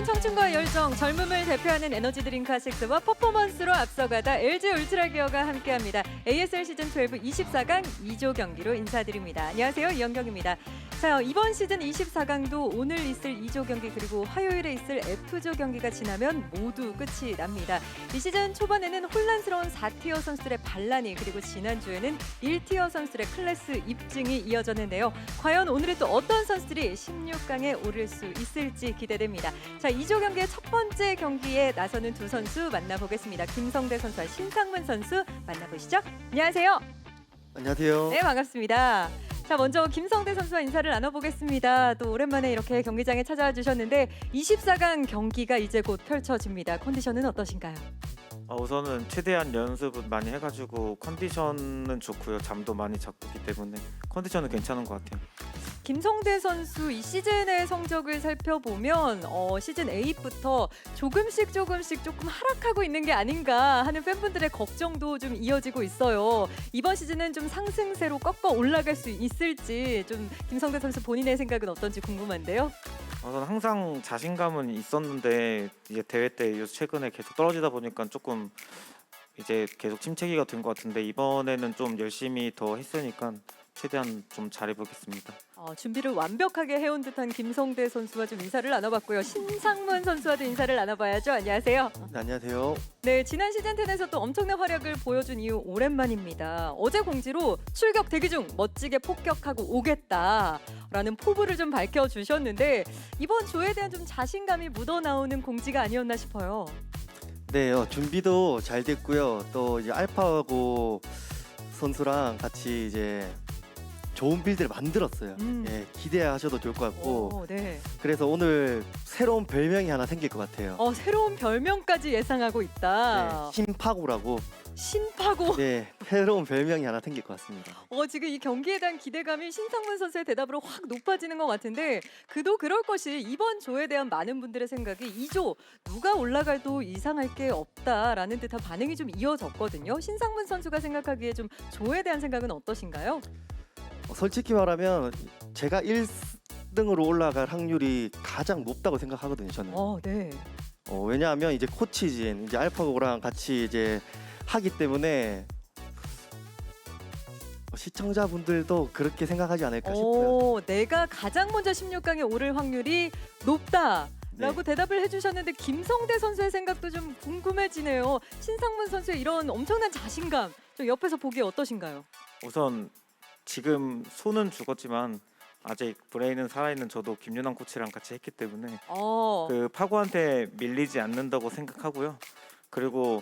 청춘과 열정, 젊음을 대표하는 에너지 드링크 아식스와 퍼포먼스로 앞서가다 LG 울트라 기어가 함께합니다. ASL 시즌12 24강 2조 경기로 인사드립니다. 안녕하세요, 이영경입니다. 자, 이번 시즌 24강도 오늘 있을 2조 경기 그리고 화요일에 있을 F조 경기가 지나면 모두 끝이 납니다. 이 시즌 초반에는 혼란스러운 4티어 선수들의 반란이 그리고 지난주에는 1티어 선수들의 클래스 입증이 이어졌는데요. 과연 오늘은 또 어떤 선수들이 16강에 오를 수 있을지 기대됩니다. 자, 2조 경기의 첫 번째 경기에 나서는 두 선수 만나보겠습니다. 김성대 선수와 신상문 선수 만나보시죠. 안녕하세요. 안녕하세요. 네, 반갑습니다. 자, 먼저 김성대 선수와 인사를 나눠보겠습니다. 또 오랜만에 이렇게 경기장에 찾아와 주셨는데 24강 경기가 이제 곧 펼쳐집니다. 컨디션은 어떠신가요? 우선은 최대한 연습은 많이 해가지고 컨디션은 좋고요. 잠도 많이 잤기 때문에 컨디션은 괜찮은 것 같아요. 김성대 선수 이 시즌의 성적을 살펴보면 시즌 8부터 조금씩 조금 하락하고 있는 게 아닌가 하는 팬분들의 걱정도 좀 이어지고 있어요. 이번 시즌은 좀 상승세로 꺾어 올라갈 수 있을지 좀 김성대 선수 본인의 생각은 어떤지 궁금한데요. 저는 항상 자신감은 있었는데 이제 대회 때 최근에 계속 떨어지다 보니까 조금 이제 계속 침체기가 된 것 같은데 이번에는 좀 열심히 더 했으니까 최대한 좀 잘해보겠습니다. 준비를 완벽하게 해온 듯한 김성대 선수와 좀 인사를 나눠봤고요. 신상문 선수와도 인사를 나눠봐야죠. 안녕하세요. 네, 안녕하세요. 네, 지난 시즌 10에서 또 엄청난 활약을 보여준 이후 오랜만입니다. 어제 공지로 출격 대기 중 멋지게 폭격하고 오겠다라는 포부를 좀 밝혀주셨는데 이번 조에 대한 좀 자신감이 묻어나오는 공지가 아니었나 싶어요. 네, 준비도 잘 됐고요. 또 이제 알파고 선수랑 같이 이제 좋은 빌드를 만들었어요. 예, 기대하셔도 좋을 것 같고. 네. 그래서 오늘 새로운 별명이 하나 생길 것 같아요. 새로운 별명까지 예상하고 있다. 네, 신파고라고. 신파고. 네, 새로운 별명이 하나 생길 것 같습니다. 지금 이 경기에 대한 기대감이 신상문 선수의 대답으로 확 높아지는 것 같은데 그도 그럴 것이 이번 조에 대한 많은 분들의 생각이 2조 누가 올라가도 이상할 게 없다라는 듯한 반응이 좀 이어졌거든요. 신상문 선수가 생각하기에 좀 조에 대한 생각은 어떠신가요? 솔직히 말하면 제가 1등으로 올라갈 확률이 가장 높다고 생각하거든요, 저는. 네. 왜냐하면 이제 코치진 이제 알파고랑 같이 이제 하기 때문에 시청자분들도 그렇게 생각하지 않을까 싶어요. 내가 가장 먼저 16강에 오를 확률이 높다라고 네. 대답을 해주셨는데 김성대 선수의 생각도 좀 궁금해지네요. 신상문 선수의 이런 엄청난 자신감 좀 옆에서 보기에 어떠신가요? 우선 지금 손은 죽었지만 아직 브레인은 살아있는 저도 김윤환 코치랑 같이 했기 때문에 그 파고한테 밀리지 않는다고 생각하고요. 그리고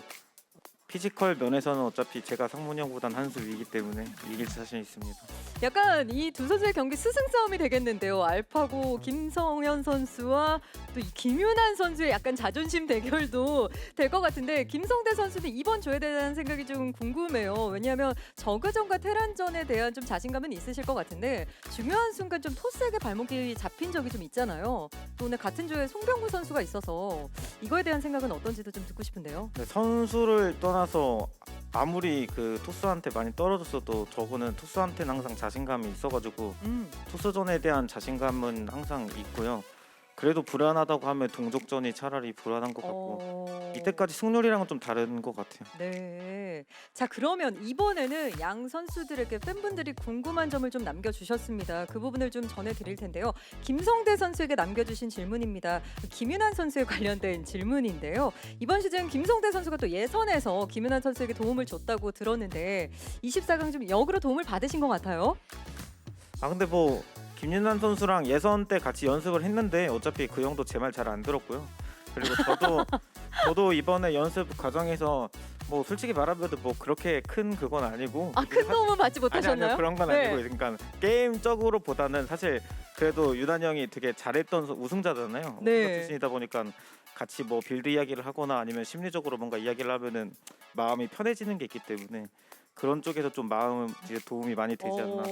피지컬 면에서는 어차피 제가 상문이 형보단 한 수 위이기 때문에 이길 자신 있습니다. 약간 이 두 선수의 경기 스승 싸움이 되겠는데요. 알파고 김성현 선수와 또 이 김윤환 선수의 약간 자존심 대결도 될 것 같은데 김성대 선수는 이번 조에 대한 생각이 좀 궁금해요. 왜냐하면 저그전과 테란전에 대한 좀 자신감은 있으실 것 같은데 중요한 순간 좀 토스에게 발목이 잡힌 적이 좀 있잖아요. 또 오늘 같은 조에 송병구 선수가 있어서 이거에 대한 생각은 어떤지도 좀 듣고 싶은데요. 네, 선수를 떠나서 아무리 그 토스한테 많이 떨어졌어도 저거는 토스한테는 항상 자신감이 있어가지고 토스전에 대한 자신감은 항상 있고요. 그래도 불안하다고 하면 동족전이 차라리 불안한 것 같고 이때까지 승률이랑은 좀 다른 것 같아요. 네. 자, 그러면 이번에는 양 선수들에게 팬분들이 궁금한 점을 좀 남겨주셨습니다. 그 부분을 좀 전해드릴 텐데요. 김성대 선수에게 남겨주신 질문입니다. 김윤환 선수에 관련된 질문인데요. 이번 시즌 김성대 선수가 또 예선에서 김윤환 선수에게 도움을 줬다고 들었는데 24강 좀 역으로 도움을 받으신 것 같아요. 근데 뭐 김윤환 선수랑 예선 때 같이 연습을 했는데 어차피 그 형도 제 말 잘 안 들었고요. 그리고 저도 이번에 연습 과정에서 뭐 솔직히 말하면 뭐 그렇게 큰 그건 아니고 큰 도움은 받지 못하셨나요? 아니요, 그런 건 네. 아니고 그러니까 게임적으로 보다는 사실 그래도 윤환 형이 되게 잘했던 우승자잖아요. 네. 우승자 출신이다 보니까 같이 뭐 빌드 이야기를 하거나 아니면 심리적으로 뭔가 이야기를 하면은 마음이 편해지는 게 있기 때문에 그런 쪽에서 좀 마음 이제 도움이 많이 되지 않나.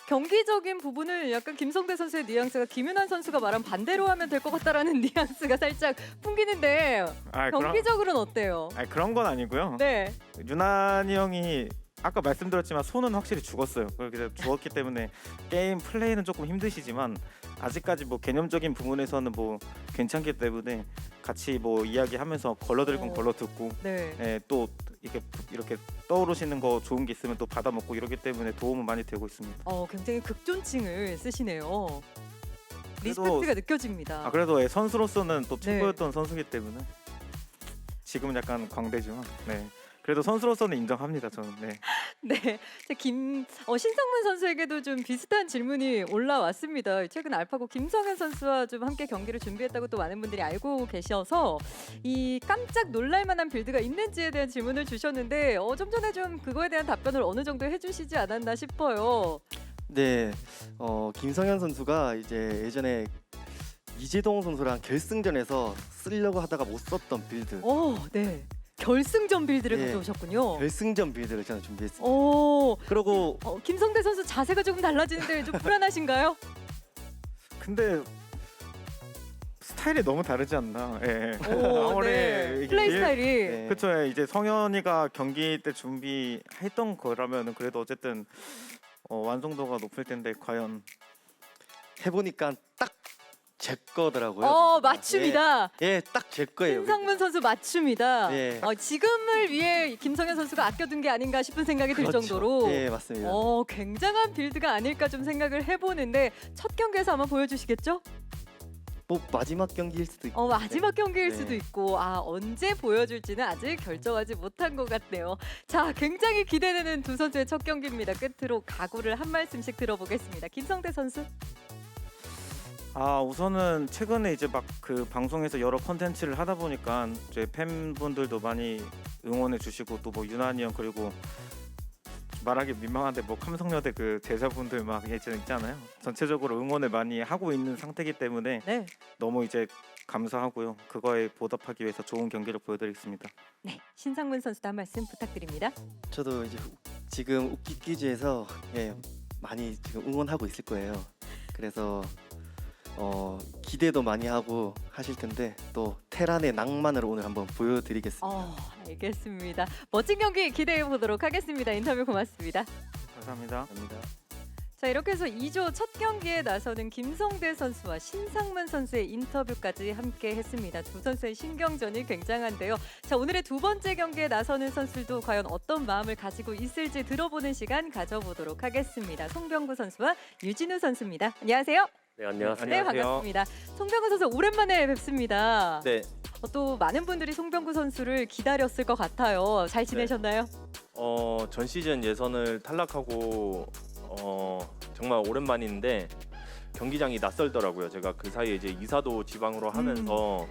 경기적인 부분을 약간 김성대 선수의 뉘앙스가 김윤환 선수가 말한 반대로 하면 될 것 같다라는 뉘앙스가 살짝 풍기는데 경기적으로는 어때요? 그런 건 아니고요. 네. 윤환이 형이 아까 말씀드렸지만 손은 확실히 죽었어요. 그렇게 죽었기 때문에 게임 플레이는 조금 힘드시지만 아직까지 뭐 개념적인 부분에서는 뭐 괜찮기 때문에 같이 뭐 이야기하면서 걸러들 건 걸러 듣고 네. 예, 또 이렇게 떠오르시는 거 좋은 게 있으면 또 받아 먹고 이러기 때문에 도움은 많이 되고 있습니다. 굉장히 극존칭을 쓰시네요. 그래도- 리스펙트가 느껴집니다. 그래도 예, 선수로서는 또 네. 최고였던 선수기 때문에 지금은 약간 광대지만 네. 그래도 선수로서는 인정합니다. 저는. 네. 네, 신상문 선수에게도 좀 비슷한 질문이 올라왔습니다. 최근 알파고 김성현 선수와 좀 함께 경기를 준비했다고 또 많은 분들이 알고 계셔서 이 깜짝 놀랄만한 빌드가 있는지에 대한 질문을 주셨는데 좀 전에 좀 그거에 대한 답변을 어느 정도 해주시지 않았나 싶어요. 네, 김성현 선수가 이제 예전에 이재동 선수랑 결승전에서 쓰려고 하다가 못 썼던 빌드. 네. 결승전 빌드를 예. 가져오셨군요. 결승전 빌드를 저는 준비했습니다. 오, 그리고 김성대 선수 자세가 조금 달라지는데 좀 불안하신가요? 근데 스타일이 너무 다르지 않나. 예. 오, 아무리 네. 이게 플레이 스타일이. 네. 그렇죠. 이제 성현이가 경기 때 준비했던 거라면은 그래도 어쨌든 완성도가 높을 텐데 과연 해보니까 딱 제 거더라고요. 맞춤이다. 예, 딱 제 거예요. 신상문 선수 맞춤이다. 예. 지금을 위해 김성현 선수가 아껴둔 게 아닌가 싶은 생각이 들 그렇죠. 정도로 예, 맞습니다. 굉장한 빌드가 아닐까 좀 생각을 해보는데 첫 경기에서 한번 보여주시겠죠? 뭐 마지막 경기일 수도 있고. 마지막 경기일 네. 수도 있고 언제 보여줄지는 아직 결정하지 못한 것 같네요. 자, 굉장히 기대되는 두 선수의 첫 경기입니다. 끝으로 각오를 한 말씀씩 들어보겠습니다. 김성대 선수. 우선은 최근에 이제 막 그 방송에서 여러 컨텐츠를 하다 보니까 이제 팬분들도 많이 응원해 주시고 또 뭐 유난히 형 그리고 말하기 민망한데 뭐 삼성여대 그 제자분들 막 예전 있잖아요. 전체적으로 응원을 많이 하고 있는 상태이기 때문에 네. 너무 이제 감사하고요. 그거에 보답하기 위해서 좋은 경기를 보여드리겠습니다. 네, 신상문 선수도 한 말씀 부탁드립니다. 저도 이제 지금 웃기 퀴즈에서 많이 지금 응원하고 있을 거예요. 그래서 기대도 많이 하고 하실 텐데 또 테란의 낭만을 오늘 한번 보여드리겠습니다. 알겠습니다. 멋진 경기 기대해 보도록 하겠습니다. 인터뷰 고맙습니다. 감사합니다. 자, 이렇게 해서 2조 첫 경기에 나서는 김성대 선수와 신상문 선수의 인터뷰까지 함께 했습니다. 두 선수의 신경전이 굉장한데요. 자, 오늘의 두 번째 경기에 나서는 선수들도 과연 어떤 마음을 가지고 있을지 들어보는 시간 가져보도록 하겠습니다. 송병구 선수와 유진우 선수입니다. 안녕하세요. 네, 안녕하세요. 네, 반갑습니다. 송병구 선수 오랜만에 뵙습니다. 네, 또 많은 분들이 송병구 선수를 기다렸을 것 같아요. 잘 지내셨나요? 전 시즌 예선을 탈락하고 정말 오랜만인데 경기장이 낯설더라고요. 제가 그 사이에 이제 이사도 지방으로 하면서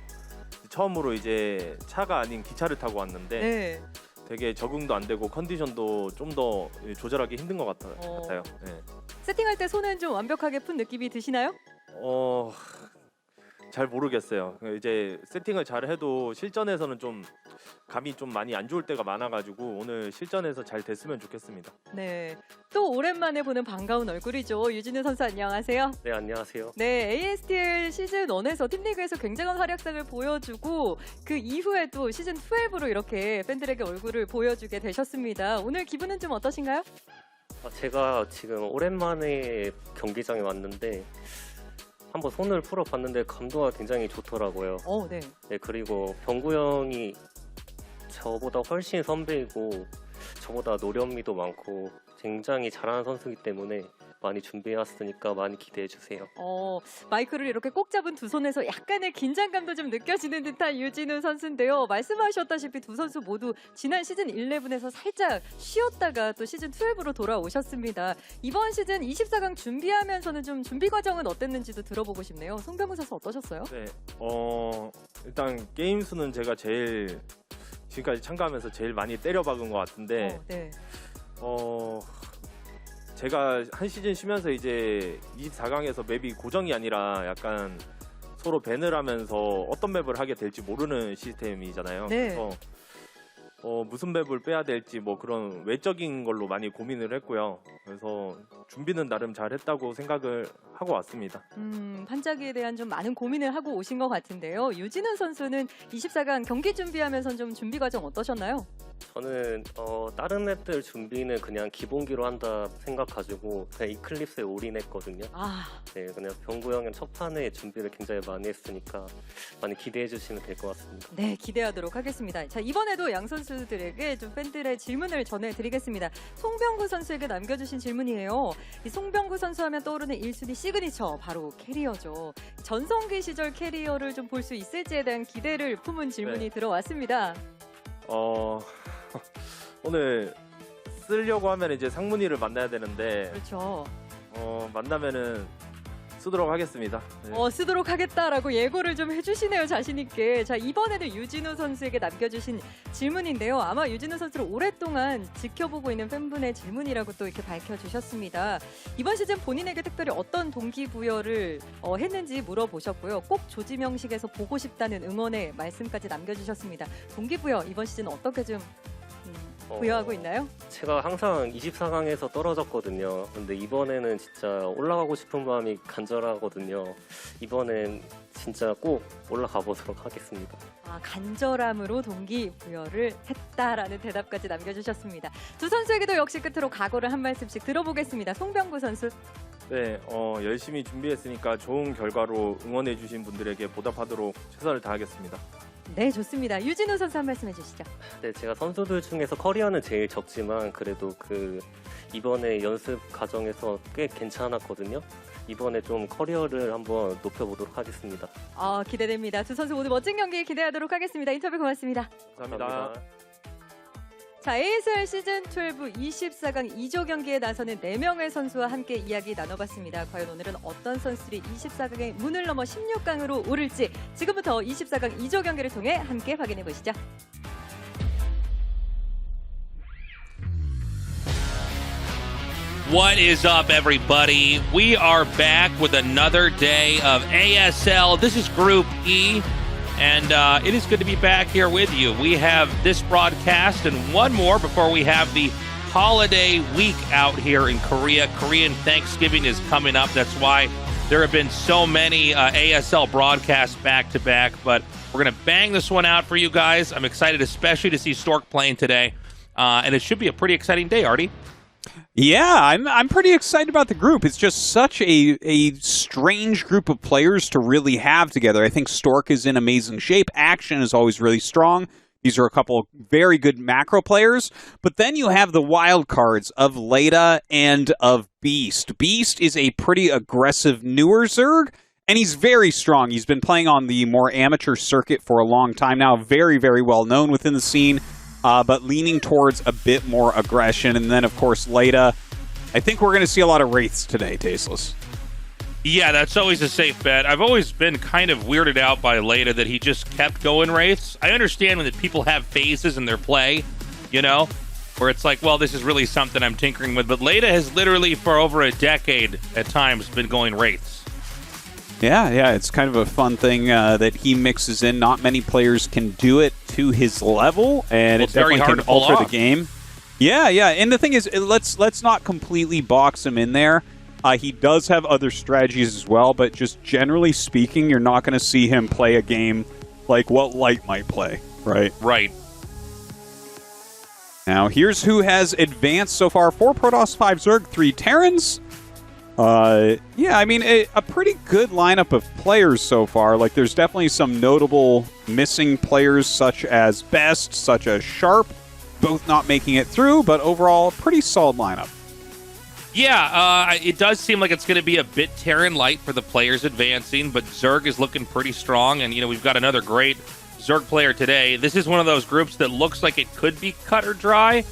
처음으로 이제 차가 아닌 기차를 타고 왔는데 네. 되게 적응도 안 되고 컨디션도 좀 더 조절하기 힘든 것 같아요. 네. 세팅할 때 손은 좀 완벽하게 푼 느낌이 드시나요? 잘 모르겠어요. 이제 세팅을 잘 해도 실전에서는 좀 감이 좀 많이 안 좋을 때가 많아가지고 오늘 실전에서 잘 됐으면 좋겠습니다. 네. 또 오랜만에 보는 반가운 얼굴이죠. 유진우 선수 안녕하세요. 네, 안녕하세요. 네, ASL 시즌 1에서 팀리그에서 굉장한 활약상을 보여주고 그 이후에 또 시즌 12로 이렇게 팬들에게 얼굴을 보여주게 되셨습니다. 오늘 기분은 좀 어떠신가요? 제가 지금 오랜만에 경기장에 왔는데 한번 손을 풀어봤는데 감도가 굉장히 좋더라고요. 네. 네, 그리고 병구 형이 저보다 훨씬 선배이고 저보다 노련미도 많고 굉장히 잘하는 선수이기 때문에 많이 준비해왔으니까 많이 기대해주세요. 마이크를 이렇게 꼭 잡은 두 손에서 약간의 긴장감도 좀 느껴지는 듯한 유진우 선수인데요. 말씀하셨다시피 두 선수 모두 지난 시즌 11에서 살짝 쉬었다가 또 시즌 12로 돌아오셨습니다. 이번 시즌 24강 준비하면서는 좀 준비 과정은 어땠는지도 들어보고 싶네요. 송병구 선수 어떠셨어요? 네, 일단 게임 수는 제가 제일 지금까지 참가하면서 제일 많이 때려박은 것 같은데 네. 제가 한 시즌 쉬면서 이제 24강에서 맵이 고정이 아니라 약간 서로 밴을 하면서 어떤 맵을 하게 될지 모르는 시스템이잖아요. 네. 그래서 무슨 맵을 빼야 될지 뭐 그런 외적인 걸로 많이 고민을 했고요. 그래서 준비는 나름 잘했다고 생각을 하고 왔습니다. 판짜기에 대한 좀 많은 고민을 하고 오신 것 같은데요. 유진우 선수는 24강 경기 준비하면서 좀 준비 과정 어떠셨나요? 저는 다른 맵들 준비는 그냥 기본기로 한다 생각가지고 그냥 이클립스에 올인했거든요. 네, 그냥 병구 형은 첫 판에 준비를 굉장히 많이 했으니까 많이 기대해 주시면 될 것 같습니다. 네, 기대하도록 하겠습니다. 자, 이번에도 양 선수들에게 좀 팬들의 질문을 전해드리겠습니다. 송병구 선수에게 남겨주신 질문이에요. 이 송병구 선수 하면 떠오르는 1순위 시그니처 바로 캐리어죠. 전성기 시절 캐리어를 좀 볼 수 있을지에 대한 기대를 품은 질문이 들어왔습니다. 오늘 쓰려고 하면 이제 상문이를 만나야 되는데 그렇죠. 만나면은 쓰도록 하겠습니다. 네. 쓰도록 하겠다라고 예고를 좀 해주시네요, 자신 있게. 자, 이번에는 유진우 선수에게 남겨주신 질문인데요. 아마 유진우 선수를 오랫동안 지켜보고 있는 팬분의 질문이라고 또 이렇게 밝혀주셨습니다. 이번 시즌 본인에게 특별히 어떤 동기부여를 했는지 물어보셨고요. 꼭 조지명식에서 보고 싶다는 응원의 말씀까지 남겨주셨습니다. 동기부여 이번 시즌 어떻게 좀 부여하고 있나요? 제가 항상 24강에서 떨어졌거든요. 근데 이번에는 진짜 올라가고 싶은 마음이 간절하거든요. 이번엔 진짜 꼭 올라가 보도록 하겠습니다. 간절함으로 동기부여를 했다라는 대답까지 남겨주셨습니다. 두 선수에게도 역시 끝으로 각오를 한 말씀씩 들어보겠습니다. 송병구 선수. 네, 열심히 준비했으니까 좋은 결과로 응원해주신 분들에게 보답하도록 최선을 다하겠습니다. 네, 좋습니다. 유진우 선수 한 말씀 해주시죠. 네, 제가 선수들 중에서 커리어는 제일 적지만 그래도 이번에 연습 과정에서 꽤 괜찮았거든요. 이번에 좀 커리어를 한번 높여보도록 하겠습니다. 기대됩니다. 두 선수 모두 멋진 경기 기대하도록 하겠습니다. 인터뷰 고맙습니다. 감사합니다. 자, ASL 시즌12 24강 2조 경기에 나서는 4명의 선수와 함께 이야기 나눠봤습니다. 과연 오늘은 어떤 선수들이 24강의 문을 넘어 16강으로 오를지 지금부터 24강 2조 경기를 통해 함께 확인해 보시죠. What is up, everybody? We are back with another day of ASL. This is Group E. And it is good to be back here with you. We have this broadcast and one more before we have the holiday week out here in Korea. Korean Thanksgiving is coming up. That's why there have been so many ASL broadcasts back to back. But we're going to bang this one out for you guys. I'm excited, especially to see Stork playing today. And it should be a pretty exciting day, Artie. Yeah, I'm pretty excited about the group. It's just such a strange group of players to really have together. I think Stork is in amazing shape. Action is always really strong. These are a couple of very good macro players. But then you have the wild cards of Leta and of Beast. Beast is a pretty aggressive newer Zerg, and he's very strong. He's been playing on the more amateur circuit for a long time now. Very, very well known within the scene. But leaning towards a bit more aggression. And then, of course, Leta. I think we're going to see a lot of Wraiths today, Tasteless. Yeah, that's always a safe bet. I've always been kind of weirded out by Leta that he just kept going Wraiths. I understand when people have phases in their play, you know, where it's like, well, this is really something I'm tinkering with. But Leta has literally, for over a decade at times, been going Wraiths. Yeah, it's kind of a fun thing that he mixes in. Not many players can do it to his level, and it definitely can alter the game. Yeah, and the thing is, let's not completely box him in there. He does have other strategies as well, but just generally speaking, you're not going to see him play a game like what Light might play, right? Right. Now, here's who has advanced so far. 4 Protoss, 5 Zerg, 3 Terrans. Yeah, I mean, a pretty good lineup of players so far. Like, there's definitely some notable missing players, such as Best, such as Sharp, both not making it through, but overall, a pretty solid lineup. Yeah, it does seem like it's going to be a bit Terran light for the players advancing, but Zerg is looking pretty strong, and, you know, we've got another great Zerg player today. This is one of those groups that looks like it could be cut or dry.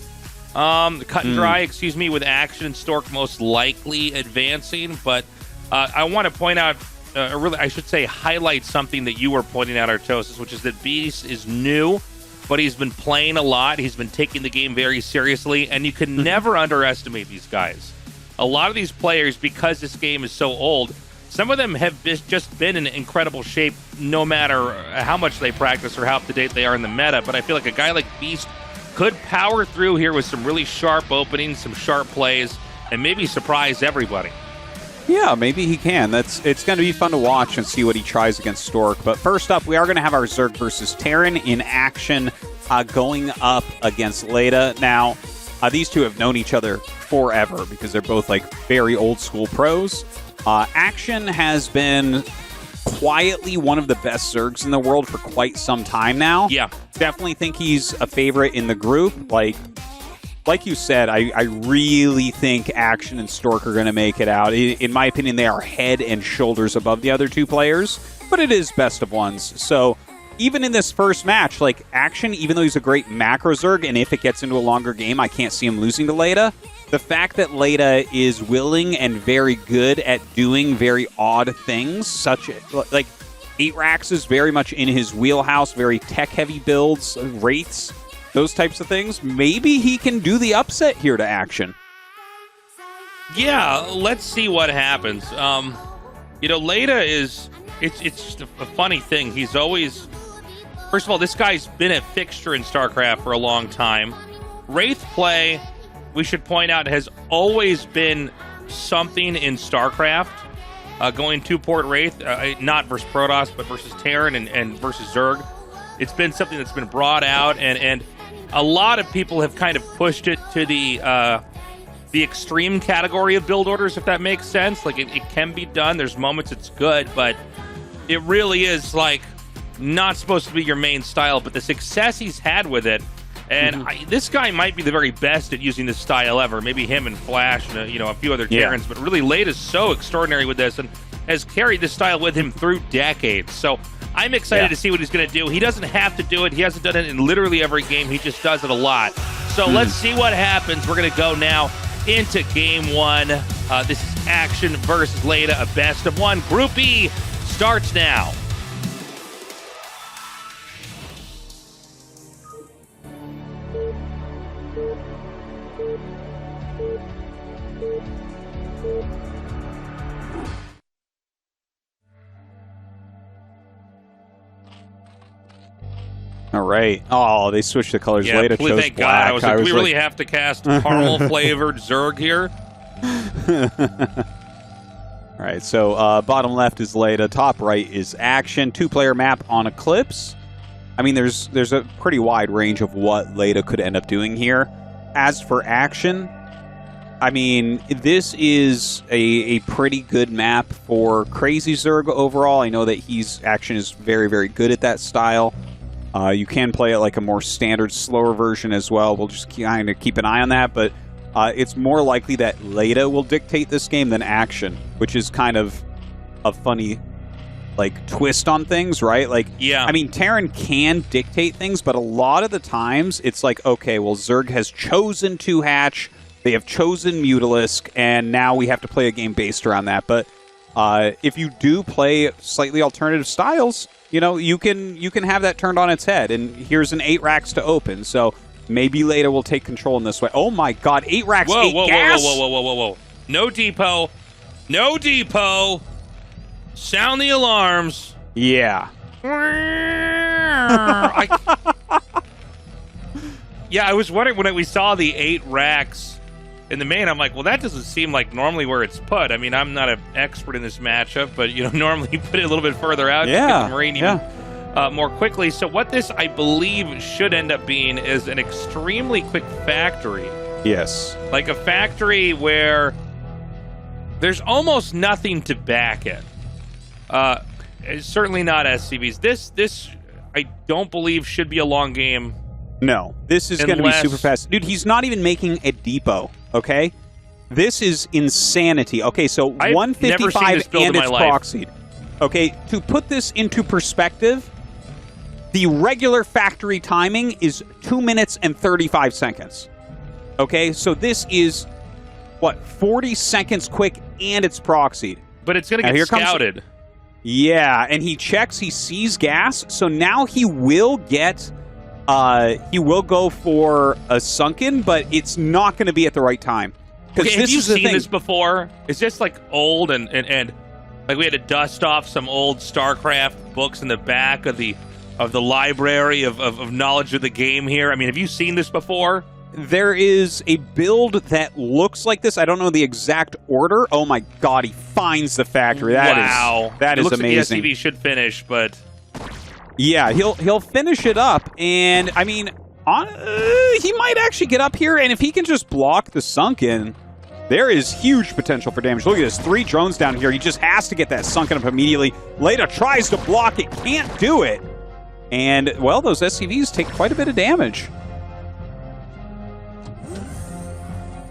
Cut and dry, excuse me, with Action and Stork most likely advancing. But I want to point out, really, I should say, highlight something that you were pointing out, Tastosis, which is that Beast is new, but he's been playing a lot. He's been taking the game very seriously, and you can never underestimate these guys. A lot of these players, because this game is so old, some of them have just been in incredible shape no matter how much they practice or how up-to-date they are in the meta. But I feel like a guy like Beast could power through here with some really sharp openings, some sharp plays, and maybe surprise everybody. Yeah, maybe he can. It's going to be fun to watch and see what he tries against Stork. But first up, we are going to have our Zerg versus Terran in action, going up against Leta. Now, these two have known each other forever because they're both like very old school pros. Action has been quietly one of the best Zergs in the world for quite some time now. Yeah. Definitely think he's a favorite in the group. Like you said, I really think Action and Stork are going to make it out. In my opinion, they are head and shoulders above the other two players, but it is best of ones. So even in this first match, like Action, even though he's a great macro Zerg, and if it gets into a longer game, I can't see him losing to Leta. The fact that Leta is willing and very good at doing very odd things, such like 8 Racks is very much in his wheelhouse, very tech-heavy builds, Wraiths, those types of things. Maybe he can do the upset here to Action. Yeah, let's see what happens. Leta is... It's just a funny thing. He's always... First of all, this guy's been a fixture in StarCraft for a long time. Wraith play, we should point out, has always been something in StarCraft. Going 2-port Wraith, not versus Protoss, but versus Terran and versus Zerg. It's been something that's been brought out, and a lot of people have kind of pushed it to the extreme category of build orders, if that makes sense. Like, it can be done. There's moments it's good, but it really is, like, not supposed to be your main style. But the success he's had with it, and this guy might be the very best at using this style ever. Maybe him and Flash and, a few other Terrans. But really, Leta's so extraordinary with this and has carried this style with him through decades. So I'm excited to see what he's going to do. He doesn't have to do it. He hasn't done it in literally every game. He just does it a lot. So let's see what happens. We're going to go now into Game 1. This is Action versus Leta, a best of 1. Group E starts now. All right. Oh, they switched the colors. Leta chose thank black. God. I was like, do we really have to cast caramel-flavored Zerg here? All right, so bottom left is Leta. Top right is Action. 2-player map on Eclipse. I mean, there's a pretty wide range of what Leta could end up doing here. As for Action, I mean, this is a pretty good map for Crazy Zerg overall. I know that Action is very, very good at that style. You can play it like a more standard, slower version as well. We'll just kind of keep an eye on that, but it's more likely that Leta will dictate this game than Action, which is kind of a funny, like, twist on things, right? Like, yeah. I mean, Terran can dictate things, but a lot of the times it's like, okay, well, Zerg has chosen to hatch, they have chosen Mutalisk, and now we have to play a game based around that. But if you do play slightly alternative styles, you can have that turned on its head, and here's an 8 Racks to open, so maybe Leta will take control in this way. Oh my God, 8 Racks, whoa, 8 gas? Whoa. No depot. No depot. Sound the alarms. Yeah. I was wondering when we saw the 8 Racks in the main, I'm like, well, that doesn't seem like normally where it's put. I mean, I'm not an expert in this matchup, but, normally you put it a little bit further out to get the Marine even more quickly. So what this, I believe, should end up being is an extremely quick factory. Yes. Like a factory where there's almost nothing to back it. It's certainly not SCVs. This I don't believe should be a long game. No, this is going to be super fast. Dude, he's not even making a depot, okay? This is insanity. Okay, so 155 and it's proxied. Okay, to put this into perspective, the regular factory timing is 2 minutes and 35 seconds. Okay, so this is, 40 seconds quick, and it's proxied. But it's going to get scouted. Yeah, and he checks, he sees gas, so now he will get... he will go for a sunken, but it's not going to be at the right time. Okay, have you seen this before? It's just like old and like we had to dust off some old StarCraft books in the back of the library of knowledge of the game here? I mean, have you seen this before? There is a build that looks like this. I don't know the exact order. Oh my god, he finds the factory. Wow. That is looks amazing. Like the SCV should finish, but yeah, he'll finish it up, and I mean, he might actually get up here, and if he can just block the sunken, there is huge potential for damage. Look at this, 3 drones down here. He just has to get that sunken up immediately. Leta tries to block it, can't do it, and well, those SCVs take quite a bit of damage.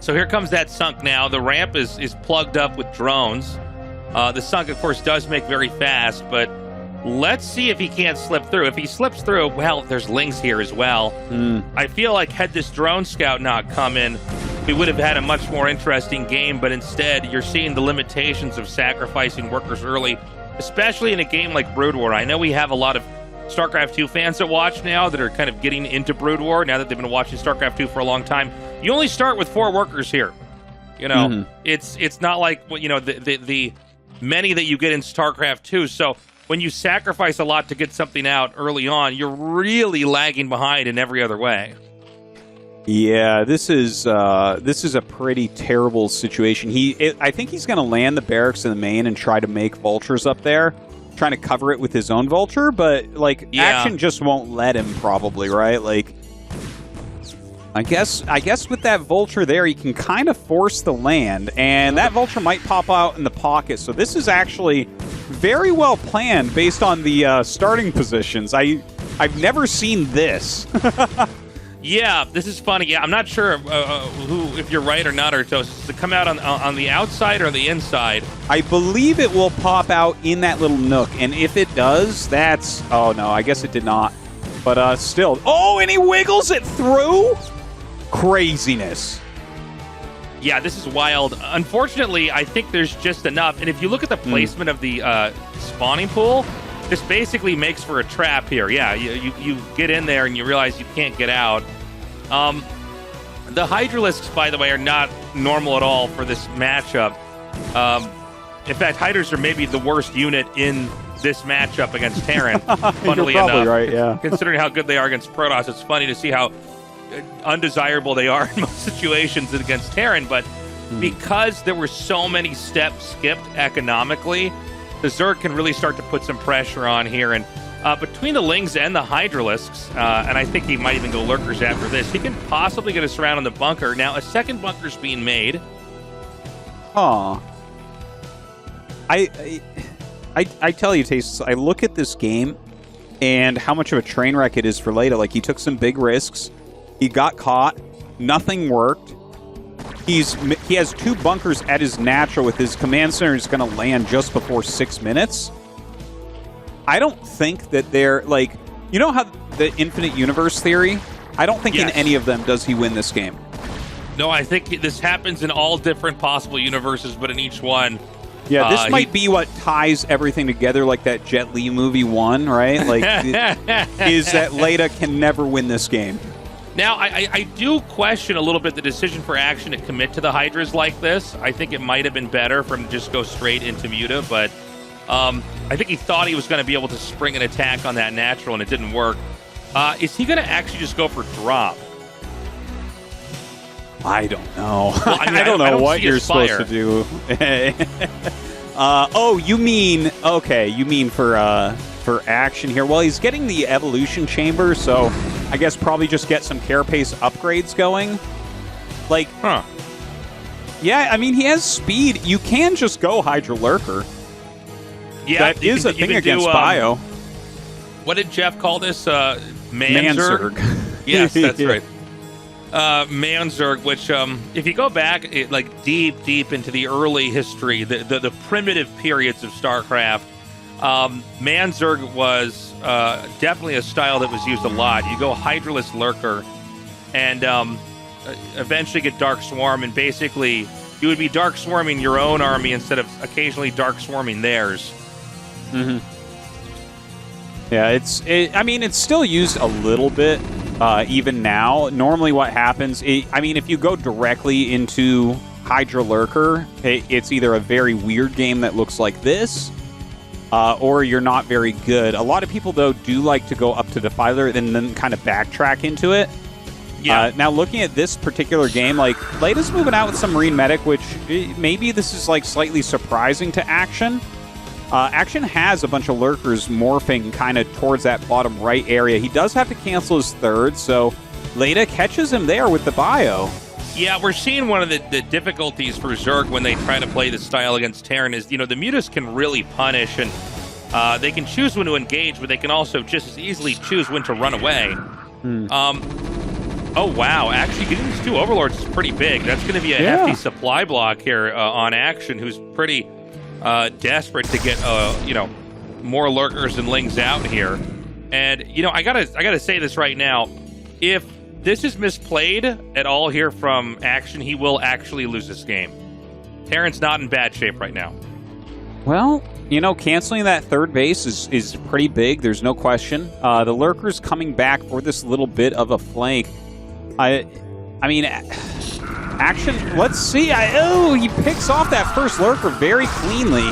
So here comes that sunk now. The ramp is plugged up with drones. The sunk, of course, does make very fast, but let's see if he can't slip through. If he slips through, well, there's Lings here as well. I feel like had this drone scout not come in, we would have had a much more interesting game, but instead you're seeing the limitations of sacrificing workers early, especially in a game like Brood War. I know we have a lot of StarCraft 2 fans that watch now that are kind of getting into Brood War now that they've been watching StarCraft 2 for a long time. You only start with 4 workers here. You know, it's not like, you know, the many that you get in StarCraft 2. So when you sacrifice a lot to get something out early on, you're really lagging behind in every other way. Yeah, this is a pretty terrible situation. I think he's going to land the barracks in the main and try to make vultures up there, trying to cover it with his own vulture, but like action just won't let him probably, right? Like I guess with that vulture there, he can kind of force the land, and that vulture might pop out in the pocket. So this is actually very well planned based on the starting positions. I've never seen this. Yeah, this is funny. Yeah, I'm not sure if you're right or not, or to come out on the outside or the inside. I believe it will pop out in that little nook, and if it does, that's... Oh, no, I guess it did not. But still... Oh, and he wiggles it through? Craziness. Yeah, this is wild. Unfortunately, I think there's just enough. And if you look at the placement of the spawning pool, this basically makes for a trap here. Yeah, you get in there and you realize you can't get out. The Hydralisks, by the way, are not normal at all for this matchup. In fact, Hydras are maybe the worst unit in this matchup against Terran, funnily You're probably enough. right, yeah. Considering how good they are against Protoss, it's funny to see how undesirable they are in most situations against Terran, but because there were so many steps skipped economically, the Zerg can really start to put some pressure on here. And between the Lings and the Hydralisks, and I think he might even go Lurkers after this, he can possibly get us around in the bunker. Now, a second bunker's being made. Huh. I tell you, Tastosis, I look at this game and how much of a train wreck it is for Leta. Like, he took some big risks. He got caught. Nothing worked. He has 2 bunkers at his natural with his command center is going to land just before 6 minutes. I don't think that they're, like... You know how the infinite universe theory? I don't think in any of them does he win this game. No, I think this happens in all different possible universes, but in each one... Yeah, this might be what ties everything together, like that Jet Li movie 1, right? Like, is that Leta can never win this game. Now, I do question a little bit the decision for Action to commit to the Hydras like this. I think it might have been better for him to just go straight into Muta, but I think he thought he was going to be able to spring an attack on that natural, and it didn't work. Is he going to actually just go for drop? I don't know. Well, I mean, I don't know what you're Aspire. supposed to do. Oh, you mean... Okay, you mean for Action here. Well, he's getting the evolution chamber, so I guess probably just get some carapace upgrades going. Like, yeah, I mean, he has speed. You can just go Hydra Lurker. Yeah, that is a thing against Bio. What did Jeff call this? Manzurg? Yes, that's right. Manzurg, which, if you go back, like deep into the early history, the primitive periods of StarCraft, Manzurg was definitely a style that was used a lot. You go Hydralisk Lurker, and eventually get Dark Swarm, and basically you would be Dark Swarming your own army instead of occasionally Dark Swarming theirs. Yeah, I mean, it's still used a little bit. Even now, normally what happens, I mean, if you go directly into Hydra Lurker, it's either a very weird game that looks like this, or you're not very good. A lot of people, though, do like to go up to Defiler and then kind of backtrack into it. Yeah. Now, looking at this particular game, like, Leta's moving out with some Marine Medic, which maybe this is, like, slightly surprising to Action. Action has a bunch of Lurkers morphing kind of towards that bottom right area. He does have to cancel his third, so Leta catches him there with the bio. Yeah, we're seeing one of the difficulties for Zerg when they try to play this style against Terran is, the Mutas can really punish, and they can choose when to engage, but they can also just as easily choose when to run away. Oh, wow. Actually, getting these 2 Overlords is pretty big. That's going to be a hefty supply block here on Action, who's pretty desperate to get, more Lurkers and Lings out here. And, I gotta say this right now. If this is misplayed at all here from Action, he will actually lose this game. Terran's not in bad shape right now. Well, canceling that third base is pretty big. There's no question. The Lurkers coming back for this little bit of a flank. I mean, Action, let's see. He picks off that first Lurker very cleanly.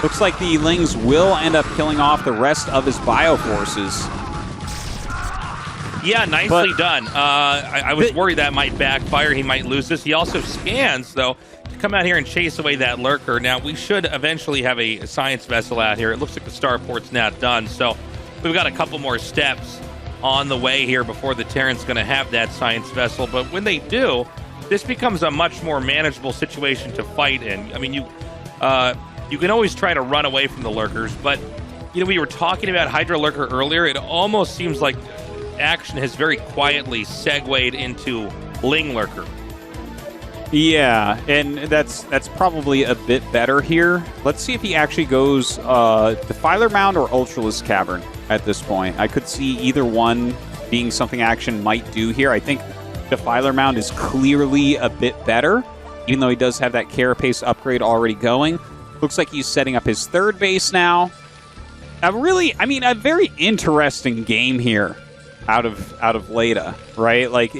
Looks like the Lings will end up killing off the rest of his bio forces. Yeah, nicely done. I was worried that might backfire. He might lose this. He also scans, though, to come out here and chase away that Lurker. Now, we should eventually have a science vessel out here. It looks like the starport's now done, so we've got a couple more steps on the way here before the Terran's going to have that science vessel. But when they do, this becomes a much more manageable situation to fight in. I mean, you can always try to run away from the Lurkers, but, we were talking about Hydra Lurker earlier. It almost seems like Action has very quietly segued into Ling Lurker. Yeah, and that's probably a bit better here. Let's see if he actually goes Defiler Mound or Ultralisk Cavern at this point. I could see either one being something Action might do here. I think Defiler Mound is clearly a bit better, even though he does have that Carapace upgrade already going. Looks like he's setting up his third base now. A very interesting game here out of Leta, right? Like,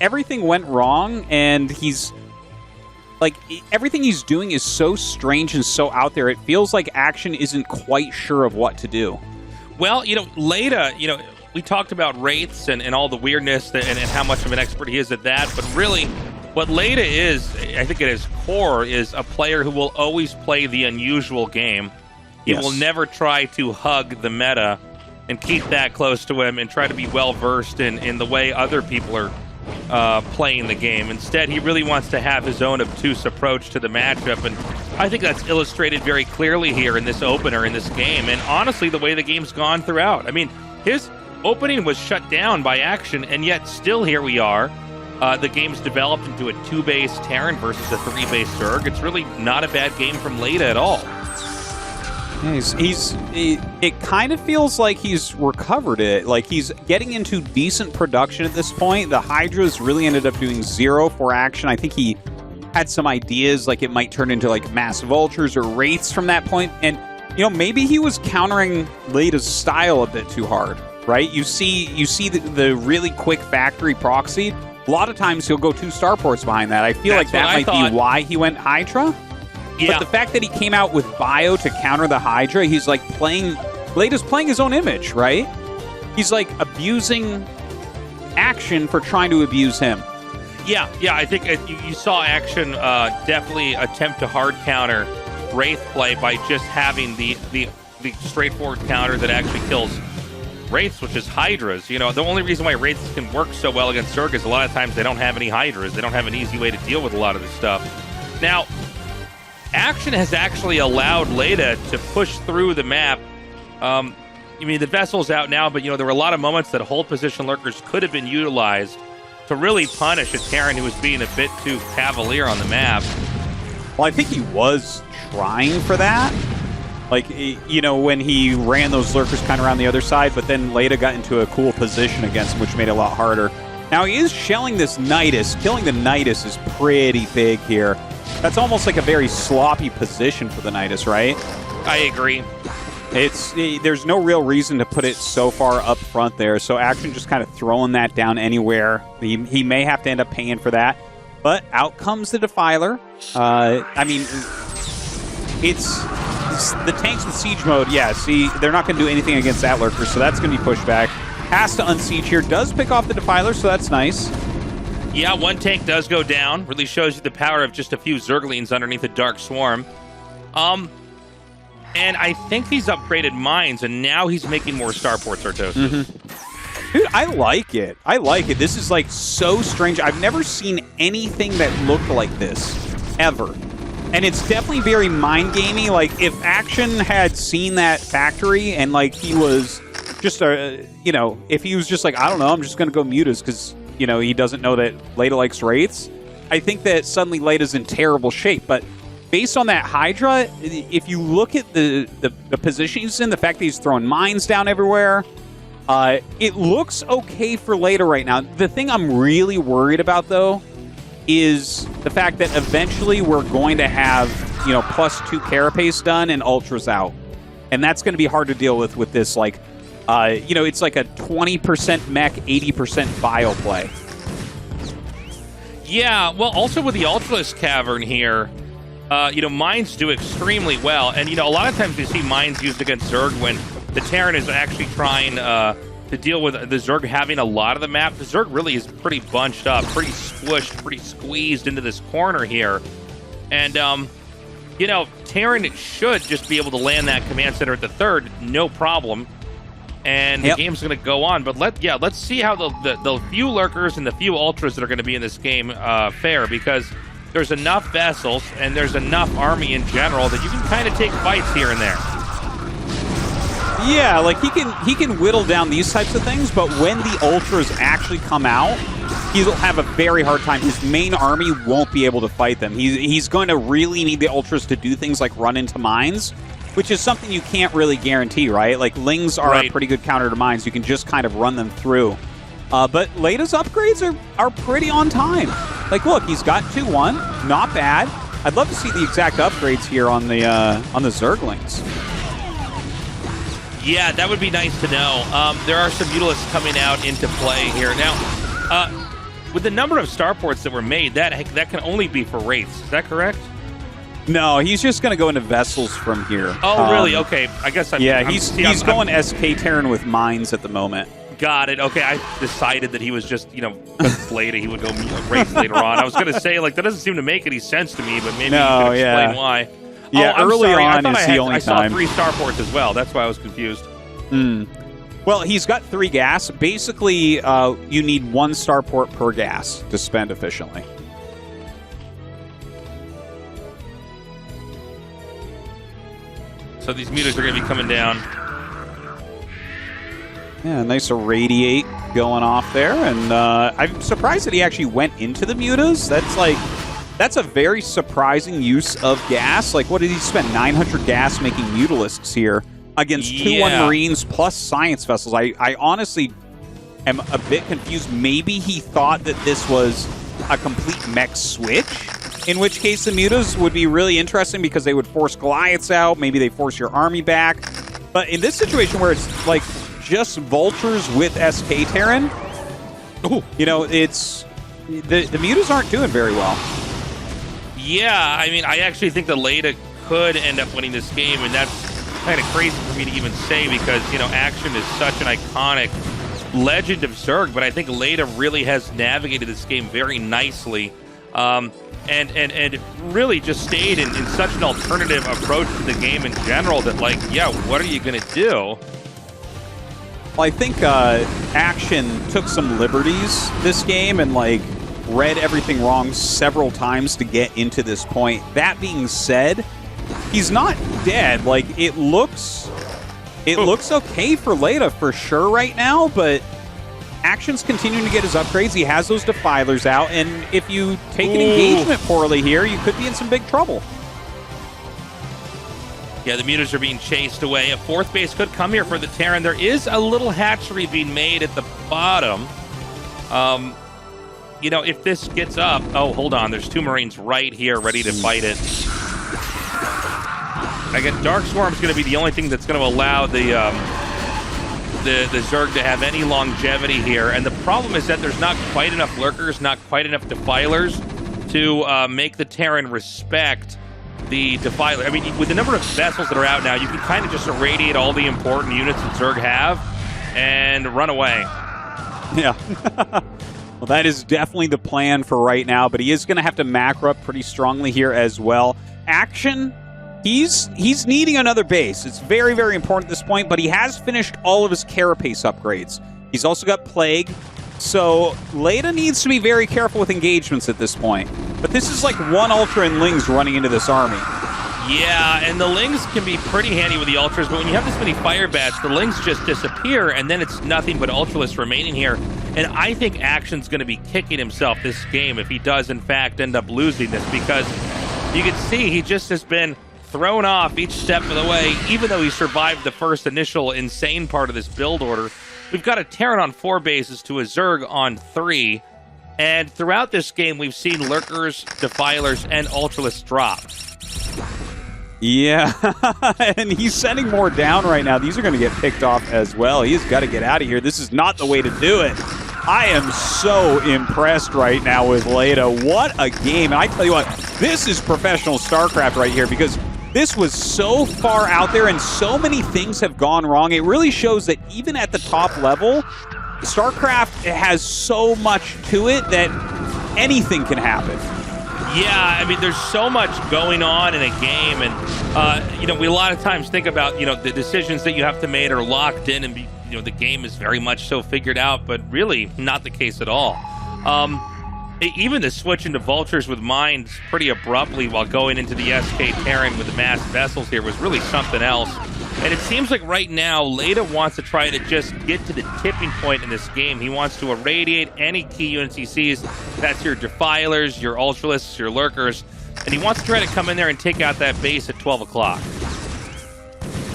everything went wrong, and everything he's doing is so strange and so out there. It feels like Action isn't quite sure of what to do. Well, Leta, we talked about Wraiths and all the weirdness and how much of an expert he is at that, but really, what Leta is, I think at his core, is a player who will always play the unusual game. He will never try to hug the meta and keep that close to him and try to be well-versed in the way other people are playing the game. Instead, he really wants to have his own obtuse approach to the matchup, and I think that's illustrated very clearly here in this opener, in this game, and honestly, the way the game's gone throughout. I mean, his opening was shut down by Action, and yet still here we are. The game's developed into a 2-base Terran versus a 3-base Zerg. It's really not a bad game from Leta at all. It kind of feels like he's recovered it. Like, he's getting into decent production at this point. The Hydras really ended up doing 0 for Action. I think he had some ideas, like it might turn into like massive vultures or wraiths from that point. And, maybe he was countering Leta's style a bit too hard, right? You see the really quick factory proxy. A lot of times he'll go 2 starports behind that. I feel like that might be why he went Hydra. Yeah. But the fact that he came out with Bio to counter the Hydra, he's like Leta's playing his own image, right? He's like abusing Action for trying to abuse him. Yeah, I think you saw Action definitely attempt to hard counter Wraith play by just having the straightforward counter that actually kills Wraiths, which is Hydras. The only reason why Wraiths can work so well against Zerg is a lot of times they don't have any Hydras. They don't have an easy way to deal with a lot of this stuff. Now, Action has actually allowed Leta to push through the map. The vessel's out now, but there were a lot of moments that hold position Lurkers could have been utilized to really punish a Terran who was being a bit too cavalier on the map. Well, I think he was trying for that. Like, when he ran those Lurkers kind of around the other side, but then Leta got into a cool position against him, which made it a lot harder. Now, he is shelling this Nidus. Killing the Nidus is pretty big here. That's almost like a very sloppy position for the Nidus, right? I agree. There's no real reason to put it so far up front there, so Action just kind of throwing that down anywhere. He may have to end up paying for that, but out comes the Defiler. It's the tanks with siege mode, yeah, see, they're not going to do anything against that lurker, so that's going to be pushed back. Has to unsiege here. Does pick off the Defiler, so that's nice. Yeah, one tank does go down. Really shows you the power of just a few Zerglings underneath a Dark Swarm. And I think he's upgraded mines, and now he's making more starports, Tastosis. Dude, I like it. I like it. This is, like, so strange. I've never seen anything that looked like this, ever. And it's definitely very mind-gamey. Like, if Action had seen that factory and, like, he was just, you know, if he was just like, I don't know, I'm just going to go Mutas because, you know, he doesn't know that Leta likes Wraiths, I think that suddenly Leta's in terrible shape. But based on that Hydra, if you look at the position he's in, the fact that he's throwing mines down everywhere, it looks okay for Leta right now. The thing I'm really worried about, though, is the fact that eventually we're going to have, you know, +2 Carapace done and Ultras out. And that's going to be hard to deal with this, like, you know, it's like a 20% mech, 80% bio play. Yeah, well, also with the Ultralisk Cavern here, you know, mines do extremely well. And, you know, a lot of times you see mines used against Zerg when the Terran is actually trying to deal with the Zerg having a lot of the map. The Zerg really is pretty bunched up, pretty squished, pretty squeezed into this corner here. And, you know, Terran should just be able to land that command center at the third, no problem. And the game's going to go on. But let's see how the few lurkers and the few ultras that are going to be in this game fare, because there's enough vessels and there's enough army in general that you can kind of take fights here and there. Yeah, like he can whittle down these types of things, but when the ultras actually come out, he'll have a very hard time. His main army won't be able to fight them. He's going to really need the ultras to do things like run into mines, which is something you can't really guarantee, right? Like, Lings are a pretty good counter to mines. You can just kind of run them through. But Leta's upgrades are pretty on time. Like, look, he's got 2-1. Not bad. I'd love to see the exact upgrades here on the Zerglings. Yeah, that would be nice to know. There are some Mutalisks coming out into play here. Now, with the number of starports that were made, that can only be for Wraiths. Is that correct? No, he's just going to go into vessels from here. Oh, really? Okay. I guess he's going SK Terran with mines at the moment. Got it. Okay, I decided that he was just, you know, Leta, he would go Wraith later on. I was going to say, like, that doesn't seem to make any sense to me, but maybe you can explain why. Yeah, early on is the only time. I saw 3 starports as well. That's why I was confused. Well, he's got 3 gas. Basically, you need 1 starport per gas to spend efficiently. So these mutas are going to be coming down. Yeah, nice irradiate going off there. And I'm surprised that he actually went into the mutas. That's a very surprising use of gas. Like, what did he spend? 900 gas making Mutalisks here against 2-1 Marines plus science vessels. I honestly am a bit confused. Maybe he thought that this was a complete mech switch, in which case the mutas would be really interesting because they would force Goliaths out. Maybe they force your army back. But in this situation where it's like just vultures with SK Terran, you know, it's the mutas aren't doing very well. Yeah, I mean, I actually think that Leta could end up winning this game, and that's kind of crazy for me to even say because, you know, Action is such an iconic legend of Zerg, but I think Leta really has navigated this game very nicely and really just stayed in such an alternative approach to the game in general that, like, yeah, what are you going to do? Well, I think Action took some liberties this game and, like, read everything wrong several times to get into this point. That being said, he's not dead. Like, it looks okay for Leta for sure right now, but Action's continuing to get his upgrades. He has those Defilers out, and if you take an engagement poorly here, you could be in some big trouble. Yeah, the mutas are being chased away. A 4th base could come here for the Terran. There is a little hatchery being made at the bottom. You know, if this gets up... Oh, hold on. There's 2 Marines right here ready to fight it. Again, Dark Swarm's going to be the only thing that's going to allow the Zerg to have any longevity here. And the problem is that there's not quite enough lurkers, not quite enough defilers to make the Terran respect the Defiler. I mean, with the number of vessels that are out now, you can kind of just irradiate all the important units that Zerg have and run away. Yeah. Well, that is definitely the plan for right now, but he is going to have to macro up pretty strongly here as well. Action, he's needing another base. It's very, very important at this point, but he has finished all of his Carapace upgrades. He's also got Plague, so Leta needs to be very careful with engagements at this point. But this is like one Ultra and Lings running into this army. Yeah, and the Lings can be pretty handy with the Ultras, but when you have this many Fire Bats, the Lings just disappear, and then it's nothing but Ultralists remaining here. And I think Action's going to be kicking himself this game if he does, in fact, end up losing this, because you can see he just has been thrown off each step of the way, even though he survived the first initial insane part of this build order. We've got a Terran on 4 bases to a Zerg on 3, and throughout this game, we've seen Lurkers, Defilers, and Ultralists drop. Yeah, and he's sending more down right now. These are going to get picked off as well. He's got to get out of here. This is not the way to do it. I am so impressed right now with Leta. What a game. And I tell you what, this is professional StarCraft right here, because this was so far out there and so many things have gone wrong. It really shows that even at the top level, StarCraft has so much to it that anything can happen. Yeah, I mean, there's so much going on in a game, and you know, we a lot of times think about, you know, the decisions that you have to make are locked in, and you know, the game is very much so figured out, but really not the case at all. Even the switch into Vultures with Mines pretty abruptly while going into the SK Terran with the mass vessels here was really something else. And it seems like right now, Leta wants to try to just get to the tipping point in this game. He wants to irradiate any key units he sees. That's your Defilers, your Ultralists, your Lurkers. And he wants to try to come in there and take out that base at 12 o'clock.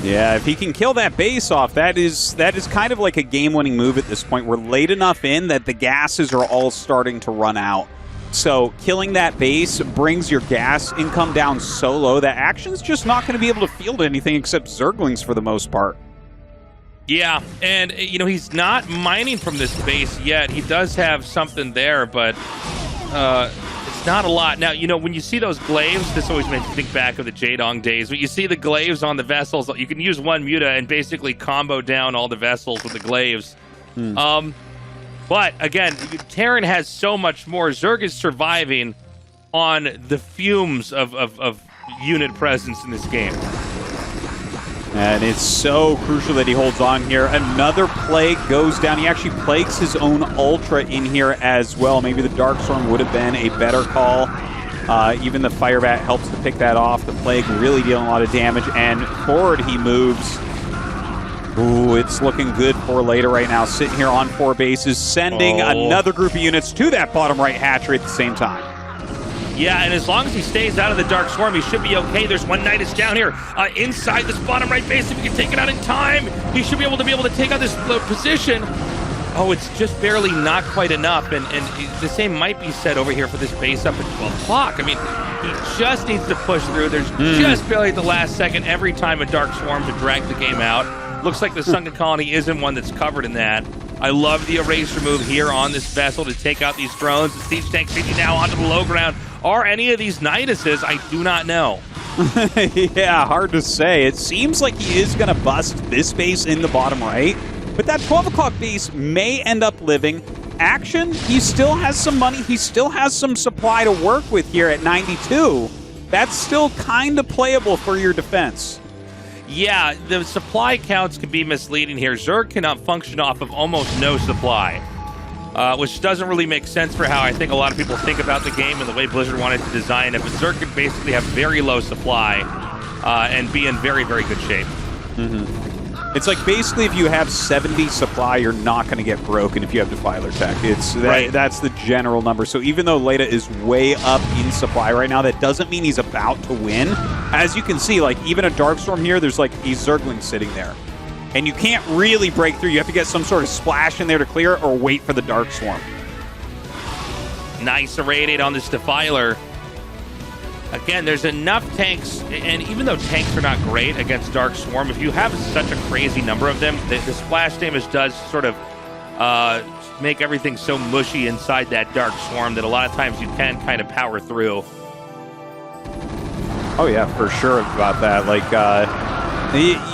Yeah, if he can kill that base off, that is kind of like a game-winning move at this point. We're late enough in that the gases are all starting to run out. So killing that base brings your gas income down so low that Action's just not going to be able to field anything except Zerglings for the most part. Yeah, and you know, he's not mining from this base yet. He does have something there, but it's not a lot. Now, you know, when you see those glaives, this always makes me think back of the Jaedong days. When you see the glaives on the vessels, you can use one muta and basically combo down all the vessels with the glaives. But again, Terran has so much more. Zerg is surviving on the fumes of unit presence in this game. And it's so crucial that he holds on here. Another Plague goes down. He actually plagues his own Ultra in here as well. Maybe the Darkstorm would have been a better call. Even the Firebat helps to pick that off. The Plague really dealing a lot of damage. And forward he moves. Ooh, it's looking good for Leta right now. Sitting here on 4 bases, sending another group of units to that bottom right hatchery at the same time. Yeah, and as long as he stays out of the Dark Swarm, he should be okay. There's one Nidus down here inside this bottom right base. If he can take it out in time, he should be able to take out this position. Oh, it's just barely not quite enough, and the same might be said over here for this base up at 12 o'clock. I mean, he just needs to push through. There's just barely at the last second every time a Dark Swarm to drag the game out. Looks like the Sunken Colony isn't one that's covered in that. I love the eraser move here on this vessel to take out these drones. The siege tank taking now onto the low ground. Are any of these Niduses? I do not know. Yeah, hard to say. It seems like he is going to bust this base in the bottom right, but that 12 o'clock base may end up living. Action, he still has some money. He still has some supply to work with here at 92. That's still kind of playable for your defense. Yeah, the supply counts can be misleading here. Zerg cannot function off of almost no supply, which doesn't really make sense for how I think a lot of people think about the game and the way Blizzard wanted to design it. But Zerg can basically have very low supply and be in very, very good shape. It's like basically if you have 70 supply, you're not going to get broken if you have Defiler tech. That's the general number. So even though Leta is way up in supply right now, that doesn't mean he's about to win. As you can see, like even a Darkstorm here, there's like a Zergling sitting there. And you can't really break through. You have to get some sort of splash in there to clear it or wait for the Darkstorm. Nice irradiate on this Defiler. Again, there's enough tanks, and even though tanks are not great against Dark Swarm, if you have such a crazy number of them, the splash damage does sort of make everything so mushy inside that Dark Swarm that a lot of times you can kind of power through. Oh yeah, for sure about that. Like,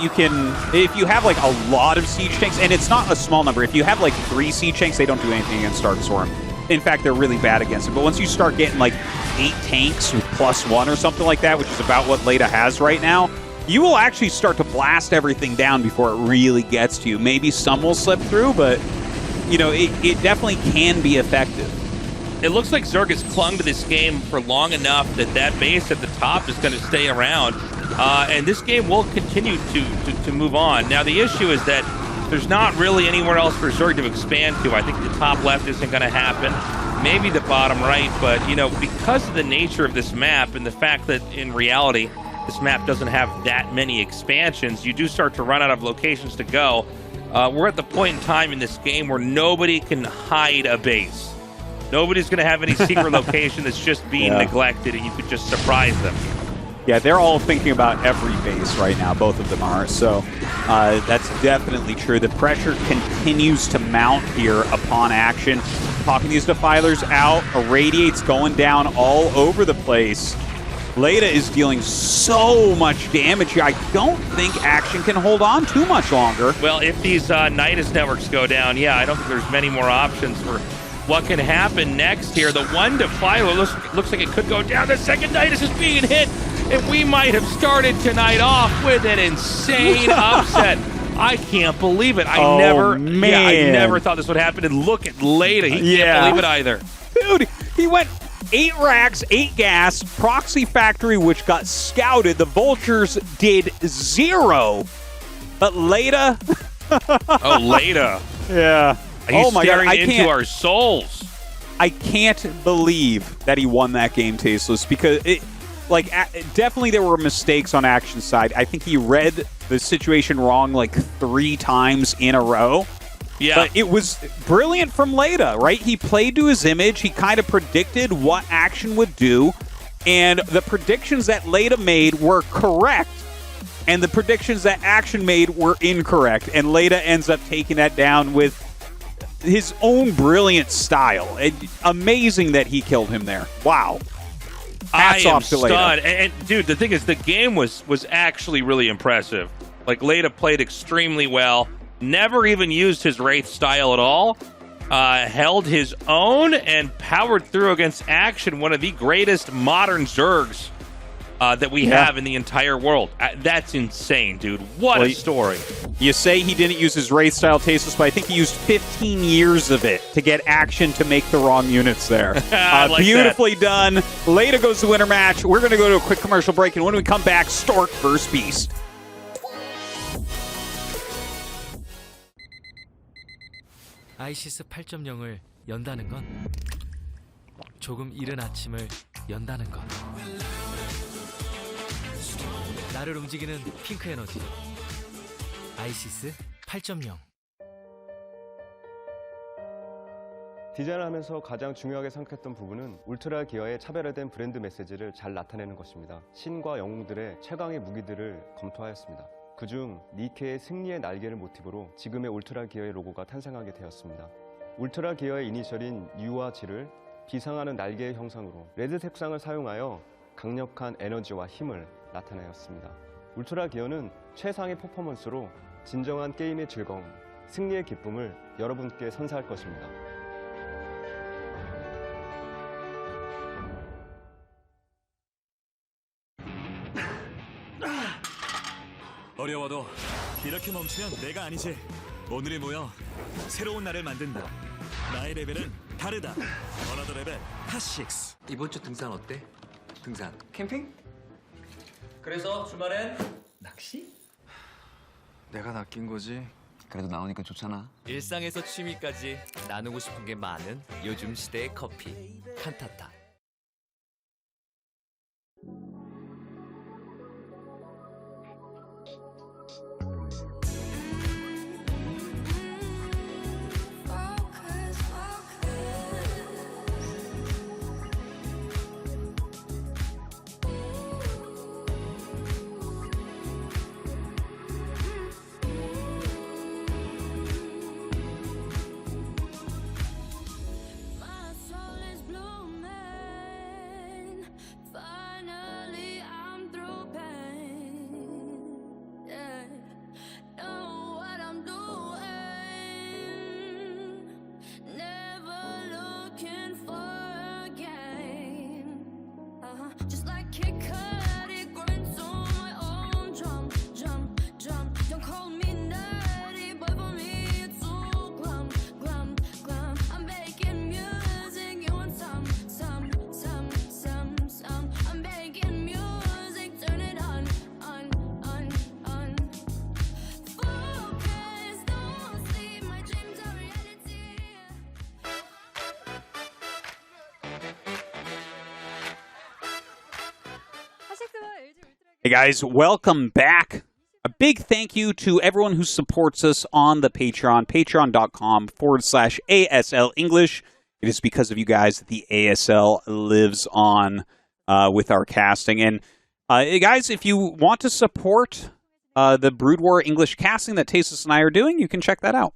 you can, if you have like a lot of siege tanks, and it's not a small number. If you have like 3 siege tanks, they don't do anything against Dark Storm. In fact, they're really bad against it. But once you start getting like 8 tanks with +1 or something like that, which is about what Leta has right now, you will actually start to blast everything down before it really gets to you. Maybe some will slip through, but you know, it definitely can be effective. It looks like Zerg has clung to this game for long enough that that base at the top is going to stay around. And this game will continue to move on. Now, the issue is that there's not really anywhere else for Zerg to expand to. I think the top left isn't going to happen. Maybe the bottom right. But, you know, because of the nature of this map and the fact that in reality this map doesn't have that many expansions, you do start to run out of locations to go. We're at the point in time in this game where nobody can hide a base. Nobody's going to have any secret location that's just being neglected, and you could just surprise them. Yeah, they're all thinking about every base right now. Both of them are. So that's definitely true. The pressure continues to mount here upon Action. Popping these Defilers out. Irradiate's going down all over the place. Leta is dealing so much damage here. I don't think Action can hold on too much longer. Well, if these Nidus networks go down, yeah, I don't think there's many more options for what can happen next here. The one Defiler looks like it could go down. The second Nidus is being hit, and we might have started tonight off with an insane upset. I can't believe it. I never thought this would happen. And look at Leta. He can't believe it either. Dude, he went 8 racks, 8 gas, Proxy Factory, which got scouted. The Vultures did 0. But Leta... Oh, Leta. Yeah. He's staring God, into our souls. I can't believe that he won that game, Tasteless, because definitely there were mistakes on Action's side. I think he read the situation wrong like 3 times in a row. Yeah. But it was brilliant from Leta, right? He played to his image. He kind of predicted what Action would do, and the predictions that Leta made were correct, and the predictions that Action made were incorrect, and Leta ends up taking that down with his own brilliant style. Amazing that he killed him there. Wow. Hats off to Leta. And dude, the thing is, the game was actually really impressive. Like, Leta played extremely well. Never even used his Wraith style at all. Held his own and powered through against Action, one of the greatest modern Zergs that we have in the entire world. That's insane, dude. What a story. You say he didn't use his Wraith style, Tasteless, but I think he used 15 years of it to get Action to make the wrong units there. Like beautifully done. Leta goes to winner match. We're going to go to a quick commercial break, and when we come back, Stork versus Beast. 아이시스 8.0을 연다는 건 조금 이른 아침을 연다는 것. 나를 움직이는 핑크 에너지. 아이시스 8.0. 디자인을 하면서 가장 중요하게 생각했던 부분은 울트라 기어의 차별화된 브랜드 메시지를 잘 나타내는 것입니다. 신과 영웅들의 최강의 무기들을 검토하였습니다. 그중 니케의 승리의 날개를 모티브로 지금의 울트라 기어의 로고가 탄생하게 되었습니다. 울트라 기어의 이니셜인 U와 G를 비상하는 날개의 형상으로 레드 색상을 사용하여 강력한 에너지와 힘을 나타내었습니다. 울트라 기어는 최상의 퍼포먼스로 진정한 게임의 즐거움, 승리의 기쁨을 여러분께 선사할 것입니다. 어려워도 이렇게 멈추면 내가 아니지. 오늘이 모여 새로운 날을 만든다. 나의 레벨은 다르다. 어나더 레벨 핫6. 이번 주 등산 어때? 등산 캠핑? 그래서 주말엔 낚시? 내가 낚인 거지. 그래도 나오니까 좋잖아. 일상에서 취미까지 나누고 싶은 게 많은 요즘 시대의 커피 칸타타. Hey guys, welcome back. A big thank you to everyone who supports us on the Patreon, patreon.com/ASL English. It is because of you guys that the ASL lives on with our casting. And guys, if you want to support the Brood War English casting that Tastosis and I are doing, you can check that out.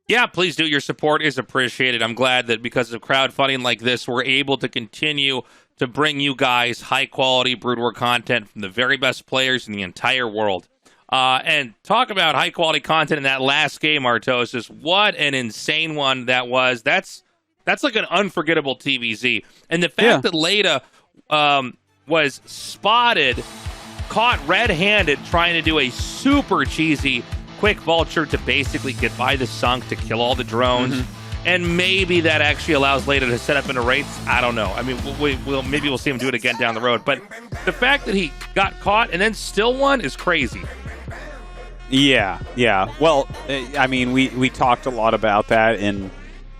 Yeah, please do. Your support is appreciated. I'm glad that because of crowdfunding like this, we're able to continue to bring you guys high-quality Brood War content from the very best players in the entire world. And talk about high-quality content in that last game, Tastosis. What an insane one that was. That's like an unforgettable TVZ. And the fact that Leta was spotted, caught red-handed, trying to do a super cheesy quick vulture to basically get by the sunk to kill all the drones. And maybe that actually allows Leta to set up into wraiths. I don't know. I mean, maybe we'll see him do it again down the road. But the fact that he got caught and then still won is crazy. Yeah. Well, I mean, we talked a lot about that, and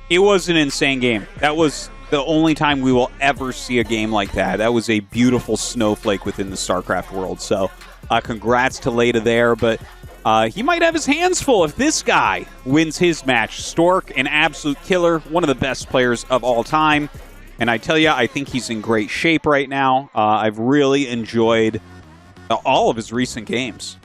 it was an insane game. That was the only time we will ever see a game like that. That was a beautiful snowflake within the StarCraft world. So congrats to Leta there, but he might have his hands full if this guy wins his match. Stork, an absolute killer, one of the best players of all time. And I tell you, I think he's in great shape right now. I've really enjoyed all of his recent games.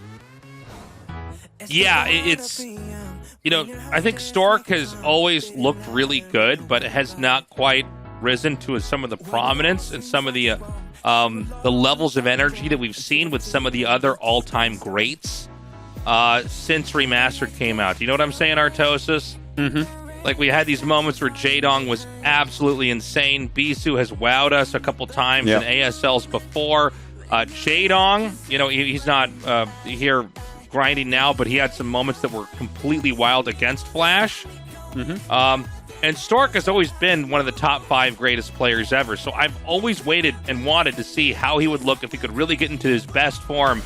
Yeah, it's, I think Stork has always looked really good, but has not quite risen to some of the prominence and some of the levels of energy that we've seen with some of the other all-time greats. Since Remastered came out. Do you know what I'm saying, Tastosis? Like, we had these moments where Jaedong was absolutely insane. Bisu has wowed us a couple times in ASLs before. Jaedong, he's not here grinding now, but he had some moments that were completely wild against Flash. And Stork has always been one of the top 5 greatest players ever. So I've always waited and wanted to see how he would look if he could really get into his best form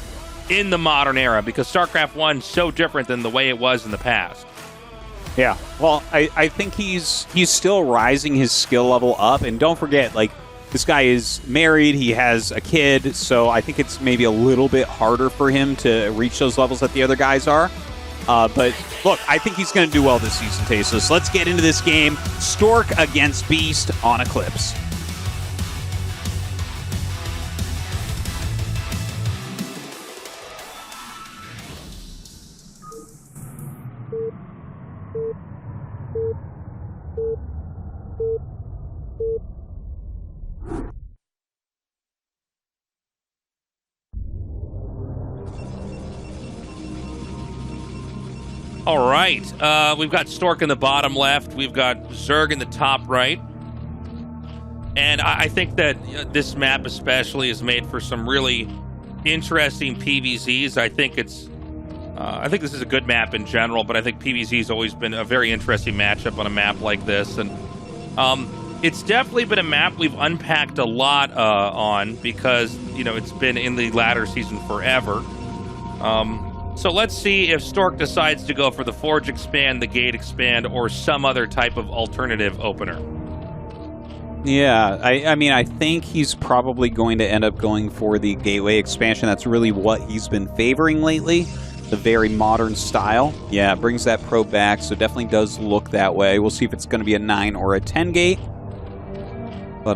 in the modern era, because StarCraft 1 is so different than the way it was in the past. Yeah, well, I think he's still rising his skill level up, and don't forget, like, this guy is married, he has a kid, so I think it's maybe a little bit harder for him to reach those levels that the other guys are. But look, I think he's going to do well this season, Tastosis. Let's get into this game. Stork against Beast on Eclipse. All right, we've got Stork in the bottom left. We've got Zerg in the top right. And I think that this map especially is made for some really interesting PvZs. I think this is a good map in general, but I think PvZ has always been a very interesting matchup on a map like this. And it's definitely been a map we've unpacked a lot on because, it's been in the ladder season forever. So let's see if Stork decides to go for the Forge expand, the Gate expand, or some other type of alternative opener. Yeah, I mean, I think he's probably going to end up going for the Gateway expansion. That's really what he's been favoring lately, the very modern style. Yeah, it brings that probe back, so definitely does look that way. We'll see if it's going to be a 9 or a 10 gate. But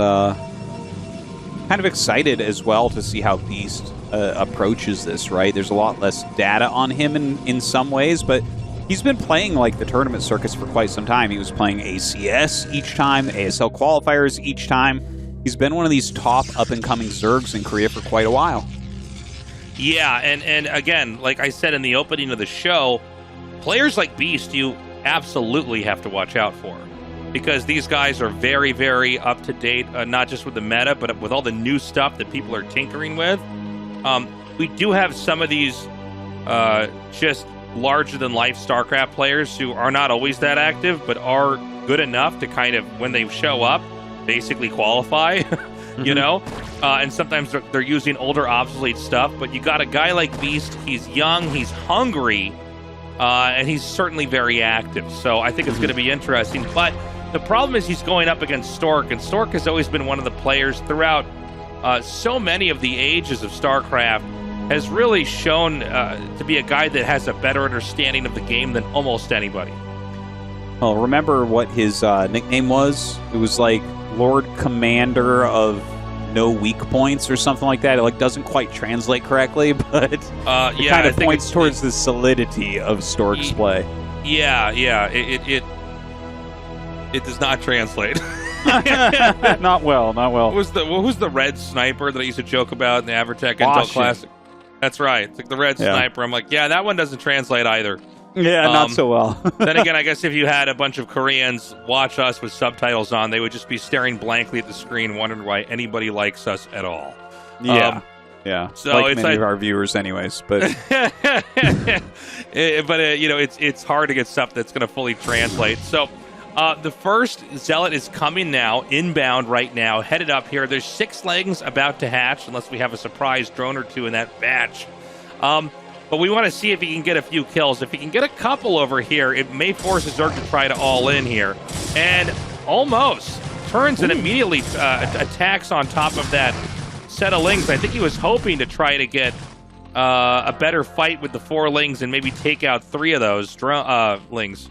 kind of excited as well to see how Beast approaches this, right? There's a lot less data on him in some ways, but he's been playing like the tournament circuits for quite some time. He was playing ACS each time, ASL qualifiers each time. He's been one of these top up-and-coming Zergs in Korea for quite a while. Yeah, and again, like I said in the opening of the show, players like Beast you absolutely have to watch out for, because these guys are very, very up-to-date, not just with the meta, but with all the new stuff that people are tinkering with. We do have some of these just larger-than-life StarCraft players who are not always that active, but are good enough to kind of, when they show up, basically qualify, and sometimes they're using older, obsolete stuff. But you got a guy like Beast, he's young, he's hungry, and he's certainly very active. So I think it's going to be interesting. But the problem is he's going up against Stork, and Stork has always been one of the players throughout so many of the ages of StarCraft, has really shown to be a guy that has a better understanding of the game than almost anybody. Well, remember what his nickname was? It was like Lord Commander of No Weak Points or something like that. It like doesn't quite translate correctly, but it kind of points towards the solidity of Stork's play. Yeah, it does not translate. Not well. Who's the red sniper that I used to joke about in the Avertech Intel Classic? That's right. It's like the red sniper. I'm like, yeah, that one doesn't translate either. Yeah, not so well. Then again, I guess if you had a bunch of Koreans watch us with subtitles on, they would just be staring blankly at the screen, wondering why anybody likes us at all. Yeah. So like it's many of our viewers, anyways. But it's hard to get stuff that's going to fully translate. So the first Zealot is coming now, inbound right now, headed up here. There's 6 legs about to hatch, unless we have a surprise drone or 2 in that batch. But we want to see if he can get a few kills. If he can get a couple over here, it may force Zerg to try to all in here. And almost turns and immediately attacks on top of that set of lings. I think he was hoping to try to get a better fight with the 4 lings and maybe take out 3 of those lings.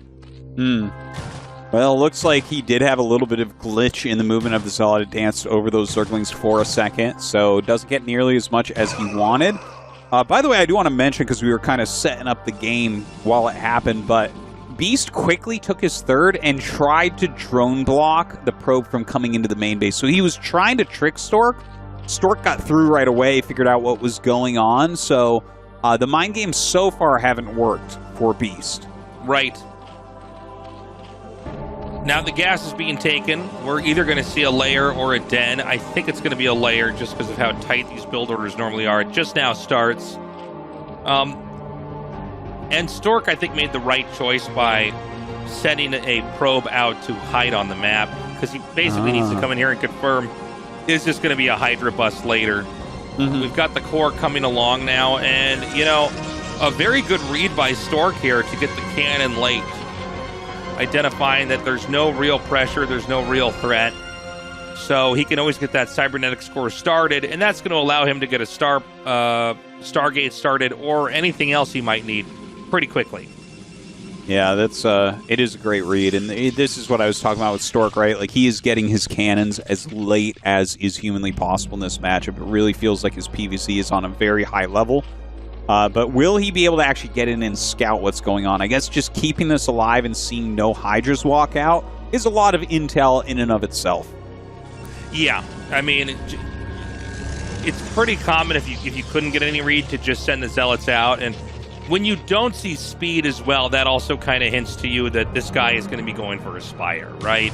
Well, looks like he did have a little bit of glitch in the movement of the Zealot. It danced over those Zerglings for a second, so doesn't get nearly as much as he wanted. By the way, I do want to mention, because we were kind of setting up the game while it happened, but Beast quickly took his 3rd and tried to drone block the probe from coming into the main base. So he was trying to trick Stork. Stork got through right away, figured out what was going on. So the mind games so far haven't worked for Beast. Right. Now the gas is being taken. We're either going to see a layer or a den. I think it's going to be a layer just because of how tight these build orders normally are. It just now starts. And Stork, I think, made the right choice by sending a probe out to hide on the map, because he basically needs to come in here and confirm, is this going to be a Hydra bust later? We've got the core coming along now, and, a very good read by Stork here to get the cannon late, identifying that there's no real pressure, there's no real threat. So he can always get that cybernetic score started, and that's going to allow him to get a Stargate started or anything else he might need pretty quickly. Yeah, that's it is a great read, and this is what I was talking about with Stork, right? Like, he is getting his cannons as late as is humanly possible in this matchup. It really feels like his PvC is on a very high level. But will he be able to actually get in and scout what's going on? I guess just keeping this alive and seeing no Hydras walk out is a lot of intel in and of itself. Yeah, I mean, it's pretty common if you couldn't get any read to just send the Zealots out. And when you don't see speed as well, that also kind of hints to you that this guy is going to be going for a Spire, right?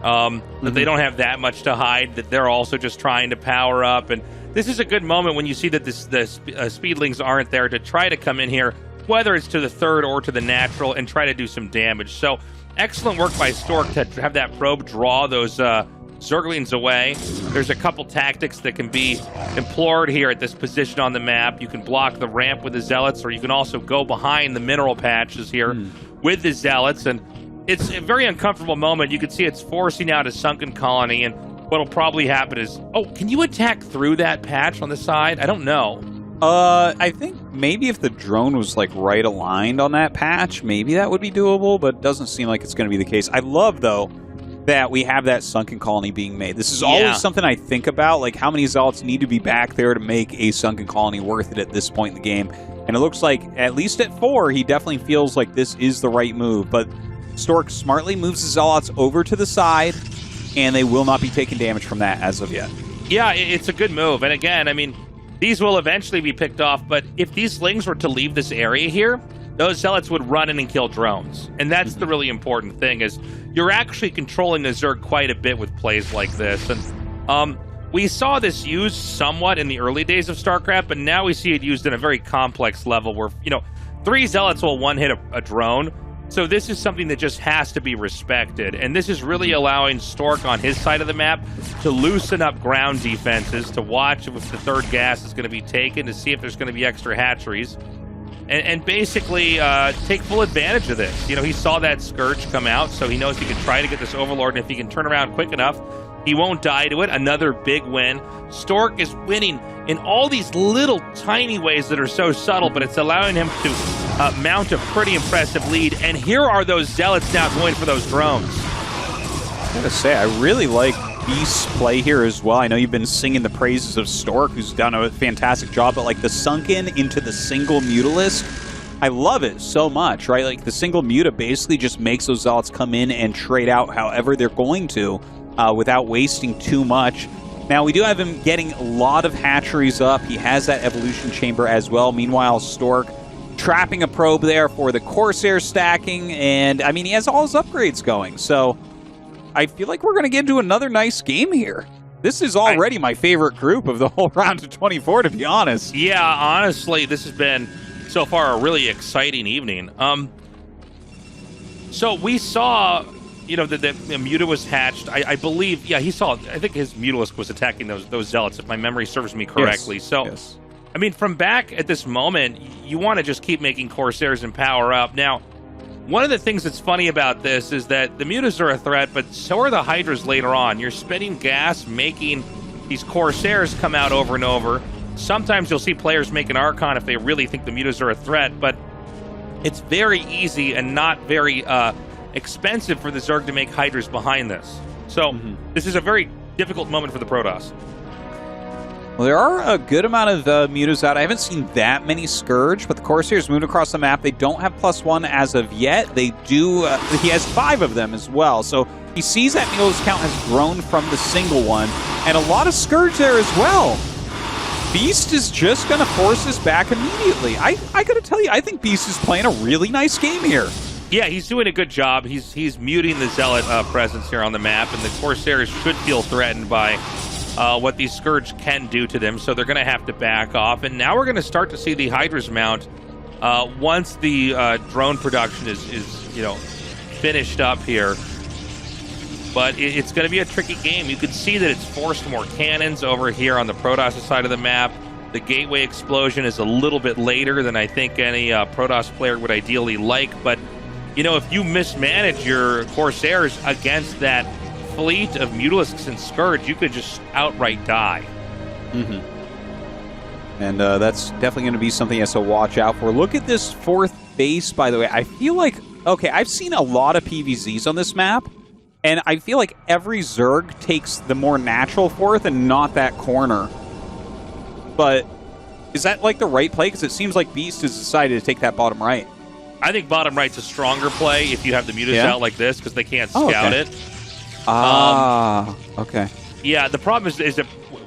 That they don't have that much to hide, that they're also just trying to power up. And this is a good moment when you see that the Speedlings aren't there to try to come in here, whether it's to the 3rd or to the natural, and try to do some damage. So excellent work by Stork to have that probe draw those Zerglings away. There's a couple tactics that can be employed here at this position on the map. You can block the ramp with the Zealots, or you can also go behind the mineral patches here with the Zealots. And it's a very uncomfortable moment. You can see it's forcing out a sunken colony, and what'll probably happen is, can you attack through that patch on the side? I don't know. I think maybe if the drone was like right aligned on that patch, maybe that would be doable, but it doesn't seem like it's going to be the case. I love, though, that we have that sunken colony being made. This is always something I think about, like how many Zealots need to be back there to make a sunken colony worth it at this point in the game. And it looks like, at least at 4, he definitely feels like this is the right move. But Stork smartly moves the Zealots over to the side, and they will not be taking damage from that as of yet. Yeah, it's a good move. And again, I mean, these will eventually be picked off, but if these slings were to leave this area here, those Zealots would run in and kill drones. And that's the really important thing, is you're actually controlling the Zerg quite a bit with plays like this. And we saw this used somewhat in the early days of StarCraft, but now we see it used in a very complex level where, 3 Zealots will one-hit a drone. So this is something that just has to be respected. And this is really allowing Stork on his side of the map to loosen up ground defenses, to watch if the 3rd gas is going to be taken, to see if there's going to be extra hatcheries. And basically take full advantage of this. He saw that Scourge come out, so he knows he can try to get this Overlord, and if he can turn around quick enough, He won't die to it. Another big win. Stork is winning in all these little tiny ways that are so subtle, but it's allowing him to mount a pretty impressive lead. And here are those Zealots now going for those drones. I gotta say, I really like Beast's play here as well. I know you've been singing the praises of Stork, who's done a fantastic job, but like the sunken into the single Mutalisk, I love it so much, right? Like the single Muta basically just makes those Zealots come in and trade out however they're going to without wasting too much. Now, we do have him getting a lot of hatcheries up. He has that evolution chamber as well. Meanwhile, Stork trapping a probe there for the Corsair stacking, and I mean, he has all his upgrades going, so I feel like we're going to get into another nice game here. This is already my favorite group of the whole round of 24, to be honest. Yeah, honestly, this has been, so far, a really exciting evening. So we saw, you know, that the Muta was hatched. I believe, yeah, he saw, I think his Mutalisk was attacking those Zealots, if my memory serves me correctly. Yes. So, yes. I mean, from back at this moment, you want to just keep making Corsairs and power up. Now, one of the things that's funny about this is that the Mutas are a threat, but so are the Hydras later on. You're spending gas making these Corsairs come out over and over. Sometimes you'll see players make an Archon if they really think the Mutas are a threat, but it's very easy and not very expensive for the Zerg to make Hydras behind this. So this is a very difficult moment for the Protoss. Well, there are a good amount of Mutas out. I haven't seen that many Scourge, but the Corsairs moved across the map. They don't have +1 as of yet. They do. He has 5 of them as well. So he sees that Mutalisk count has grown from the single one, and a lot of Scourge there as well. Beast is just going to force this back immediately. I got to tell you, I think Beast is playing a really nice game here. Yeah, he's doing a good job. He's muting the Zealot presence here on the map, and the Corsairs should feel threatened by what these Scourge can do to them, so they're going to have to back off. And now we're going to start to see the Hydras mount once the drone production is you know, finished up here. But it's going to be a tricky game. You can see that it's forced more cannons over here on the Protoss side of the map. The gateway explosion is a little bit later than I think any Protoss player would ideally like. But, you know, if you mismanage your Corsairs against that fleet of Mutalisks and Scourge, you could just outright die. And that's definitely going to be something he has to watch out for. Look at this 4th base, by the way. I feel like, okay, I've seen a lot of PVZs on this map, and I feel like every Zerg takes the more natural 4th and not that corner. But is that like the right play? Because it seems like Beast has decided to take that bottom right. I think bottom right's a stronger play if you have the Mutas out like this, because they can't scout it. Okay. Yeah, the problem is that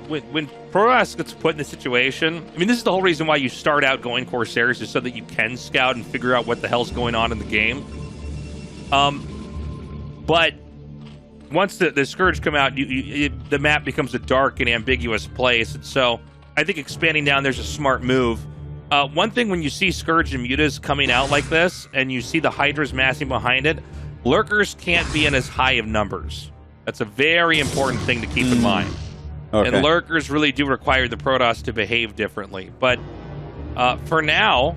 when Protoss gets put in this situation, I mean, this is the whole reason why you start out going Corsairs, is so that you can scout and figure out what the hell's going on in the game. But once the Scourge come out, the map becomes a dark and ambiguous place, and so I think expanding down there's a smart move. One thing when you see Scourge and Mutas coming out like this, and you see the Hydras massing behind it, Lurkers can't be in as high of numbers. That's a very important thing to keep in mind. Okay. And Lurkers really do require the Protoss to behave differently. But for now,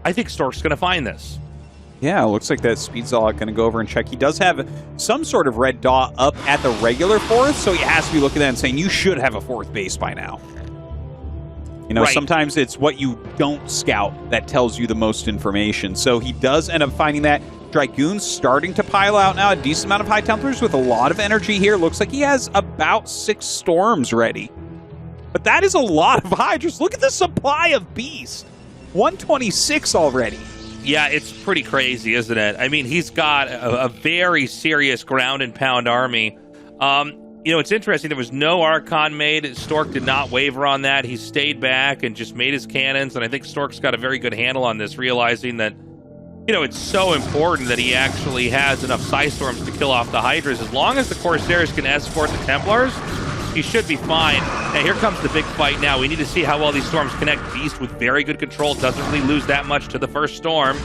I think Stork's going to find this. Yeah, it looks like that Speed Zealot going to go over and check. He does have some sort of red dot up at the regular 4th, so he has to be looking at that and saying, you should have a 4th base by now. You know, sometimes it's what you don't scout that tells you the most information. So he does end up finding that. Dragoon's starting to pile out now, a decent amount of High Templars with a lot of energy here. Looks like he has about 6 Storms ready. But that is a lot of Hydras. Look at the supply of Beast. 126 already. Yeah, it's pretty crazy, isn't it? I mean, he's got a very serious ground and pound army. You know, it's interesting. There was no Archon made. Stork did not waver on that. He stayed back and just made his cannons. And I think Stork's got a very good handle on this, realizing that, you know, it's so important that he actually has enough Psystorms to kill off the Hydras. As long as the Corsairs can escort the Templars, he should be fine. Now, here comes the big fight now. We need to see how well these Storms connect. Beast with very good control doesn't really lose that much to the first Storm.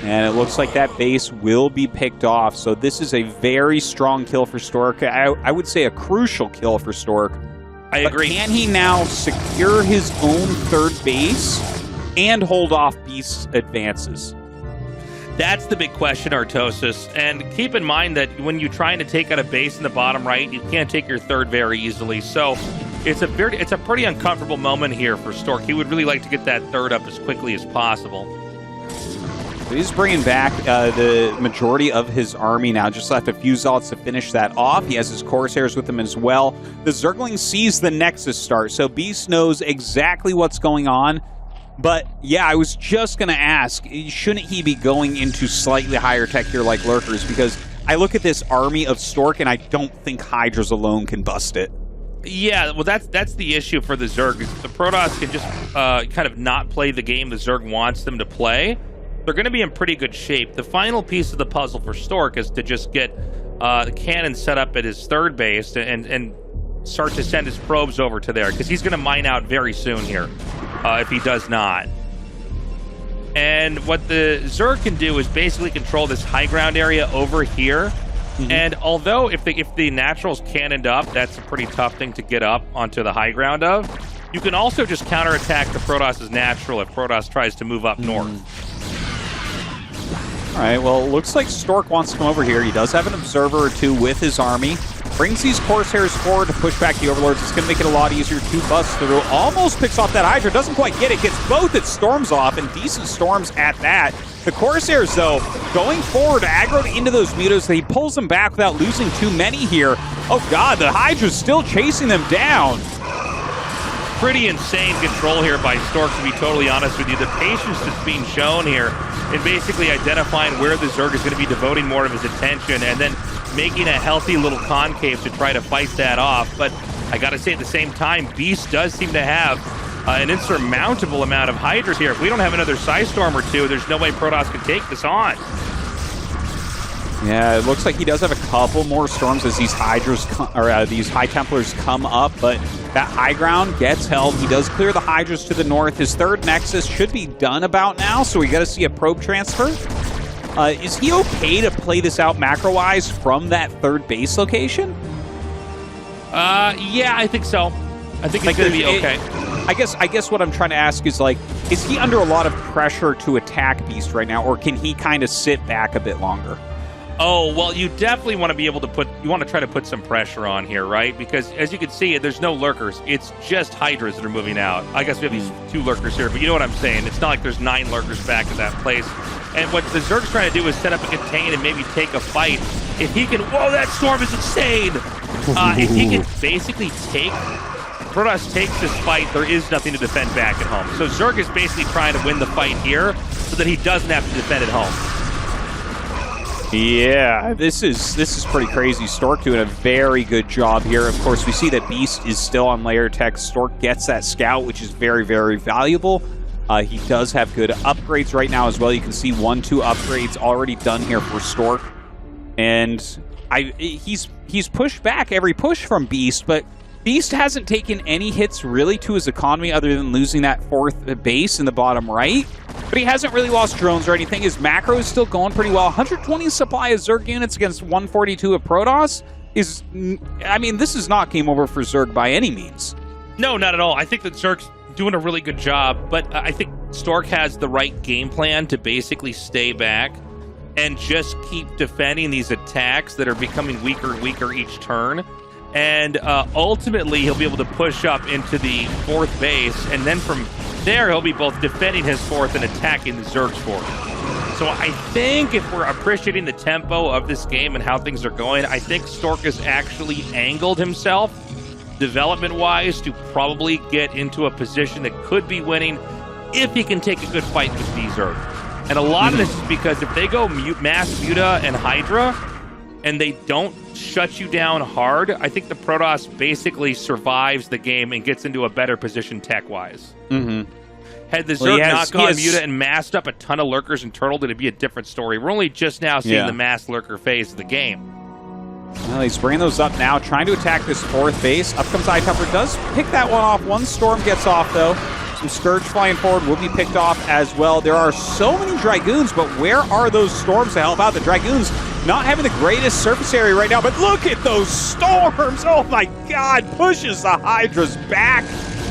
And it looks like that base will be picked off. So this is a very strong kill for Stork. I would say a crucial kill for Stork. I agree. But can he now secure his own 3rd base and hold off Beast's advances? That's the big question, Tastosis. And keep in mind that when you're trying to take out a base in the bottom right, you can't take your third very easily. So it's a pretty uncomfortable moment here for Stork. He would really like to get that third up as quickly as possible. He's bringing back the majority of his army now. Just left a few Zealots to finish that off. He has his Corsairs with him as well. The Zergling sees the Nexus start, so Beast knows exactly what's going on. But, yeah, I was just going to ask, shouldn't he be going into slightly higher tech here like Lurkers? Because I look at this army of Stork, and I don't think Hydras alone can bust it. Yeah, well, that's the issue for the Zerg. The Protoss can just kind of not play the game the Zerg wants them to play. They're going to be in pretty good shape. The final piece of the puzzle for Stork is to just get the cannon set up at his third base and start to send his probes over to there, because he's going to mine out very soon here if he does not. And what the Zerg can do is basically control this high ground area over here. And although if the Naturals cannoned up, that's a pretty tough thing to get up onto the high ground of, you can also just counterattack the Protoss's Natural if Protoss tries to move up north. All right, well, it looks like Stork wants to come over here. He does have an Observer or two with his army. Brings these Corsairs forward to push back the Overlords. It's going to make it a lot easier to bust through. Almost picks off that Hydra. Doesn't quite get it. Gets both its storms off, and decent storms at that. The Corsairs, though, going forward, aggroed into those mutas. He pulls them back without losing too many here. Oh, God, the Hydra's still chasing them down. Pretty insane control here by Stork, to be totally honest with you. The patience that's being shown here in basically identifying where the Zerg is going to be devoting more of his attention and then making a healthy little concave to try to fight that off. But I got to say, at the same time, Beast does seem to have an insurmountable amount of Hydras here. If we don't have another Psystorm or two, there's no way Protoss can take this on. Yeah, it looks like he does have a couple more storms as these Hydras these High Templars come up, but that high ground gets held. He does clear the Hydras to the north. His third Nexus should be done about now, so we got to see a probe transfer. Is he okay to play this out macro-wise from that third base location? Yeah, I think so. I think it's going to be okay. I guess what I'm trying to ask is, like, is he under a lot of pressure to attack Beast right now, or can he kind of sit back a bit longer? Oh, well, you definitely want to be able to try to put some pressure on here, right? Because as you can see, there's no Lurkers. It's just Hydras that are moving out. I guess we have these 2 Lurkers here, but you know what I'm saying. It's not like there's 9 Lurkers back at that place. And what the Zerg's trying to do is set up a contain and maybe take a fight. If he can... Whoa, that storm is insane! If he can basically Protoss takes this fight, there is nothing to defend back at home. So Zerg is basically trying to win the fight here so that he doesn't have to defend at home. Yeah, this is pretty crazy. Stork doing a very good job here. Of course, we see that Beast is still on layer tech. Stork gets that scout, which is very, very valuable. He does have good upgrades right now as well. You can see 1-2 upgrades already done here for Stork. And he's pushed back every push from Beast, but Beast hasn't taken any hits really to his economy other than losing that 4th base in the bottom right. But he hasn't really lost drones or anything. His macro is still going pretty well. 120 supply of Zerg units against 142 of Protoss is... I mean, this is not game over for Zerg by any means. No, not at all. I think that Zerg's doing a really good job, but I think Stork has the right game plan to basically stay back and just keep defending these attacks that are becoming weaker and weaker each turn. And ultimately, he'll be able to push up into the 4th base, and then from there, he'll be both defending his 4th and attacking the Zerg's 4th. So I think if we're appreciating the tempo of this game and how things are going, I think Stork has actually angled himself development-wise to probably get into a position that could be winning if he can take a good fight with these Zerg. And a lot of this is because if they go mass Muta and Hydra, and they don't shut you down hard, I think the Protoss basically survives the game and gets into a better position tech-wise. Had the Zerg not gone Muta and masked up a ton of Lurkers and Turtled, it'd be a different story. We're only just now seeing the mass Lurker phase of the game. Well, he's bringing those up now, trying to attack this 4th base. Up comes iTumper, does pick that one off. 1 storm gets off, though. Some Scourge flying forward will be picked off as well. There are so many Dragoons, but where are those storms to help out? The Dragoons not having the greatest surface area right now, but look at those storms! Oh my god, pushes the Hydras back.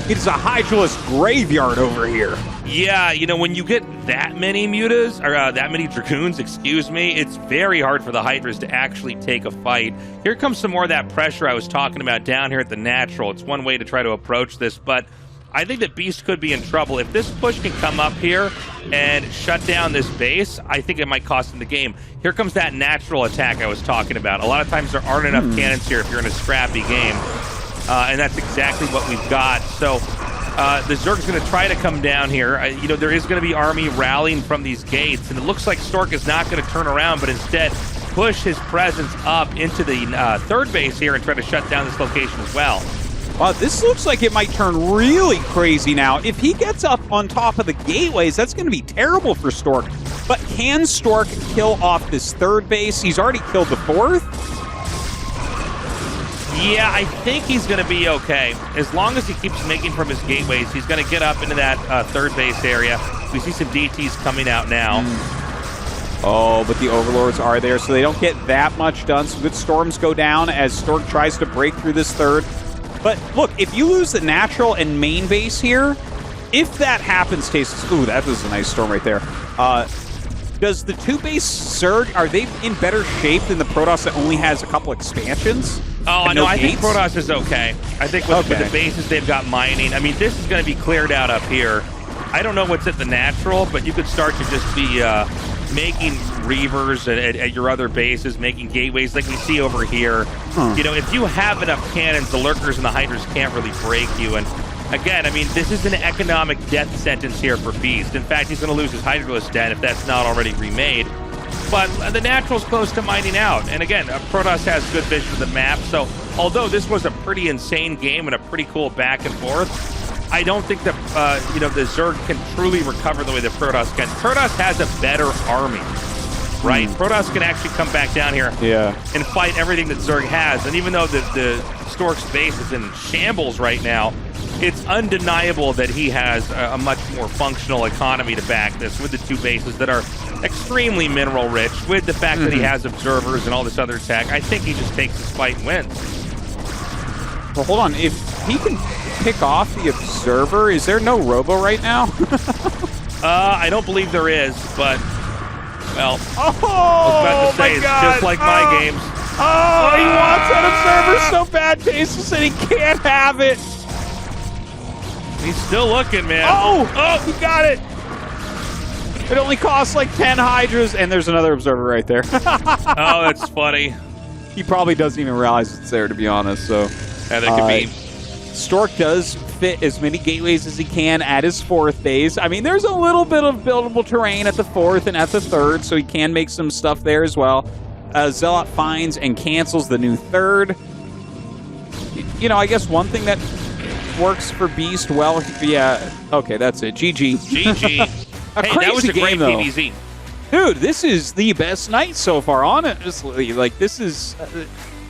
It is a Hydralisk graveyard over here. Yeah, you know, when you get that many mutas, or that many Dragoons, excuse me, it's very hard for the Hydras to actually take a fight. Here comes some more of that pressure I was talking about down here at the natural. It's one way to try to approach this, but I think that Beast could be in trouble. If this push can come up here and shut down this base, I think it might cost him the game. Here comes that natural attack I was talking about. A lot of times there aren't enough cannons here if you're in a scrappy game, and that's exactly what we've got. So the Zerg's going to try to come down here. You know, there is going to be army rallying from these gates, and it looks like Stork is not going to turn around, but instead push his presence up into the third base here and try to shut down this location as well. Wow, this looks like it might turn really crazy now. If he gets up on top of the gateways, that's going to be terrible for Stork. But can Stork kill off this third base? He's already killed the fourth. Yeah, I think he's going to be okay. As long as he keeps making from his gateways, he's going to get up into that third base area. We see some DTs coming out now. Oh, but the Overlords are there, so they don't get that much done. Some good storms go down as Stork tries to break through this third. But look, if you lose the natural and main base here, if that happens, Tastosis, ooh, that was a nice storm right there. Does the two-base Zerg, are they in better shape than the Protoss that only has a couple expansions? Oh, no, I think Protoss is okay. I think with the bases they've got mining, I mean, this is going to be cleared out up here. I don't know what's at the natural, but you could start to just be making reavers at your other bases, making gateways like we see over here. You know, if you have enough cannons, the Lurkers and the Hydras can't really break you. And again, I mean, this is an economic death sentence here for Beast. In fact, he's going to lose his Hydralisk Den if that's not already remade. But the natural's close to mining out. And again, Protoss has good vision of the map. So although this was a pretty insane game and a pretty cool back and forth, I don't think that, you know, the Zerg can truly recover the way that Protoss can. Protoss has a better army, right? Protoss can actually come back down here and fight everything that Zerg has. And even though the Stork's base is in shambles right now, it's undeniable that he has a much more functional economy to back this with the two bases that are extremely mineral rich, with the fact that he has observers and all this other tech. I think he just takes this fight and wins. Well, hold on. If he can pick off the observer, is there no robo right now? I don't believe there is, but, well, I was oh about to say, it's just like my games. Oh, he wants that observer so bad, Tastosis, and he can't have it. He's still looking, man. Oh, he got it. It only costs like 10 Hydras, and there's another observer right there. Oh, that's funny. He probably doesn't even realize it's there, to be honest. So, yeah, that could be. Stork does fit as many gateways as he can at his fourth base. I mean, there's a little bit of buildable terrain at the fourth and at the third, so he can make some stuff there as well. Zealot finds and cancels the new third. You know, I guess one thing that works for Beast well, yeah, okay, that's it. GG. GG. Hey, that was a game, great though. PvZ. Dude, this is the best night so far, honestly. Like, this is...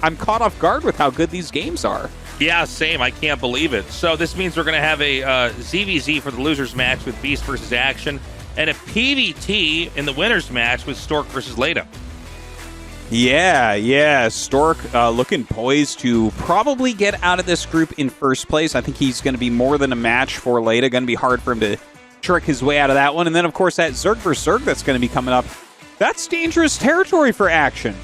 I'm caught off guard with how good these games are. Yeah, same. I can't believe it. So this means we're going to have a ZVZ for the losers match with Beast versus Action, and a PvT in the winners match with Stork versus Leta. Yeah. Stork looking poised to probably get out of this group in first place. I think he's going to be more than a match for Leta. Going to be hard for him to trick his way out of that one. And then, of course, that Zerg versus Zerg that's going to be coming up. That's dangerous territory for Action.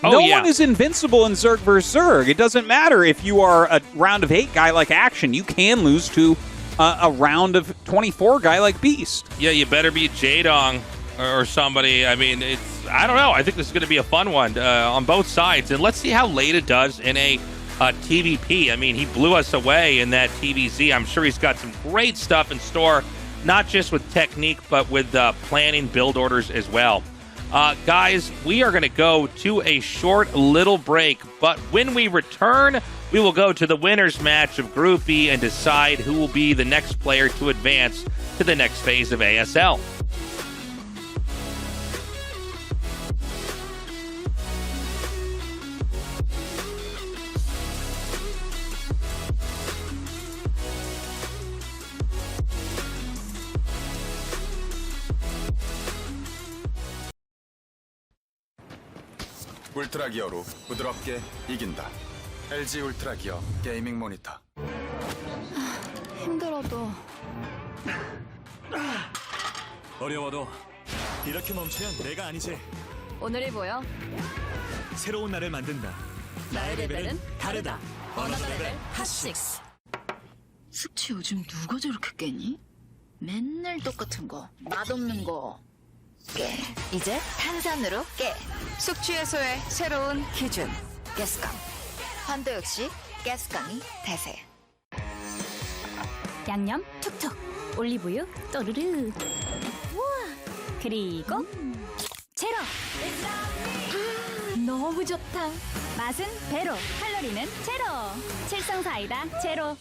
No one is invincible in Zerg versus Zerg. It doesn't matter if you are a round of 8 guy like Action. You can lose to a round of 24 guy like Beast. Yeah, you better beat Jaedong or somebody. I mean, I don't know. I think this is going to be a fun one on both sides. And let's see how Leta does in a TVP. I mean, he blew us away in that TVZ. I'm sure he's got some great stuff in store, not just with technique, but with planning build orders as well. Guys, we are going to go to a short little break, but when we return, we will go to the winners match of Group B and decide who will be the next player to advance to the next phase of ASL. 울트라 기어로 부드럽게 이긴다. LG 울트라 기어 게이밍 모니터. 힘들어도 어려워도 이렇게 멈추면 내가 아니지. 오늘이 보여. 새로운 나를 만든다. 나의 레벨은 다르다. 어나더 레벨 핫식스. 숙취 요즘 누가 저렇게 깨니? 맨날 똑같은 거, 맛없는 거 깨. 이제 탄산으로 깨. 숙취 해소의 새로운 기준. 가스강. 환도 역시 가스강이 대세. 양념 툭툭, 올리브유 또르르. 우와, 그리고 제로. 너무 좋다. 맛은 배로, 칼로리는 제로. 칠성사이다 제로.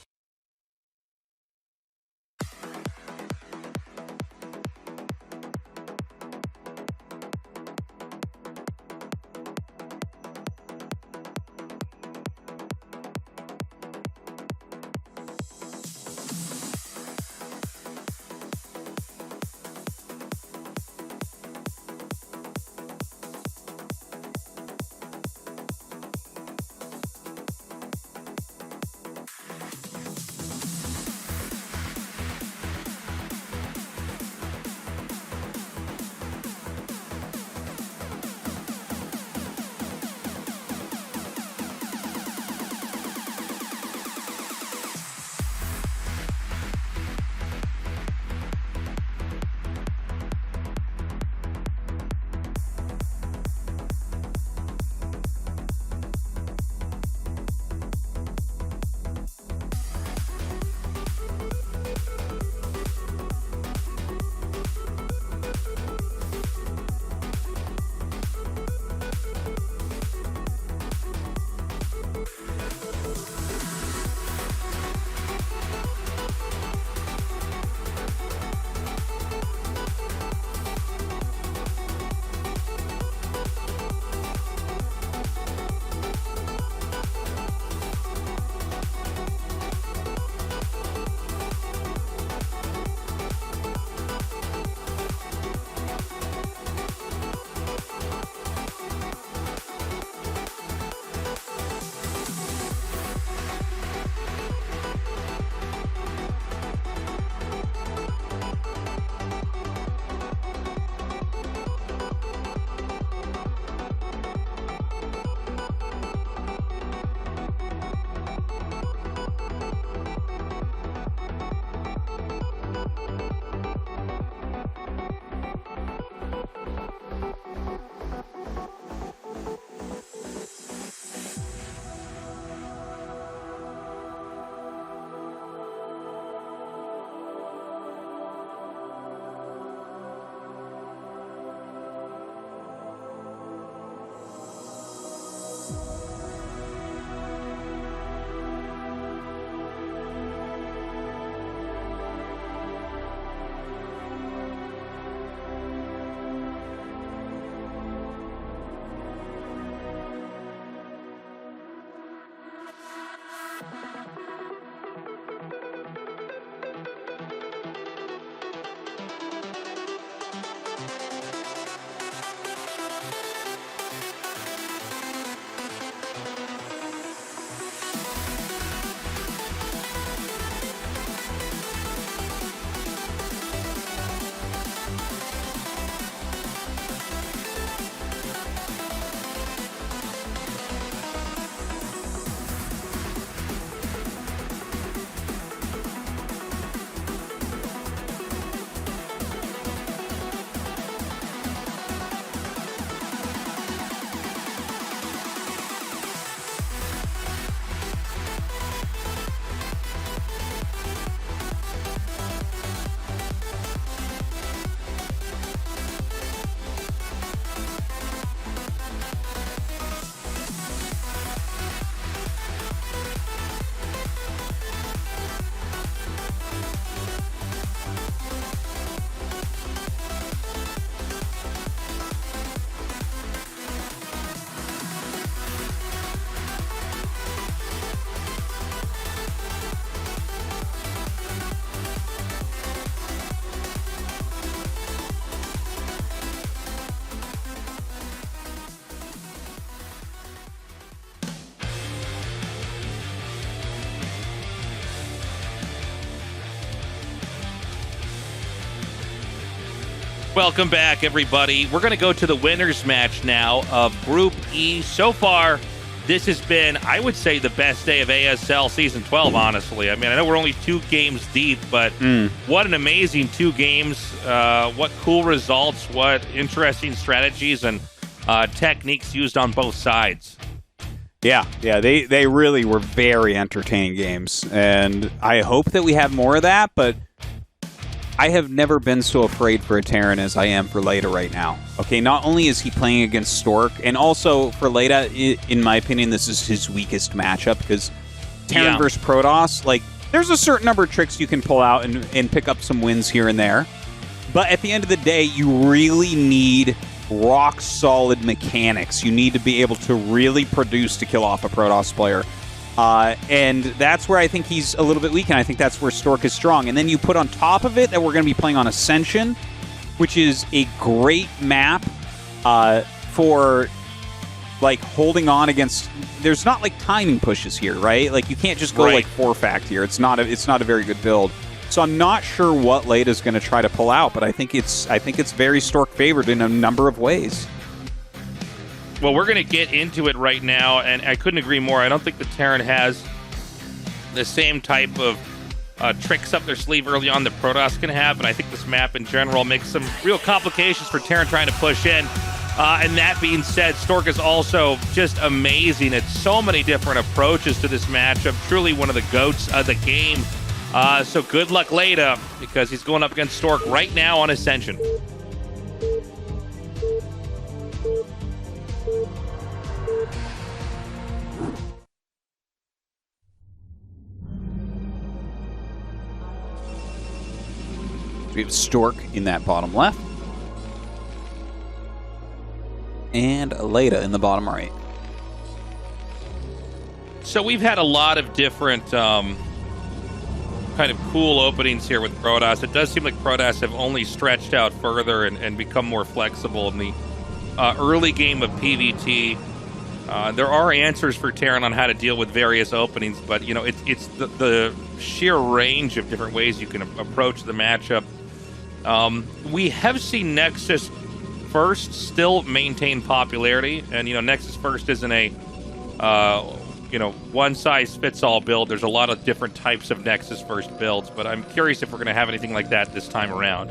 Welcome back, everybody. We're going to go to the winners match now of Group E. So far, this has been, I would say, the best day of ASL Season 12, honestly. I mean, I know we're only 2 games deep, but what an amazing 2 games. What cool results, what interesting strategies and techniques used on both sides. Yeah, they really were very entertaining games, and I hope that we have more of that, but I have never been so afraid for a Terran as I am for Leta right now. Okay, not only is he playing against Stork, and also for Leta, in my opinion, this is his weakest matchup, because Terran versus Protoss, like, there's a certain number of tricks you can pull out and pick up some wins here and there, but at the end of the day, you really need rock-solid mechanics. You need to be able to really produce to kill off a Protoss player. And that's where I think he's a little bit weak, and I think that's where Stork is strong. And then you put on top of it that we're going to be playing on Ascension, which is a great map for, like, holding on against... There's not, like, timing pushes here, right? Like, you can't just go, like, 4-fact here. It's not a very good build. So I'm not sure what Leta's going to try to pull out, but I think it's very Stork favored in a number of ways. Well, we're going to get into it right now, and I couldn't agree more. I don't think the Terran has the same type of tricks up their sleeve early on that Protoss can have, and I think this map in general makes some real complications for Terran trying to push in. And that being said, Stork is also just amazing at so many different approaches to this matchup. Truly one of the GOATs of the game. So good luck, Leta, because he's going up against Stork right now on Ascension. We have Stork in that bottom left. And Leta in the bottom right. So we've had a lot of different kind of cool openings here with Protoss. It does seem like Protoss have only stretched out further and become more flexible in the early game of PvT. There are answers for Terran on how to deal with various openings, but you know it's the sheer range of different ways you can approach the matchup. We have seen Nexus First still maintain popularity, and you know Nexus First isn't a one-size-fits-all build. There's a lot of different types of Nexus First builds, but I'm curious if we're going to have anything like that this time around.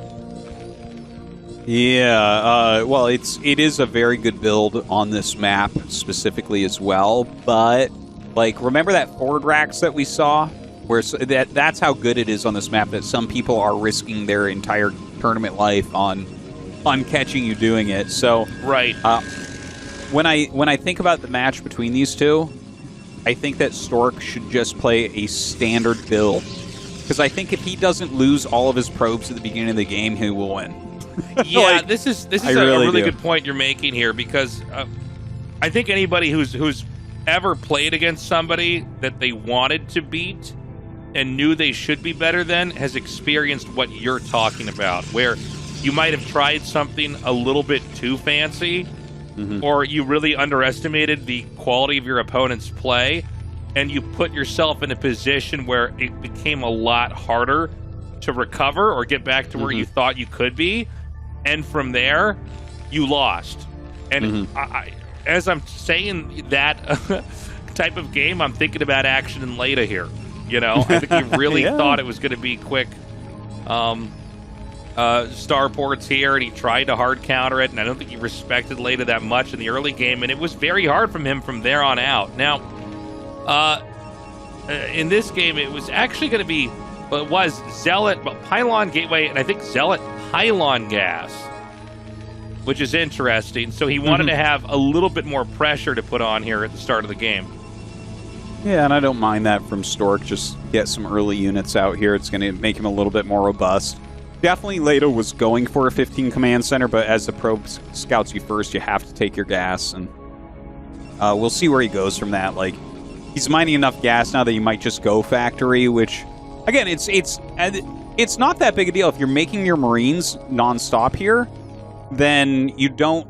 Yeah, well, it is a very good build on this map specifically as well, but like remember that forward racks that we saw, where that's how good it is on this map, that some people are risking their entire tournament life on catching you doing it. So right. When I think about the match between these two, I think that Stork should just play a standard build, because I think if he doesn't lose all of his probes at the beginning of the game, he will win. Yeah, like, this is a really really good point you're making here, because I think anybody who's ever played against somebody that they wanted to beat and knew they should be better than has experienced what you're talking about, where you might have tried something a little bit too fancy, or you really underestimated the quality of your opponent's play, and you put yourself in a position where it became a lot harder to recover or get back to where you thought you could be, and from there, you lost. And as I'm saying that type of game, I'm thinking about Action and Leta here. You know, I think he really thought it was going to be quick starports here, and he tried to hard counter it, and I don't think he respected Leta that much in the early game, and it was very hard from him from there on out. Now, in this game, it was actually going to be, well, it was Zealot, Pylon Gateway, and I think Zealot Pylon Gas, which is interesting. So he wanted to have a little bit more pressure to put on here at the start of the game. Yeah, and I don't mind that from Stork. Just get some early units out here. It's going to make him a little bit more robust. Definitely Leta was going for a 15 command center, but as the probe scouts you first, you have to take your gas, and we'll see where he goes from that. Like, he's mining enough gas now that you might just go factory, which, again, it's not that big a deal. If you're making your Marines nonstop here, then you don't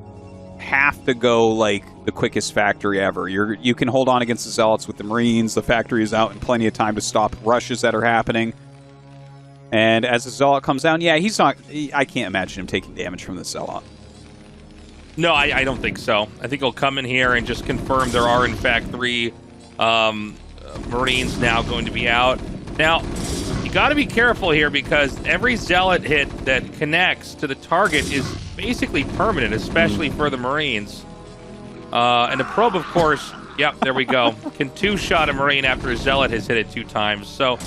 have to go like the quickest factory ever. You can hold on against the Zealots with the Marines. The factory is out in plenty of time to stop rushes that are happening. And as the Zealot comes down, yeah, he's not... I can't imagine him taking damage from the Zealot. No, I don't think so. I think he'll come in here and just confirm there are, in fact, 3 Marines now going to be out. Now, you got to be careful here because every Zealot hit that connects to the target is basically permanent, especially for the Marines. And the probe, of course, yep, there we go. Can 2-shot a Marine after a Zealot has hit it 2 times. So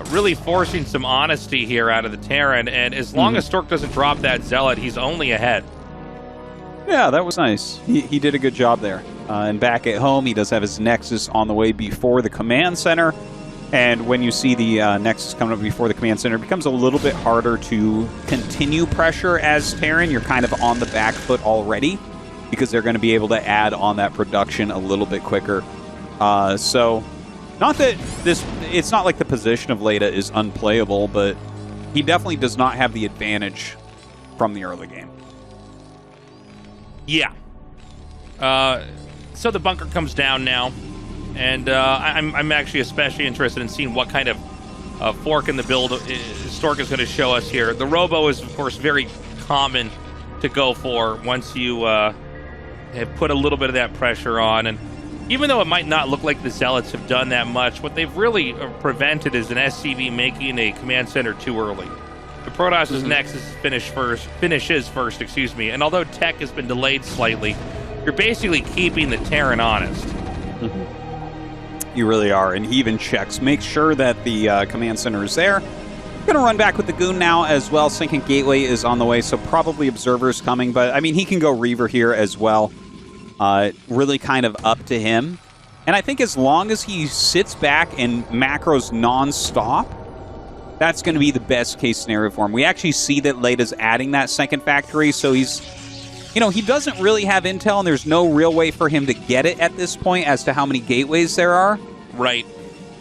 really forcing some honesty here out of the Terran. And as long as Stork doesn't drop that Zealot, he's only ahead. Yeah, that was nice. He did a good job there. And back at home, he does have his Nexus on the way before the command center. And when you see the Nexus coming up before the command center, it becomes a little bit harder to continue pressure as Terran. You're kind of on the back foot already because they're going to be able to add on that production a little bit quicker. So, not that it's not like the position of Leta is unplayable, but he definitely does not have the advantage from the early game. Yeah. So the bunker comes down now, and I'm actually especially interested in seeing what kind of fork in the build Stork is going to show us here. The Robo is, of course, very common to go for once you have put a little bit of that pressure on. And even though it might not look like the Zealots have done that much, what they've really prevented is an SCV making a command center too early. The Protoss' Nexus finishes first, excuse me, and although tech has been delayed slightly, you're basically keeping the Terran honest. You really are, and he even checks. Make sure that the command center is there. Going to run back with the Goon now as well. Sinking Gateway is on the way, so probably Observer's coming, but I mean, he can go Reaver here as well. Really kind of up to him. And I think as long as he sits back and macros non-stop, that's going to be the best case scenario for him. We actually see that Leta's adding that second factory, so he's, you know, he doesn't really have intel, and there's no real way for him to get it at this point as to how many gateways there are. Right.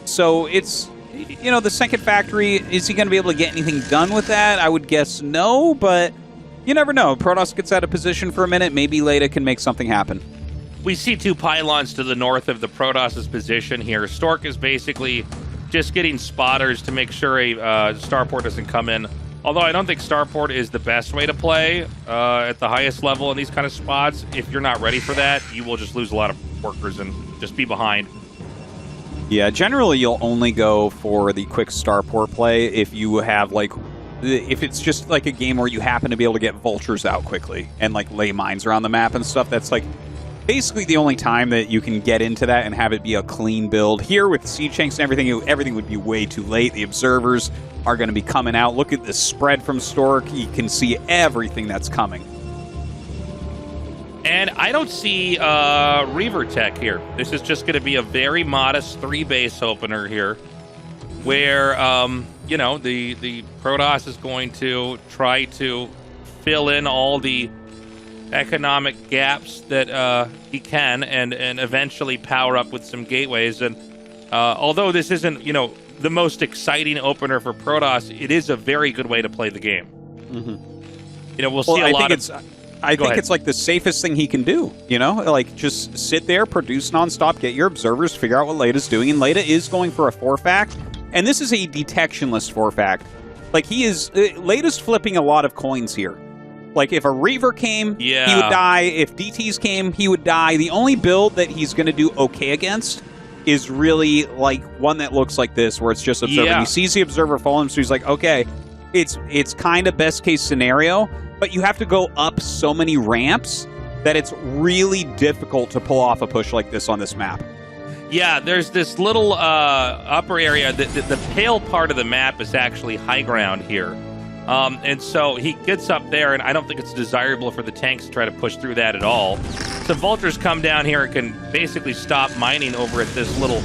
So it's, you know, the second factory, is he going to be able to get anything done with that? I would guess no, but you never know. Protoss gets out of position for a minute. Maybe Leta can make something happen. We see 2 pylons to the north of the Protoss' position here. Stork is basically just getting spotters to make sure a starport doesn't come in. Although I don't think starport is the best way to play at the highest level in these kind of spots. If you're not ready for that, you will just lose a lot of workers and just be behind. Yeah, generally you'll only go for the quick starport play if you have, like, if it's just like a game where you happen to be able to get vultures out quickly and, like, lay mines around the map and stuff. That's, like, basically the only time that you can get into that and have it be a clean build. Here with siege tanks and everything would be way too late. The observers are going to be coming out. Look at the spread from Stork. You can see everything that's coming. And I don't see Reaver tech here. This is just going to be a very modest 3-base opener here where, you know, the Protoss is going to try to fill in all the economic gaps that he can and eventually power up with some gateways. And although this isn't, you know, the most exciting opener for Protoss, it is a very good way to play the game. You know, we'll see a lot of... I think it's like the safest thing he can do, you know? Like, just sit there, produce nonstop, get your observers, figure out what Leta's doing. And Leta is going for a 4-fact. And this is a detectionless 4-fact. Like, he is... Leta's flipping a lot of coins here. Like, if a Reaver came, he would die. If DTs came, he would die. The only build that he's going to do okay against is really, like, one that looks like this, where it's just observing. He sees the observer fall him, so he's like, okay, it's kind of best-case scenario, but you have to go up so many ramps that it's really difficult to pull off a push like this on this map. Yeah, there's this little upper area. The pale part of the map is actually high ground here. And so he gets up there, and I don't think it's desirable for the tanks to try to push through that at all. Some vultures come down here and can basically stop mining over at this little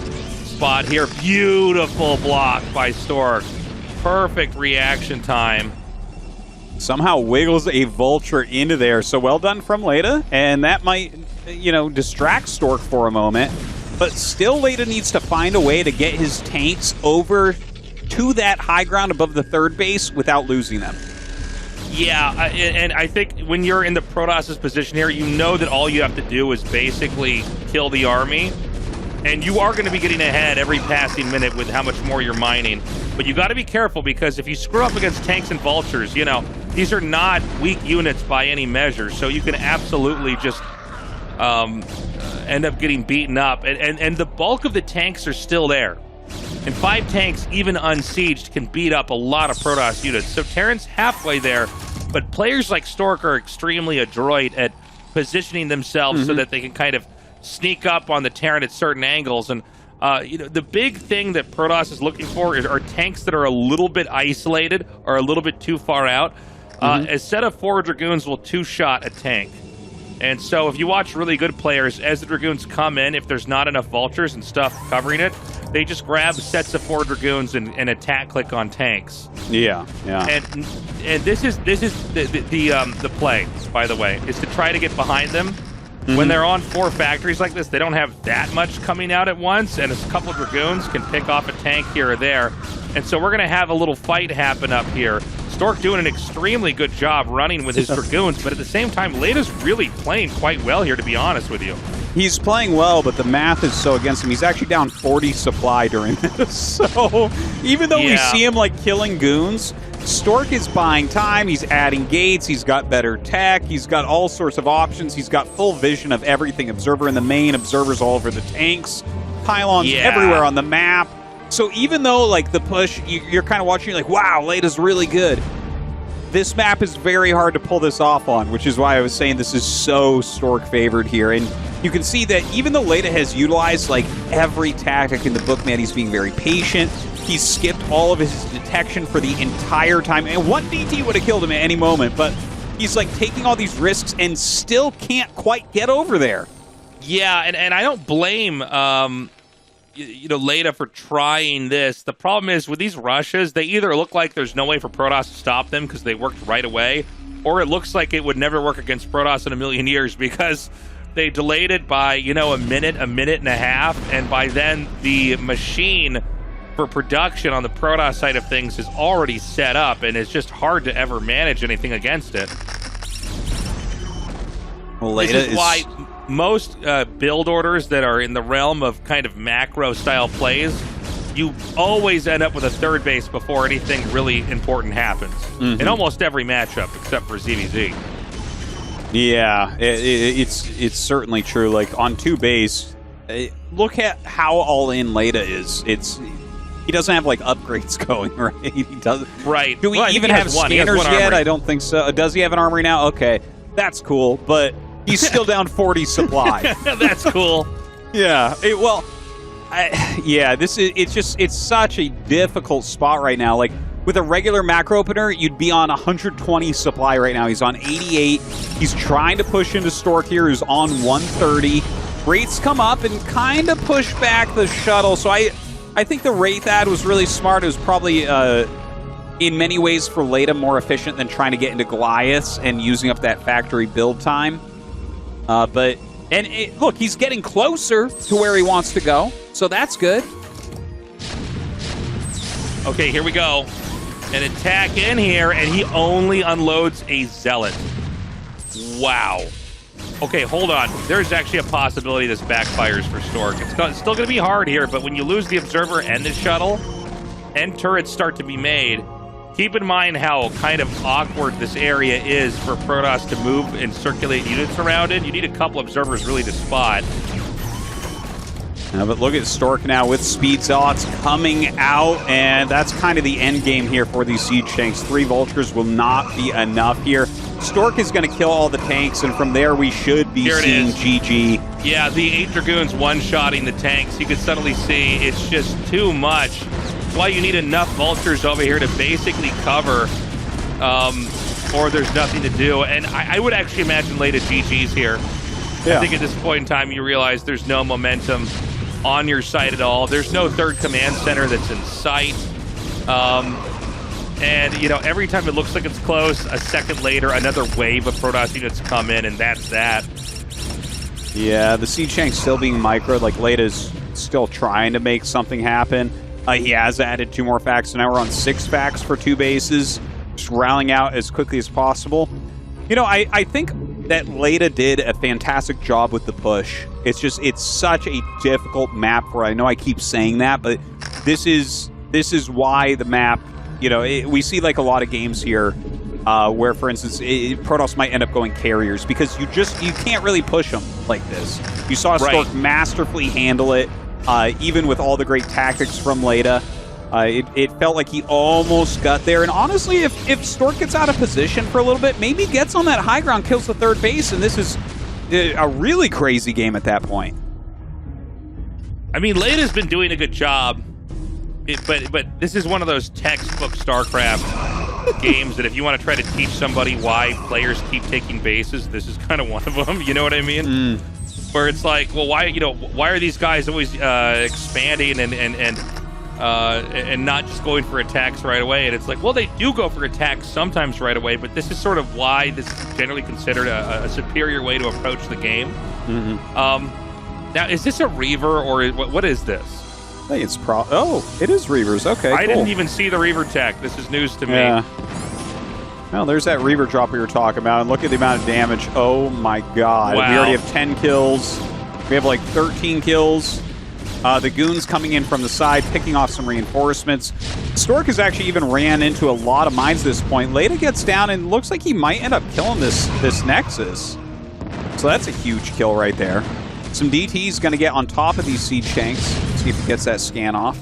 spot here. Beautiful block by Stork. Perfect reaction time. Somehow wiggles a vulture into there. So well done from Leta, and that might, you know, distract Stork for a moment. But still, Leta needs to find a way to get his tanks over to that high ground above the 3rd base without losing them. Yeah, and I think when you're in the Protoss' position here, you know that all you have to do is basically kill the army. And you are going to be getting ahead every passing minute with how much more you're mining. But you got to be careful, because if you screw up against tanks and vultures, you know, these are not weak units by any measure. So you can absolutely just end up getting beaten up. And the bulk of the tanks are still there. And 5 tanks, even unsieged, can beat up a lot of Protoss units. So Terran's halfway there, but players like Stork are extremely adroit at positioning themselves so that they can kind of sneak up on the Terran at certain angles. And you know, the big thing that Protoss is looking for are tanks that are a little bit isolated or a little bit too far out. A set of 4 Dragoons will 2-shot a tank. And so if you watch really good players, as the Dragoons come in, if there's not enough vultures and stuff covering it, they just grab sets of 4 Dragoons and attack click on tanks. Yeah. And this is the play, by the way, is to try to get behind them. When they're on 4 factories like this, they don't have that much coming out at once, and a couple of Dragoons can pick off a tank here or there. And so we're going to have a little fight happen up here. Stork doing an extremely good job running with his Dragoons, but at the same time, Leta's really playing quite well here, to be honest with you. He's playing well, but the math is so against him. He's actually down 40 supply during this. So even though we see him like killing goons, Stork is buying time. He's adding gates. He's got better tech. He's got all sorts of options. He's got full vision of everything. Observer in the main, observers all over the tanks, pylons everywhere on the map. So even though like the push, you're kind of watching, you're like, wow, Leta's really good. This map is very hard to pull this off on, which is why I was saying this is so Stork favored here. And you can see that even though Leta has utilized like every tactic in the book, man, he's being very patient. He's skipped all of his detection for the entire time. And 1 DT would have killed him at any moment, but he's like taking all these risks and still can't quite get over there. Yeah, and I don't blame you know, Leta for trying this. The problem is with these rushes, they either look like there's no way for Protoss to stop them because they worked right away, or it looks like it would never work against Protoss in a million years because they delayed it by, you know, a minute and a half, and by then the machine for production on the Protoss side of things is already set up, and it's just hard to ever manage anything against it. Well, Leta this is why most build orders that are in the realm of kind of macro style plays, you always end up with a 3rd base before anything really important happens in almost every matchup except for ZVZ. Yeah, it's certainly true. Like on 2 base, look at how all in Leta is. He doesn't have like upgrades going, right? He doesn't. Right. Do we even have scanners yet? I don't think so. Does he have an armory now? Okay, that's cool, but he's still down 40 supply. That's cool. Yeah. It's such a difficult spot right now. Like with a regular macro opener, you'd be on 120 supply right now. He's on 88. He's trying to push into Stork here, who's on 130. Wraiths come up and kind of push back the shuttle. So I think the Wraith ad was really smart. It was probably, in many ways, for Leta, more efficient than trying to get into Goliaths and using up that factory build time. Look, he's getting closer to where he wants to go, so that's good. Okay, here we go. An attack in here, and he only unloads a Zealot. Wow. Okay, hold on. There's actually a possibility this backfires for Stork. It's still going to be hard here, but when you lose the Observer and the Shuttle, and turrets start to be made, keep in mind how kind of awkward this area is for Protoss to move and circulate units around it. You need a couple Observers really to spot. But look at Stork now with Speed Zealots coming out, and that's kind of the end game here for these siege tanks. 3 Vultures will not be enough here. Stork is going to kill all the tanks, and from there we should be seeing GG. Yeah, the 8 Dragoons one-shotting the tanks. You can suddenly see it's just too much. That's why you need enough Vultures over here to basically cover, or there's nothing to do. And I would actually imagine Leta GG's here. Yeah. I think at this point in time you realize there's no momentum on your side at all. There's no 3rd command center that's in sight. And, you know, every time it looks like it's close, a second later, another wave of Protoss units come in, and that's that. Yeah, the siege tank's still being microed. Like, Leta's still trying to make something happen. He has added 2 more facts, so now we're on 6 facts for 2 bases. Just rallying out as quickly as possible. You know, I think that Leta did a fantastic job with the push. It's such a difficult map for. I know I keep saying that, but this is why the map. You know, we see like a lot of games here where, for instance, Protoss might end up going carriers because you can't really push them like this. You saw Stork masterfully handle it, even with all the great tactics from Leta. It felt like he almost got there. And honestly, if Stork gets out of position for a little bit, maybe gets on that high ground, kills the third base, and this is a really crazy game at that point. I mean, Leta's been doing a good job, but this is one of those textbook StarCraft games that if you want to try to teach somebody why players keep taking bases, this is kind of one of them. You know what I mean? Where it's like, well, why are these guys always expanding and not just going for attacks right away? And it's like, well, they do go for attacks sometimes right away, but this is sort of why this is generally considered a superior way to approach the game. Now, is this a Reaver or what is this? I think it's it is Reavers. Okay, I didn't even see the Reaver tech. This is news to me. Yeah. Well, there's that Reaver drop we were talking about, and look at the amount of damage. Oh my god. Wow. We already have 10 kills. We have like 13 kills. The goons coming in from the side, picking off some reinforcements. Stork has actually even ran into a lot of mines at this point. Leta gets down and looks like he might end up killing this Nexus. So that's a huge kill right there. Some DT's going to get on top of these siege tanks. See if he gets that scan off.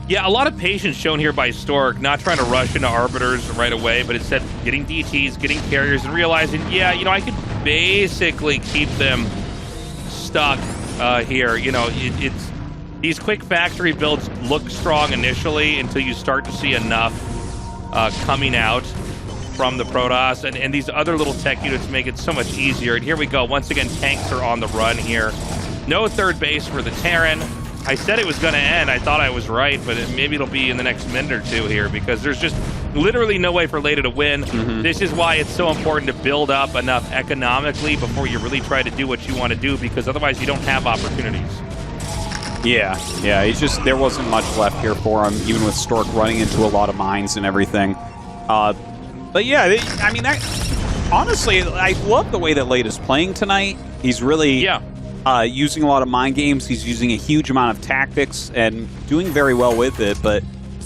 Yeah, a lot of patience shown here by Stork, not trying to rush into Arbiters right away, but instead getting DTs, getting carriers, and realizing, yeah, you know, I could basically keep them stuck here. You know, it's these quick factory builds look strong initially until you start to see enough coming out from the Protoss, and these other little tech units make it so much easier. And here we go. Once again, tanks are on the run here. No third base for the Terran. I said it was going to end. I thought I was right, but maybe it'll be in the next minute or two here because there's just literally no way for Leta to win. This is why it's so important to build up enough economically before you really try to do what you want to do, because otherwise you don't have opportunities. Yeah, there wasn't much left here for him, even with Stork running into a lot of mines and everything. But yeah, I mean, honestly, I love the way that Leta's playing tonight. He's really using a lot of mind games. He's using a huge amount of tactics and doing very well with it. But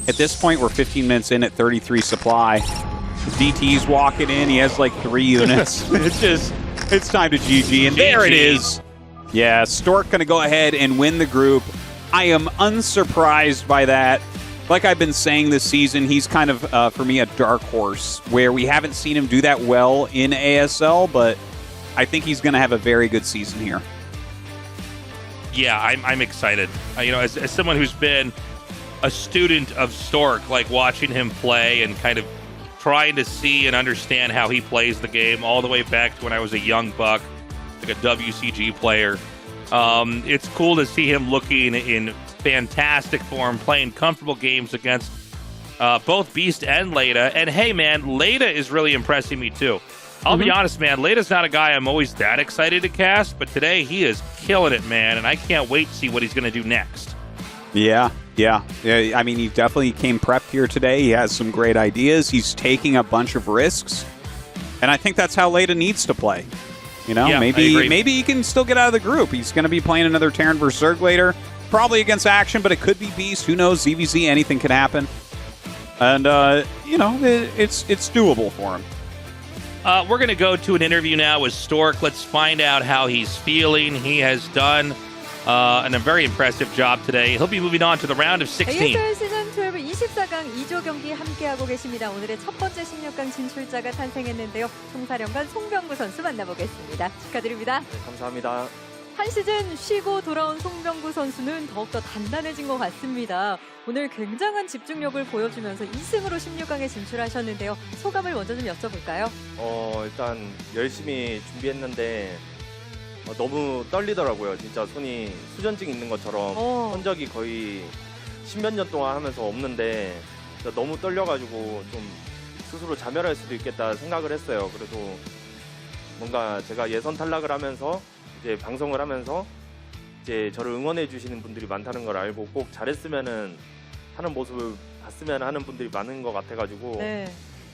at this point, we're 15 minutes in at 33 supply. DT's walking in. He has like 3 units. It's time to GG. And there it is. Yeah, Stork going to go ahead and win the group. I am unsurprised by that. Like I've been saying this season, he's kind of, for me, a dark horse, where we haven't seen him do that well in ASL, but I think he's going to have a very good season here. Yeah, I'm excited. You know, as someone who's been a student of Stork, like watching him play and kind of trying to see and understand how he plays the game all the way back to when I was a young buck, like a WCG player. It's cool to see him looking in fantastic form, playing comfortable games against both Beast and Leta. And hey, man, Leta is really impressing me too. I'll be honest, man, Leta's not a guy I'm always that excited to cast, but today he is killing it, man, and I can't wait to see what he's going to do next. Yeah. I mean, he definitely came prepped here today. He has some great ideas. He's taking a bunch of risks, and I think that's how Leta needs to play. You know, maybe he can still get out of the group. He's going to be playing another Terran versus Zerg later, probably against Action, but it could be Beast. Who knows? ZVZ, anything could happen. And, you know, it's doable for him. We're going to go to an interview now with Stork. Let's find out how he's feeling. He has done a very impressive job today. He'll be moving on to the round of 16. ASL 시즌 12 24강 2조 경기 함께하고 계십니다. 오늘의 첫 번째 16강 진출자가 탄생했는데요. 총사령관 송병구 선수 만나보겠습니다. 축하드립니다. 네, 감사합니다. 한 시즌 쉬고 돌아온 송병구 선수는 더욱더 단단해진 것 같습니다. 오늘 굉장한 집중력을 보여주면서 2승으로 16강에 진출하셨는데요. 소감을 먼저 좀 여쭤볼까요? 일단 열심히 준비했는데 너무 떨리더라고요. 진짜 손이 수전증 있는 것처럼 한 적이 거의 10몇 년 동안 하면서 없는데 너무 떨려가지고 좀 스스로 자멸할 수도 있겠다 생각을 했어요. 그래도 뭔가 제가 예선 탈락을 하면서 이제 방송을 하면서 이제 저를 응원해 주시는 분들이 많다는 걸 알고 꼭 잘했으면은 하는 모습을 봤으면 하는 분들이 많은 것 같아가지고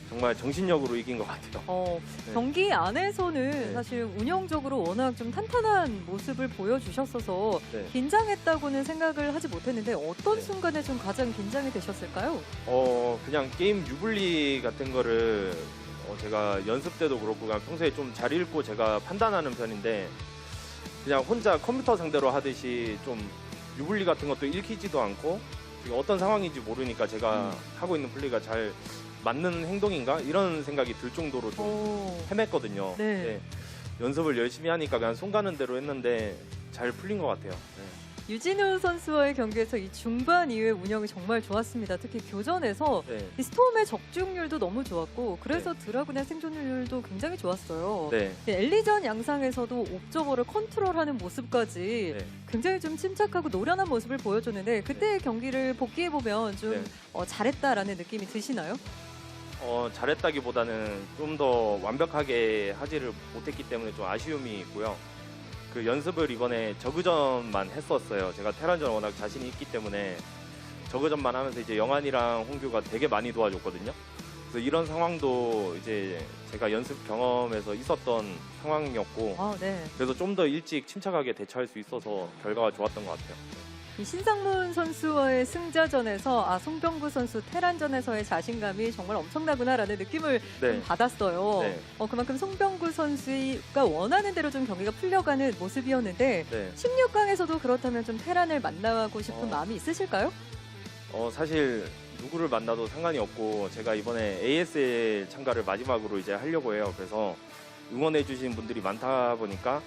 정말 정신력으로 이긴 것 같아요. 네. 경기 안에서는 네. 사실 운영적으로 워낙 좀 탄탄한 모습을 보여주셨어서 네. 긴장했다고는 생각을 하지 못했는데 어떤 네. 순간에 좀 가장 긴장이 되셨을까요? 그냥 게임 유불리 같은 거를 제가 연습 때도 그렇고 그냥 평소에 좀 잘 읽고 제가 판단하는 편인데 그냥 혼자 컴퓨터 상대로 하듯이 좀 유불리 같은 것도 읽히지도 않고 어떤 상황인지 모르니까 제가 하고 있는 플레이가 잘 맞는 행동인가 이런 생각이 들 정도로 좀 헤맸거든요. 네. 네. 연습을 열심히 하니까 그냥 손 가는 대로 했는데 잘 풀린 것 같아요. 네. 유진우 선수와의 경기에서 이 중반 이후의 운영이 정말 좋았습니다. 특히 교전에서 네. 이 스톰의 적중률도 너무 좋았고 그래서 드라군의 생존율도 굉장히 좋았어요. 네. 엘리전 양상에서도 옵저버를 컨트롤하는 모습까지 네. 굉장히 좀 침착하고 노련한 모습을 보여줬는데 그때의 경기를 복귀해보면 좀 잘했다라는 느낌이 드시나요? 잘했다기보다는 좀 더 완벽하게 하지를 못했기 때문에 좀 아쉬움이 있고요. 그 연습을 이번에 저그전만 했었어요. 제가 테란전 워낙 자신이 있기 때문에 저그전만 하면서 이제 영환이랑 홍규가 되게 많이 도와줬거든요. 그래서 이런 상황도 이제 제가 연습 경험에서 있었던 상황이었고 그래서 좀 더 일찍 침착하게 대처할 수 있어서 결과가 좋았던 것 같아요. 이 신상문 선수와의 승자전에서 송병구 선수 테란전에서의 자신감이 정말 엄청나구나라는 느낌을 좀 받았어요. 네. 그만큼 송병구 선수가 원하는 대로 좀 경기가 풀려가는 모습이었는데 16강에서도 그렇다면 좀 테란을 만나고 싶은 마음이 있으실까요? 사실 누구를 만나도 상관이 없고 제가 이번에 ASL 참가를 마지막으로 이제 하려고 해요. 그래서 응원해 주신 분들이 많다 보니까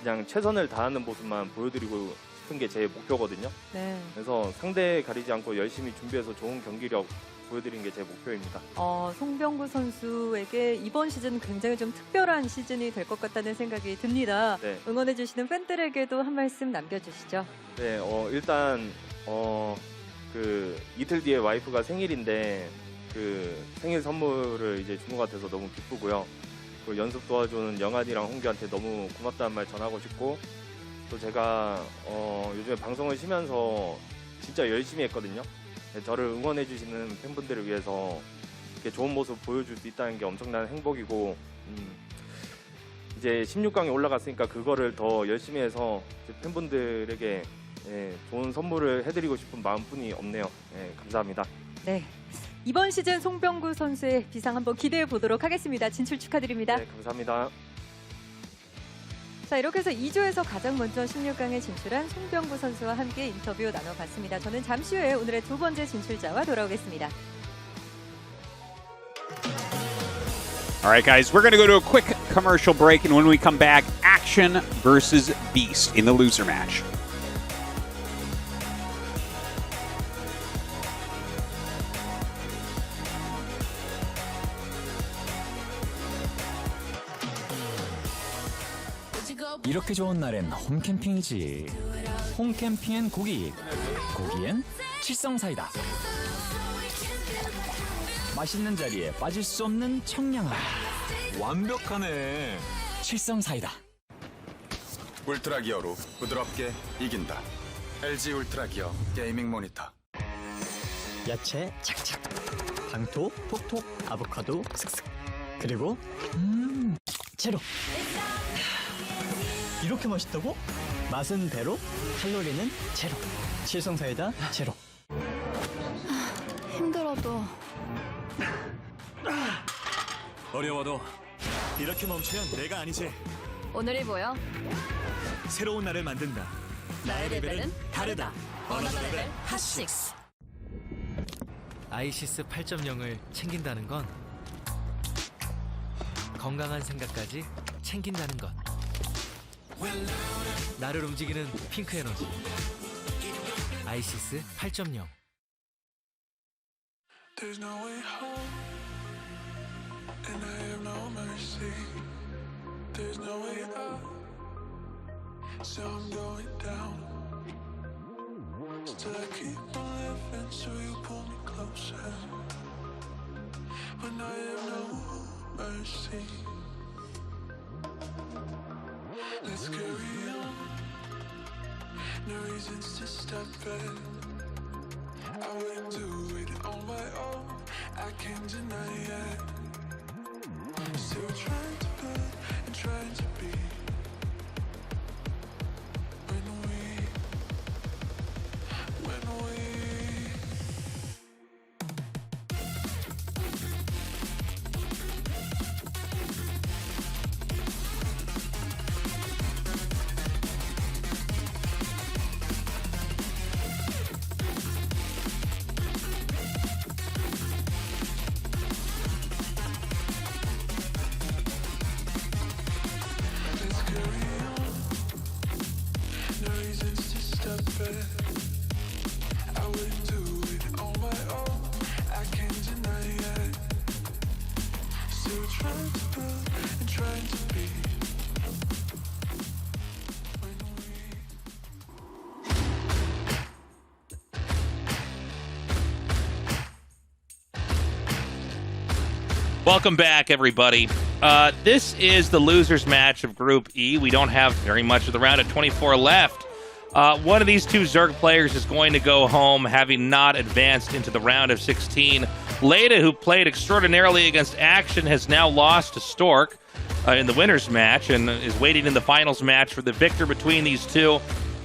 그냥 최선을 다하는 모습만 보여드리고 싶은 게 제 목표거든요. 네. 그래서 상대 가리지 않고 열심히 준비해서 좋은 경기력 보여드리는 게 제 목표입니다. 송병구 선수에게 이번 시즌 굉장히 좀 특별한 시즌이 될 것 같다는 생각이 듭니다. 네. 응원해 주시는 팬들에게도 한 말씀 남겨주시죠. 네, 일단 그 이틀 뒤에 와이프가 생일인데 그 생일 선물을 이제 준 것 같아서 너무 기쁘고요. 그 연습 도와주는 영환이랑 홍규한테 너무 고맙다는 말 전하고 싶고 또 제가 요즘에 방송을 쉬면서 진짜 열심히 했거든요. 저를 응원해 주시는 팬분들을 위해서 이렇게 좋은 모습 보여줄 수 있다는 게 엄청난 행복이고 이제 16강에 올라갔으니까 그거를 더 열심히 해서 팬분들에게 좋은 선물을 해드리고 싶은 마음뿐이 없네요. 감사합니다. 네. 이번 시즌 송병구 선수의 비상 한번 기대해 보도록 하겠습니다. 진출 축하드립니다. 네, 감사합니다. 자, 이렇게 해서 2조에서 가장 먼저 16강에 진출한 송병구 선수와 함께 인터뷰 나눠봤습니다. 저는 잠시 후에 오늘의 두 번째 진출자와 돌아오겠습니다. All right, guys, we're going to go to a quick commercial break, and when we come back, Action versus Beast in the loser match. 이렇게 좋은 날엔 홈캠핑이지. 홈캠핑엔 고기, 고기엔 칠성사이다. 맛있는 자리에 빠질 수 없는 청량함. 완벽하네. 칠성사이다. 울트라 기어로 부드럽게 이긴다. LG 울트라 기어 게이밍 모니터. 야채 착착, 당토 톡톡, 아보카도 슥슥, 그리고 제로. 이렇게 맛있다고? 맛은 배로, 칼로리는 제로. 칠성사이다 제로. 힘들어도 어려워도 이렇게 멈추면 내가 아니지. 오늘이 보여. 새로운 날을 만든다. 나의 레벨은 다르다. 어너더 레벨 핫6. 아이시스 8.0을 챙긴다는 건 건강한 생각까지 챙긴다는 것. 나를 움직이는 핑크 에너지. 아이시스 8.0. There's no way home, and I have no mercy. There's no way up, so I'm going down. Still I keep on living, so you pull me closer. When I have no mercy. Let's carry on. No reasons to stop it. I wouldn't do it on my own. I can't deny it. Still trying to build and trying to be. I wouldn't do it on my own. I can't deny it. Still trying to build and trying to be. Welcome back, everybody. This is the losers match of Group E. We don't have very much of the round of 24 left. One of these two Zerg players is going to go home, having not advanced into the round of 16. Leta, who played extraordinarily against Action, has now lost to Stork in the winners match and is waiting in the finals match for the victor between these two.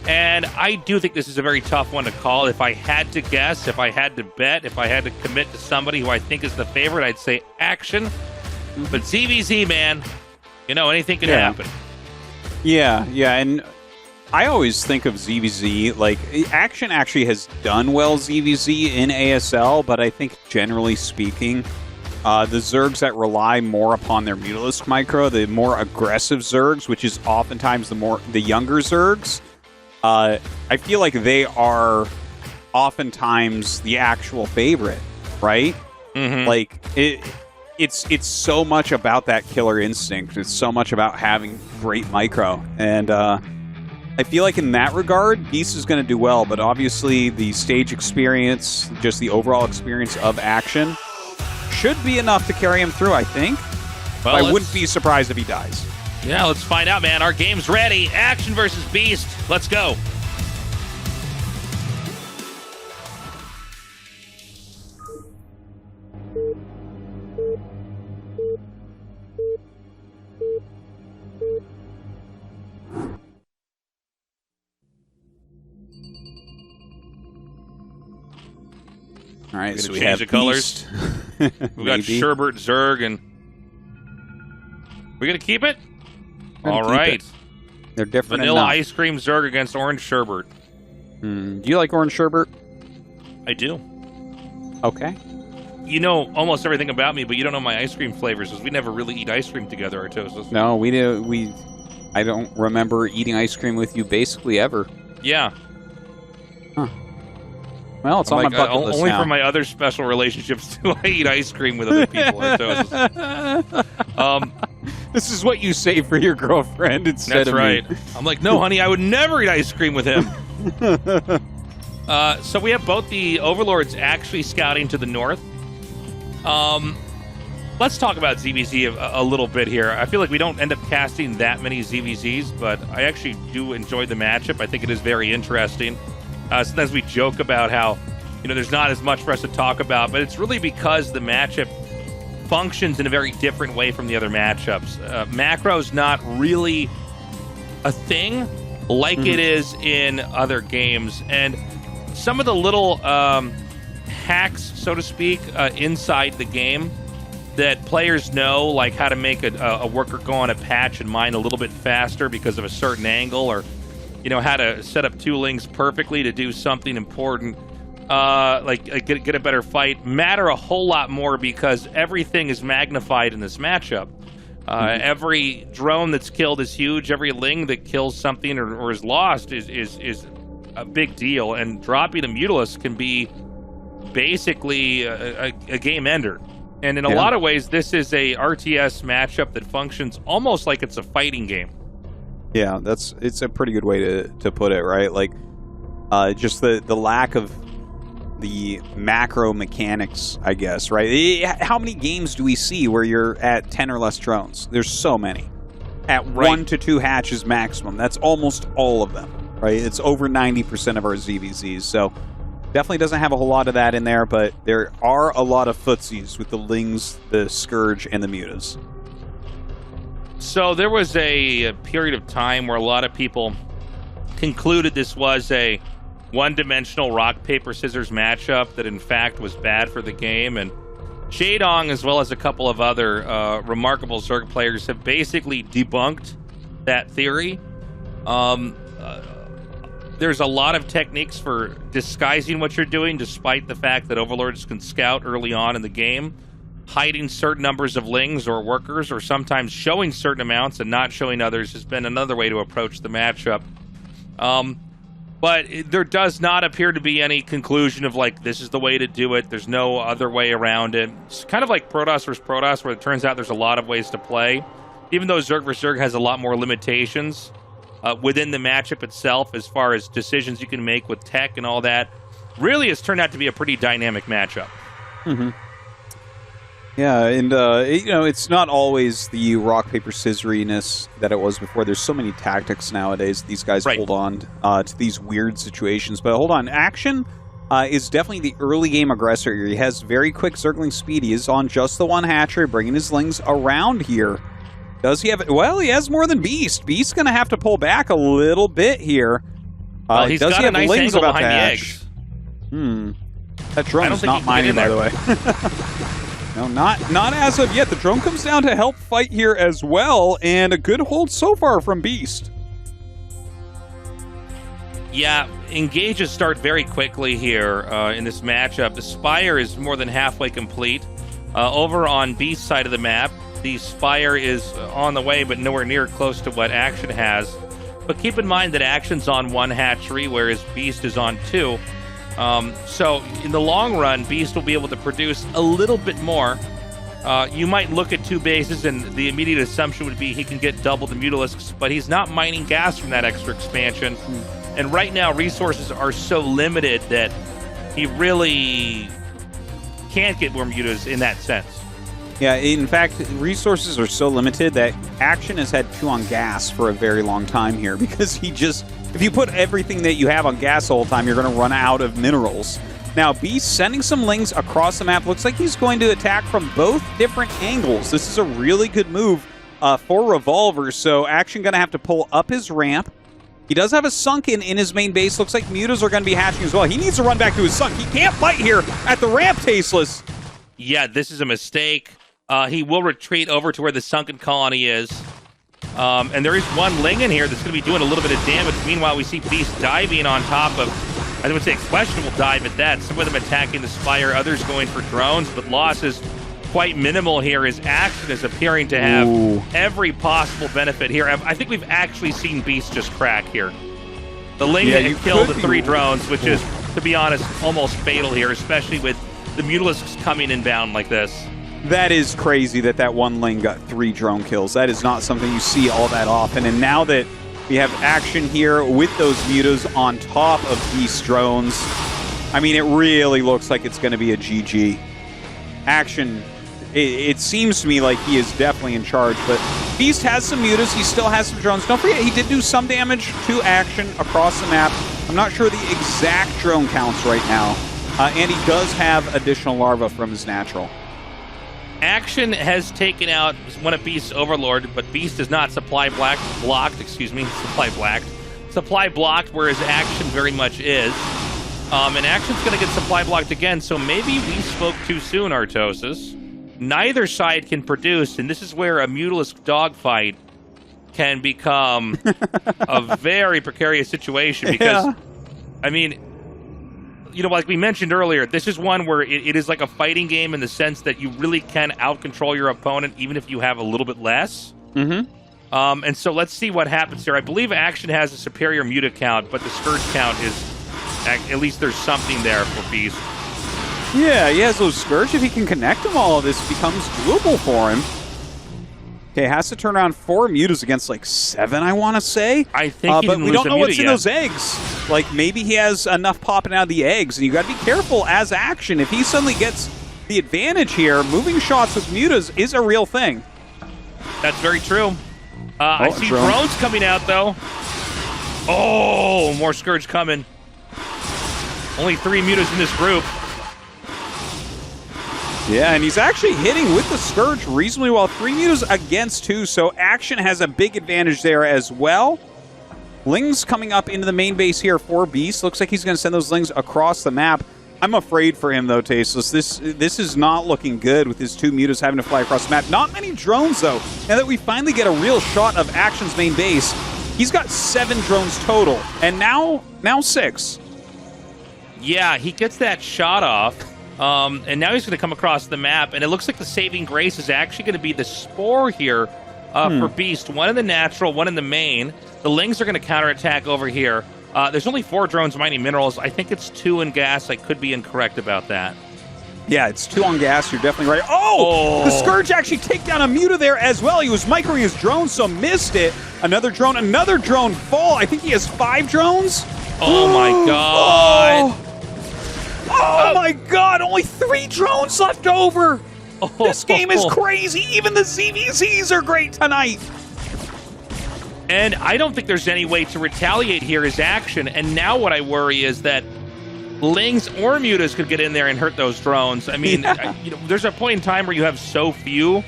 And I do think this is a very tough one to call. If I had to guess, if I had to bet, if I had to commit to somebody who I think is the favorite, I'd say Action. But ZVZ, man, you know, anything can happen. Yeah, and I always think of ZVZ, like, Action actually has done well ZVZ in ASL, but I think generally speaking, the Zergs that rely more upon their Mutalisk micro, the more aggressive Zergs, which is oftentimes the younger Zergs, I feel like they are oftentimes the actual favorite, right? Like, it's so much about that killer instinct. It's so much about having great micro. And I feel like in that regard, Beast is going to do well, but obviously the stage experience, just the overall experience of Action, should be enough to carry him through, I think. Well, I wouldn't be surprised if he dies. Yeah, let's find out, man. Our game's ready. Action versus Beast. Let's go. All right, so we change have the colors. We got Sherbert, Zerg, and we're gonna keep it. All right. They're different. Vanilla enough. ice cream Zerg against orange Sherbert. Do you like orange Sherbert? I do. Okay. You know almost everything about me, but you don't know my ice cream flavors, because we never really eat ice cream together, Tastosis. No, we do. I don't remember eating ice cream with you basically ever. Yeah. Huh. Well, it's on my bucket list only now. for my other special relationships do I eat ice cream with other people. This is what you say for your girlfriend instead That's of right. me. I'm like, no, honey, I would never eat ice cream with him. So we have both the Overlords actually scouting to the north. Let's talk about ZVZ a little bit here. I feel like we don't end up casting that many ZVZs, but I actually do enjoy the matchup. I think it is very interesting. Sometimes we joke about how, there's not as much for us to talk about, but it's really because the matchup functions in a very different way from the other matchups. Macro's not really a thing like it is in other games, and some of the little hacks, so to speak, inside the game that players know, like how to make a worker go on a patch and mine a little bit faster because of a certain angle, or how to set up two links perfectly to do something important, like get a better fight, matter a whole lot more because everything is magnified in this matchup. Every drone that's killed is huge. Every ling that kills something or is lost is a big deal. And dropping a Mutalisk can be basically a game ender. And in a lot of ways, this is a RTS matchup that functions almost like it's a fighting game. Yeah, it's a pretty good way to put it, right? Like, just the lack of the macro mechanics, I guess, right? How many games do we see where you're at 10 or less drones? There's so many. At 1 to 2 hatches maximum. That's almost all of them, right? It's over 90% of our ZVZs, so definitely doesn't have a whole lot of that in there, but there are a lot of footsies with the Lings, the Scourge, and the Mutas. So there was a period of time where a lot of people concluded this was a one-dimensional rock, paper, scissors matchup that in fact was bad for the game. And Jaedong, as well as a couple of other remarkable Zerg players, have basically debunked that theory. There's a lot of techniques for disguising what you're doing, despite the fact that Overlords can scout early on in the game, hiding certain numbers of lings or workers, or sometimes showing certain amounts and not showing others has been another way to approach the matchup. But there does not appear to be any conclusion of, like, this is the way to do it. There's no other way around it. It's kind of like Protoss vs. Protoss, where it turns out there's a lot of ways to play. Even though Zerg vs. Zerg has a lot more limitations within the matchup itself as far as decisions you can make with tech and all that, really has turned out to be a pretty dynamic matchup. Mm-hmm. Yeah, and it's not always the rock, paper, scissoriness that it was before. There's so many tactics nowadays. These guys hold on to these weird situations. But hold on, Action is definitely the early game aggressor here. He has very quick circling speed. He is on just the one hatchery, bringing his lings around here. Does he have it? Well, he has more than Beast. Beast's going to have to pull back a little bit here. Well, he's got a nice angle behind the eggs. That drone is not mining, by the way. No, not as of yet. The drone comes down to help fight here as well, and a good hold so far from Beast. Yeah, engages start very quickly here in this matchup. The Spire is more than halfway complete. Over on Beast's side of the map, the Spire is on the way, but nowhere near close to what Action has. But keep in mind that Action's on one hatchery, whereas Beast is on two. So in the long run, Beast will be able to produce a little bit more. You might look at two bases, and the immediate assumption would be he can get double the Mutalisks, but he's not mining gas from that extra expansion. And right now, resources are so limited that he really can't get more mutas in that sense. Yeah, in fact, resources are so limited that Action has had 2 on gas for a very long time here, because he just... If you put everything that you have on gas the whole time, you're going to run out of minerals. Now, Beast sending some lings across the map. Looks like he's going to attack from both different angles. This is a really good move for Revolver, so Action going to have to pull up his ramp. He does have a sunken in his main base. Looks like mutas are going to be hatching as well. He needs to run back to his sunk. He can't fight here at the ramp, Tasteless. Yeah, this is a mistake. He will retreat over to where the sunken colony is. And there is one ling in here that's going to be doing a little bit of damage. Meanwhile, we see Beast diving on top of, I would say, a questionable dive at that. Some of them attacking the Spire, others going for drones, but loss is quite minimal here as Action is appearing to have every possible benefit here. I think we've actually seen Beast just crack here. The ling that killed the 3 drones, which is, to be honest, almost fatal here, especially with the Mutalisks coming inbound like this. That is crazy that one ling got 3 drone kills. That is not something you see all that often. And now that we have Action here with those mutas on top of Beast drones, I mean, it really looks like it's going to be a GG. Action, it seems to me like he is definitely in charge, but Beast has some mutas. He still has some drones. Don't forget, he did do some damage to Action across the map. I'm not sure the exact drone counts right now. And he does have additional larvae from his natural. Action has taken out one of Beast's Overlord, but Beast is not supply blocked, whereas Action very much is. And Action's going to get supply blocked again, so maybe we spoke too soon, Artosis. Neither side can produce, and this is where a Mutalisk dogfight can become a very precarious situation, because, I mean... You know, like we mentioned earlier, this is one where it is like a fighting game in the sense that you really can out-control your opponent even if you have a little bit less. And so let's see what happens here. I believe Action has a superior muta count, but the Scourge count is... At least there's something there for Beast. Yeah, he has those Scourge. If he can connect them all, this becomes doable for him. Okay, has to turn around 4 mutas against like 7, I want to say. I think but we don't know what's in those eggs. Like, maybe he has enough popping out of the eggs, and you got to be careful as Action. If he suddenly gets the advantage here, moving shots with mutas is a real thing. That's very true. I see drones coming out, though. Oh, more Scourge coming. Only 3 mutas in this group. Yeah, and he's actually hitting with the Scourge reasonably well. 3 mutas against 2, so Action has a big advantage there as well. Lings coming up into the main base here for Beast. Looks like he's going to send those Lings across the map. I'm afraid for him, though, Tasteless. This is not looking good with his 2 mutas having to fly across the map. Not many drones, though. Now that we finally get a real shot of Action's main base, he's got 7 drones total, and now 6. Yeah, he gets that shot off, and now he's going to come across the map, and it looks like the saving grace is actually going to be the Spore here for Beast. One in the natural, one in the main. The Lings are going to counterattack over here. There's only 4 drones mining minerals. I think it's 2 in gas. I could be incorrect about that. Yeah, it's 2 on gas. You're definitely right. Oh! The Scourge actually take down a Muta there as well. He was microing his drone, so missed it. Another drone fall. I think he has 5 drones. Oh my god. Oh my god, only 3 drones left over. This game is crazy. Even the ZVZs are great tonight. And I don't think there's any way to retaliate here as Action. And now what I worry is that Lings or Mutas could get in there and hurt those drones. I mean, there's a point in time where you have so few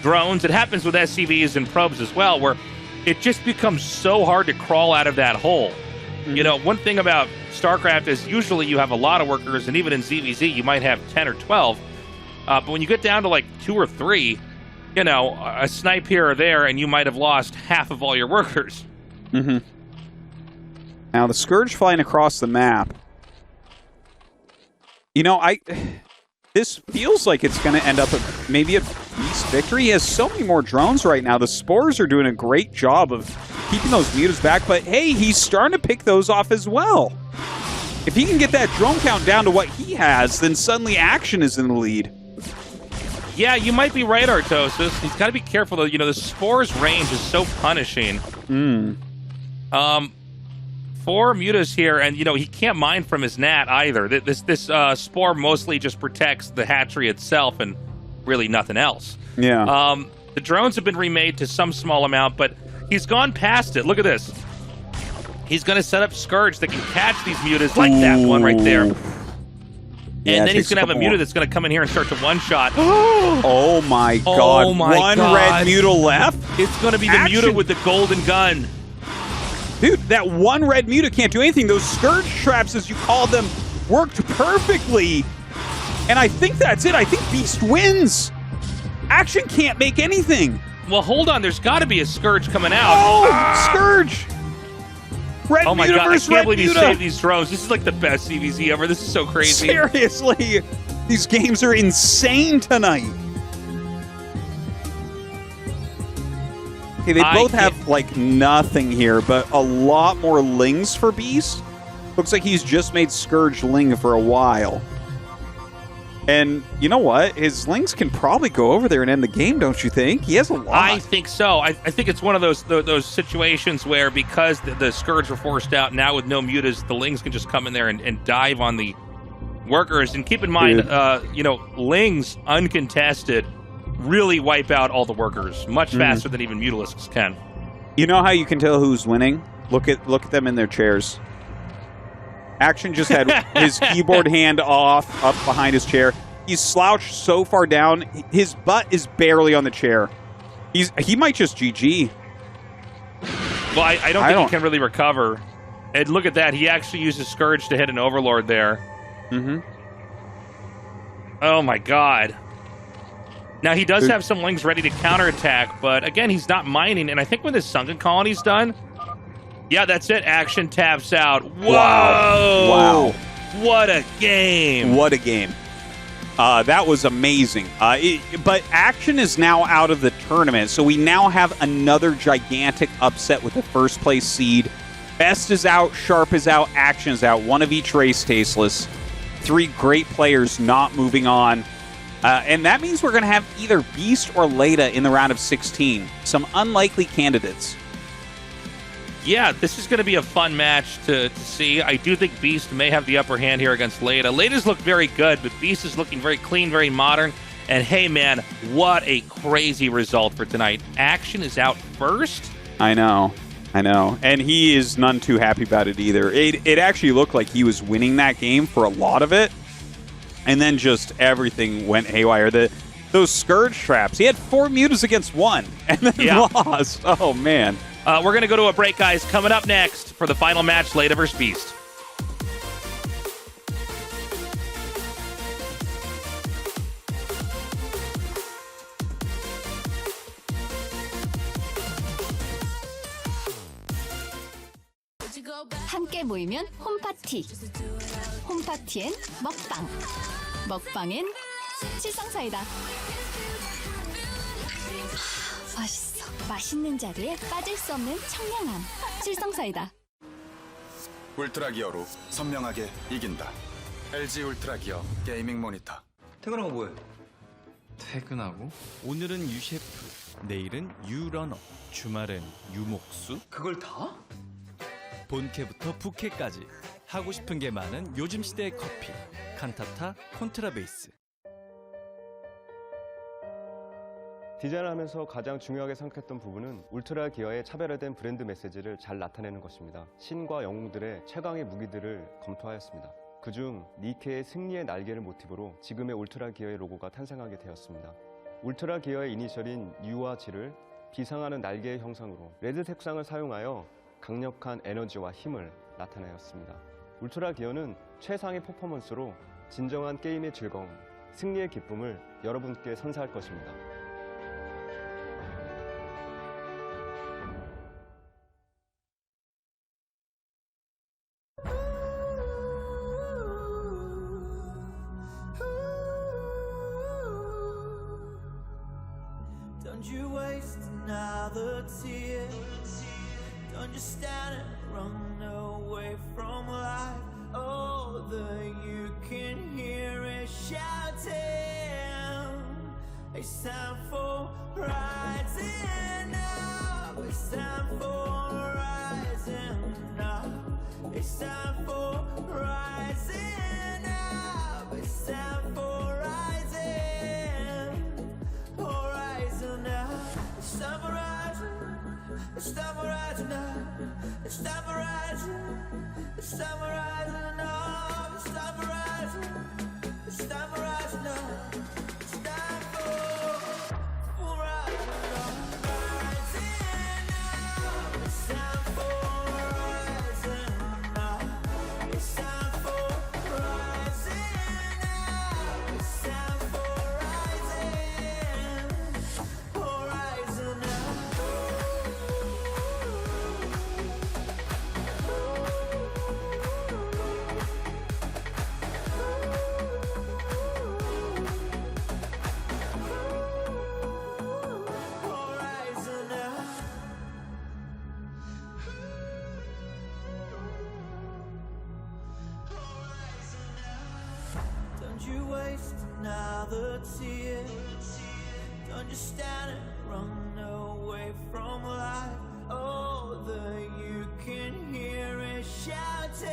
drones. It happens with SCVs and probes as well, where it just becomes so hard to crawl out of that hole. You know, one thing about StarCraft is usually you have a lot of workers, and even in ZVZ you might have 10 or 12. But when you get down to like 2 or 3, you know, a snipe here or there, and you might have lost half of all your workers. Now the Scourge flying across the map. You know, this feels like it's going to end up maybe a Beast victory. He has so many more drones right now. The Spores are doing a great job of keeping those mutas back, but hey, he's starting to pick those off as well. If he can get that drone count down to what he has, then suddenly Action is in the lead. Yeah, you might be right, Artosis. He's got to be careful, though. You know, the Spore's range is so punishing. 4 mutas here, and, you know, he can't mine from his Nat either. This Spore mostly just protects the hatchery itself and really nothing else. Yeah. The drones have been remade to some small amount, but he's gone past it. Look at this. He's going to set up Scourge that can catch these mutas like that one right there. Yeah, and then he's going to have a Muta that's going to come in here and start to one-shot. Oh my god. Oh my One god. red Muta left? It's going to be the Muta with the golden gun. Dude, that one red Muta can't do anything. Those Scourge traps, as you called them, worked perfectly. And I think that's it. I think Beast wins. Action can't make anything. Well, hold on. There's got to be a Scourge coming out. Oh, Scourge! Red oh my Muta god, I versus can't Red believe Muta. you saved these drones. This is like the best CVZ ever. This is so crazy. Seriously, these games are insane tonight. Okay, they both have like nothing here, but a lot more Lings for Beast. Looks like he's just made Scourge Ling for a while. And you know what? His Lings can probably go over there and end the game, don't you think? He has a lot. I think so. I think it's one of those situations where because the Scourge were forced out, now with no mutas, the Lings can just come in there and dive on the workers. And keep in mind, you know, Lings uncontested really wipe out all the workers much faster than even Mutalisks can. You know how you can tell who's winning? Look at them in their chairs. Action just had his keyboard hand off, up behind his chair. He's slouched so far down, his butt is barely on the chair. He might just GG. Well, I don't think he can really recover. And look at that, he actually uses Scourge to hit an Overlord there. Oh my god. Now, he does have some Lings ready to counterattack, but again, he's not mining. And I think when this Sunken Colony's done, yeah, that's it. Action taps out. Whoa! Wow. What a game. What a game. That was amazing. But Action is now out of the tournament, so we now have another gigantic upset with the first place seed. Best is out, Sharp is out, Action is out. One of each race, Tasteless. 3 great players not moving on. And that means we're going to have either Beast or Leta in the round of 16. Some unlikely candidates. Yeah, this is going to be a fun match to see. I do think Beast may have the upper hand here against Leta. Leta's looked very good, but Beast is looking very clean, very modern. And hey, man, what a crazy result for tonight. Action is out first. I know. And he is none too happy about it either. It actually looked like he was winning that game for a lot of it. and then just everything went haywire. Those Scourge traps, he had 4 mutas against 1, and then lost. Oh, man. We're going to go to a break, guys. Coming up next for the final match, Leta vs. Beast. 함께 모이면 홈파티. 홈파티엔 먹방. 먹방엔 칠성사이다. 맛있어. 맛있는 자리에 빠질 수 없는 청량함. 칠성사이다. 울트라 기어로 선명하게 이긴다. LG 울트라 기어 게이밍 모니터. 퇴근하고 뭐해? 퇴근하고? 오늘은 유셰프, 내일은 유러너, 주말엔 유목수? 그걸 다? 본캐부터 부캐까지 하고 싶은 게 많은 요즘 시대의 커피. 칸타타 콘트라베이스. 디자인을 하면서 가장 중요하게 생각했던 부분은 울트라 기어의 차별화된 브랜드 메시지를 잘 나타내는 것입니다. 신과 영웅들의 최강의 무기들을 검토하였습니다. 그중 니케의 승리의 날개를 모티브로 지금의 울트라 기어의 로고가 탄생하게 되었습니다. 울트라 기어의 이니셜인 U와 G를 비상하는 날개의 형상으로 레드 색상을 사용하여 강력한 에너지와 힘을 나타내었습니다. 울트라 기어는 최상의 퍼포먼스로 진정한 게임의 즐거움, 승리의 기쁨을 여러분께 선사할 것입니다. Don't you waste another tear. Don't you stand and run away from life. Oh, you can hear it shouting. It's time for rising up. It's time for rising up. It's time for rising up. It's time for rising. Horizon now. It's time for rising. It's time for rising now. It's time for rising. It's time for rising now. It's time for rising. It's time for rising now. It's time for rising now. Rising now. It's time for rising now. It's time for rising now. It's time for rising. Horizon now. Horizon now. Don't you waste another tear. Don't you stand and run away from life. Oh, you can hear it shouting.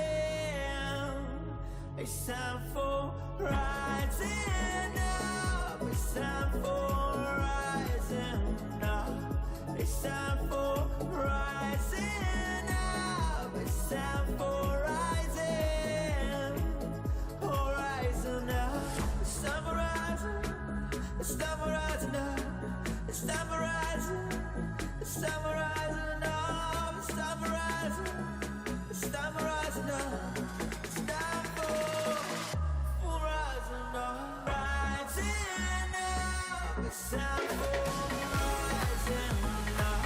It's time for rising up. It's time for rising up. It's time for rising up. It's time for rising. Horizon now. It's time for rising. It's time for rising now. It's time for rising. It's time for rising now. It's time for rising. It's time for rising now. It's time for rising now. Rising now. It's time for rising now.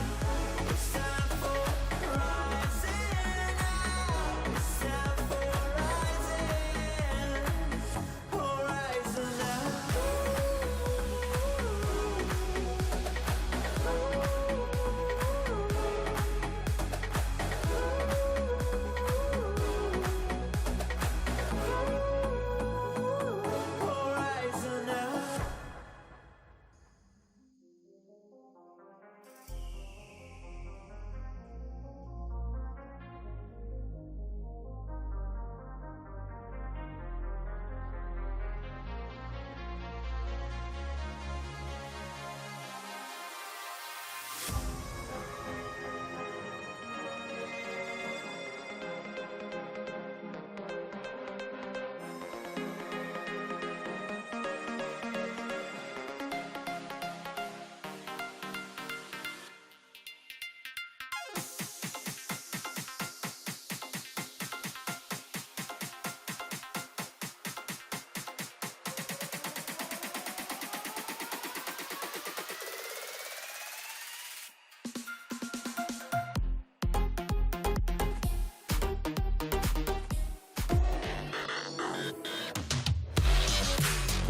It's time for rising now.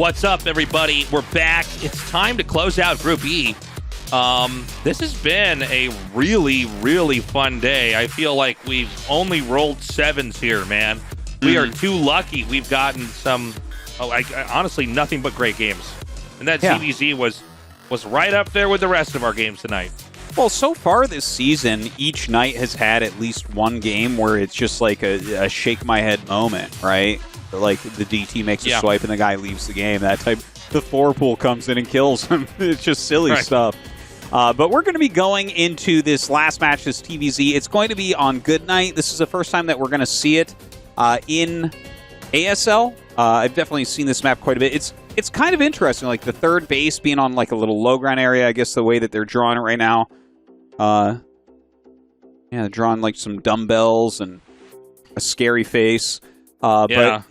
What's up, everybody? We're back. It's time to close out Group E. This has been a really, really fun day. I feel like we've only rolled sevens here, man. We are too lucky. We've gotten some, honestly, nothing but great games. And that CBZ was right up there with the rest of our games tonight. Well, so far this season, each night has had at least one game where it's just like a shake my head moment, right? Like the DT makes a swipe and the guy leaves the game. That type. The 4-pool comes in and kills him. It's just silly stuff. But we're going to be going into this last match, this TVZ. It's going to be on Good Night. This is the first time that we're going to see it in ASL. I've definitely seen this map quite a bit. It's kind of interesting, like the third base being on like a little low ground area. I guess the way that they're drawing it right now. They're drawing like some dumbbells and a scary face. But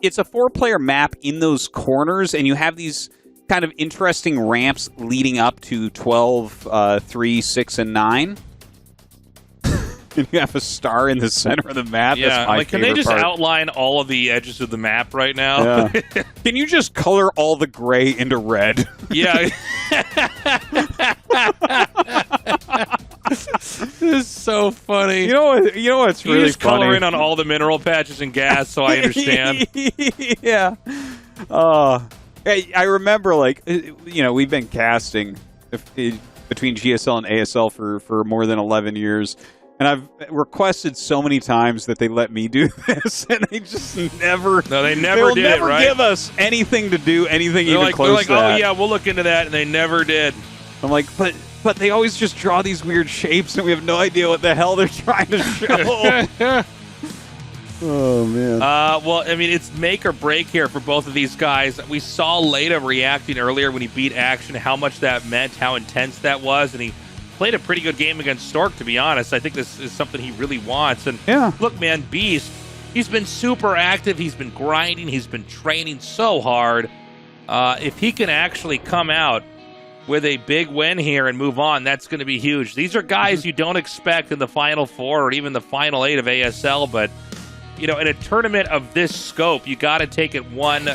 it's a 4-player map in those corners, and you have these kind of interesting ramps leading up to 12, 3, 6, and 9. And you have a star in the center of the map. Yeah, that's my can they just part. outline all of the edges of the map right now? Yeah. Can you just color all the gray into red? Yeah. This is so funny. You know what's really just funny? color in on all the mineral patches and gas, so I understand. Yeah. I remember, like, we've been casting between GSL and ASL for more than 11 years. And I've requested so many times that they let me do this, and they just never. No, they never did. Never right? give us anything to do, anything they're even like, close to that. Oh yeah, we'll look into that, and they never did. I'm like, but they always just draw these weird shapes, and we have no idea what the hell they're trying to show. Oh man. Well, I mean, it's make or break here for both of these guys. We saw Leta reacting earlier when he beat Action, how much that meant, how intense that was, and he played a pretty good game against Stork, to be honest. I think this is something he really wants. And look, man, Beast, he's been super active. He's been grinding. He's been training so hard. If he can actually come out with a big win here and move on, that's going to be huge. These are guys you don't expect in the Final 4 or even the Final 8 of ASL, but in a tournament of this scope, you got to take it one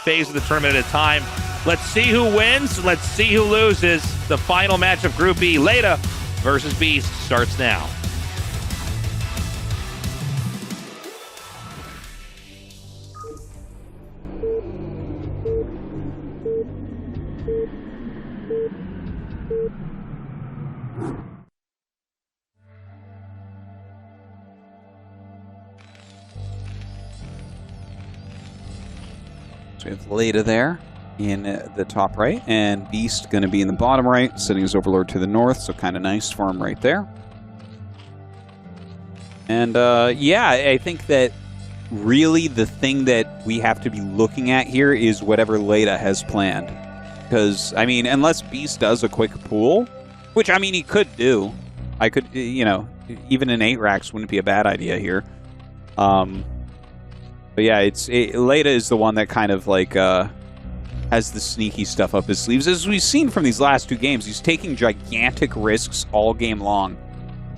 phase of the tournament at a time. Let's see who wins. Let's see who loses. The final match of Group E, Leta versus Beast, starts now. So we have Leta there in the top right, and Beast going to be in the bottom right, sitting his Overlord to the north, so kind of nice for him right there. And I think that really the thing that we have to be looking at here is whatever Leta has planned. Because, I mean, unless Beast does a quick pool, which, I mean, he could do. I could, even an 8 racks wouldn't be a bad idea here. But yeah, Leta is the one that kind of like has the sneaky stuff up his sleeves. As we've seen from these last 2 games, he's taking gigantic risks all game long.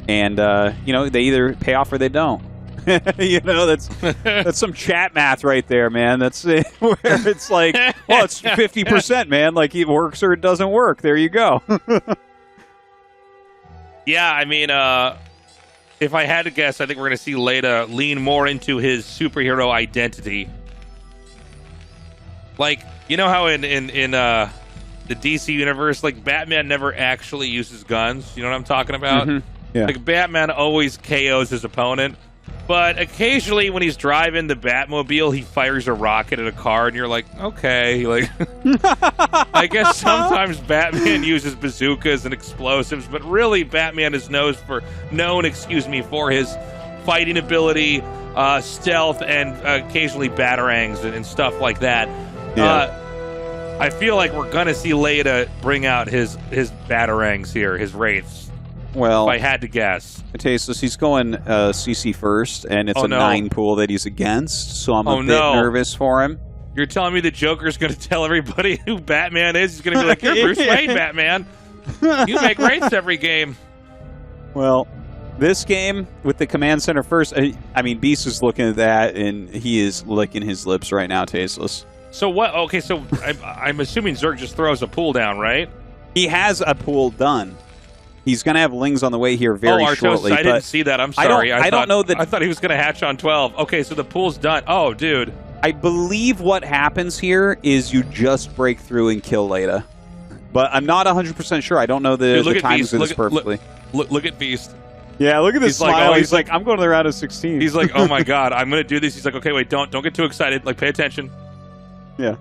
And, they either pay off or they don't. That's some chat math right there, man. That's where it's like, well, it's 50%, man. Like, it works or it doesn't work. There you go. Yeah, I mean, if I had to guess, I think we're going to see Leta lean more into his superhero identity. Like, you know how in the DC universe, like, Batman never actually uses guns? You know what I'm talking about? Mm-hmm. Yeah. Like, Batman always KOs his opponent. But occasionally when he's driving the Batmobile, he fires a rocket at a car, and you're like, okay. Like, I guess sometimes Batman uses bazookas and explosives, but really Batman is known for his fighting ability, stealth, and occasionally batarangs and stuff like that. Yeah. I feel like we're going to see Leta bring out his batarangs here, his wraiths. Well, if I had to guess. Tastosis, he's going CC first, and it's a 9 pool that he's against, so I'm a bit nervous for him. You're telling me the Joker's going to tell everybody who Batman is? He's going to be like, you're Bruce Wayne, Batman. You make wraiths every game. Well, this game with the command center first, I mean, Beast is looking at that, and he is licking his lips right now, Tasteless. So what? Okay, so I'm assuming Zerg just throws a pool down, right? He has a pool done. He's going to have Lings on the way here very Artos, shortly. I didn't see that. I'm sorry. I don't know that. I thought he was going to hatch on 12. Okay, so the pool's done. Oh, dude. I believe what happens here is you just break through and kill Leta. But I'm not 100% sure. I don't know the timings of this perfectly. Look at Beast. Yeah, look at this smile. Like, he's like, I'm going to the round of 16. He's like, oh my god, I'm going to do this. He's like, okay, wait, don't get too excited. Like, pay attention. Yeah.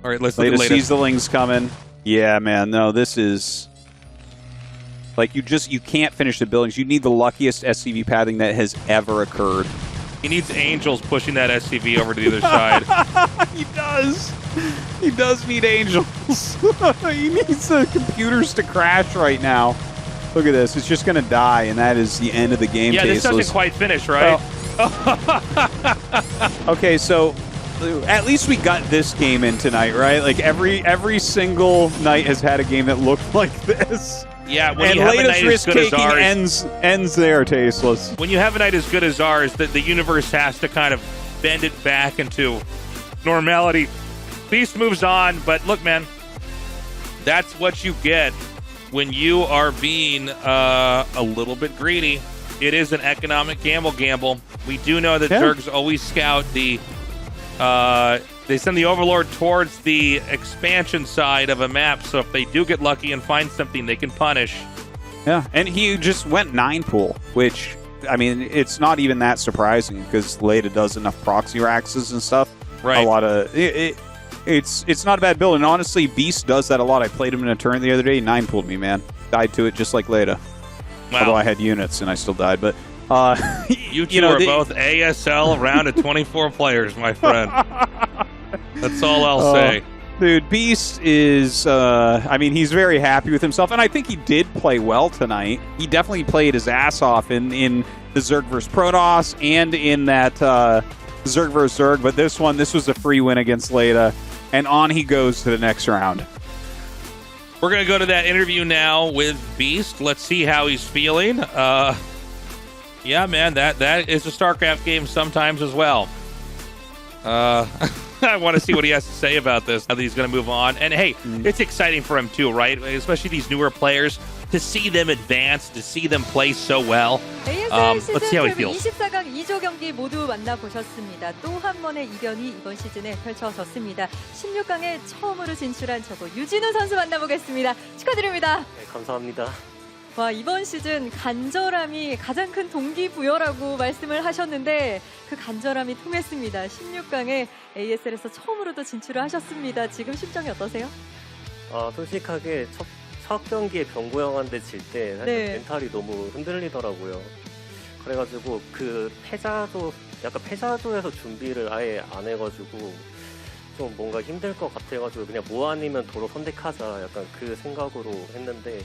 All right, let's look at Leta Leta. sees the Lings coming. Yeah, man. No, this is... Like, you can't finish the buildings. You need the luckiest SCV pathing that has ever occurred. He needs angels pushing that SCV over to the other side. He does. He does need angels. He needs the computers to crash right now. Look at this. It's just going to die, and that is the end of the game. Yeah, this doesn't quite finish, right? Okay, so at least we got this game in tonight, right? Like every single night has had a game that looked like this. Yeah, when and you have a Leta's night as good as ours, ends there, Tasteless. When you have a night as good as ours, the universe has to kind of bend it back into normality. Beast moves on, but look, man, that's what you get when you are being a little bit greedy. It is an economic gamble. We do know that Zergs always scout the... they send the Overlord towards the expansion side of a map, so if they do get lucky and find something, they can punish. Yeah, and he just went 9 pool, which, I mean, it's not even that surprising because Leta does enough proxy raxes and stuff. Right. A lot of... It's not a bad build, and honestly, Beast does that a lot. I played him in a turn the other day, 9 pooled me, man. Died to it just like Leta. Wow. Although I had units and I still died, but... you two are both ASL round of 24 players, my friend. That's all I'll say. Dude, Beast is, I mean, he's very happy with himself, and I think he did play well tonight. He definitely played his ass off in the Zerg vs. Protoss and in that Zerg vs. Zerg, but this was a free win against Leta, and on he goes to the next round. We're going to go to that interview now with Beast. Let's see how he's feeling. Yeah, man, that is a StarCraft game sometimes as well. I want to see what he has to say about this, how he's going to move on. And hey, it's exciting for him too, right? Especially these newer players, to see them advance, to see them play so well. Let's see how he feels. 24강 2조 경기 모두 만나보셨습니다. 또 한 번의 이변이 이번 시즌에 펼쳐졌습니다. 16강에 처음으로 진출한 저거 유진우 선수 만나보겠습니다. 축하드립니다. 네, 감사합니다. 와, 이번 시즌 간절함이 가장 큰 동기부여라고 말씀을 하셨는데 그 간절함이 통했습니다. 16강에 ASL에서 처음으로도 진출을 하셨습니다. 지금 심정이 어떠세요? 솔직하게 첫 경기에 병구 형한테 질 때 사실 네. 멘탈이 너무 흔들리더라고요. 그래가지고 그 약간 패자조에서 준비를 아예 안 해가지고 좀 뭔가 힘들 것 같아가지고 그냥 뭐 아니면 도로 선택하자 약간 그 생각으로 했는데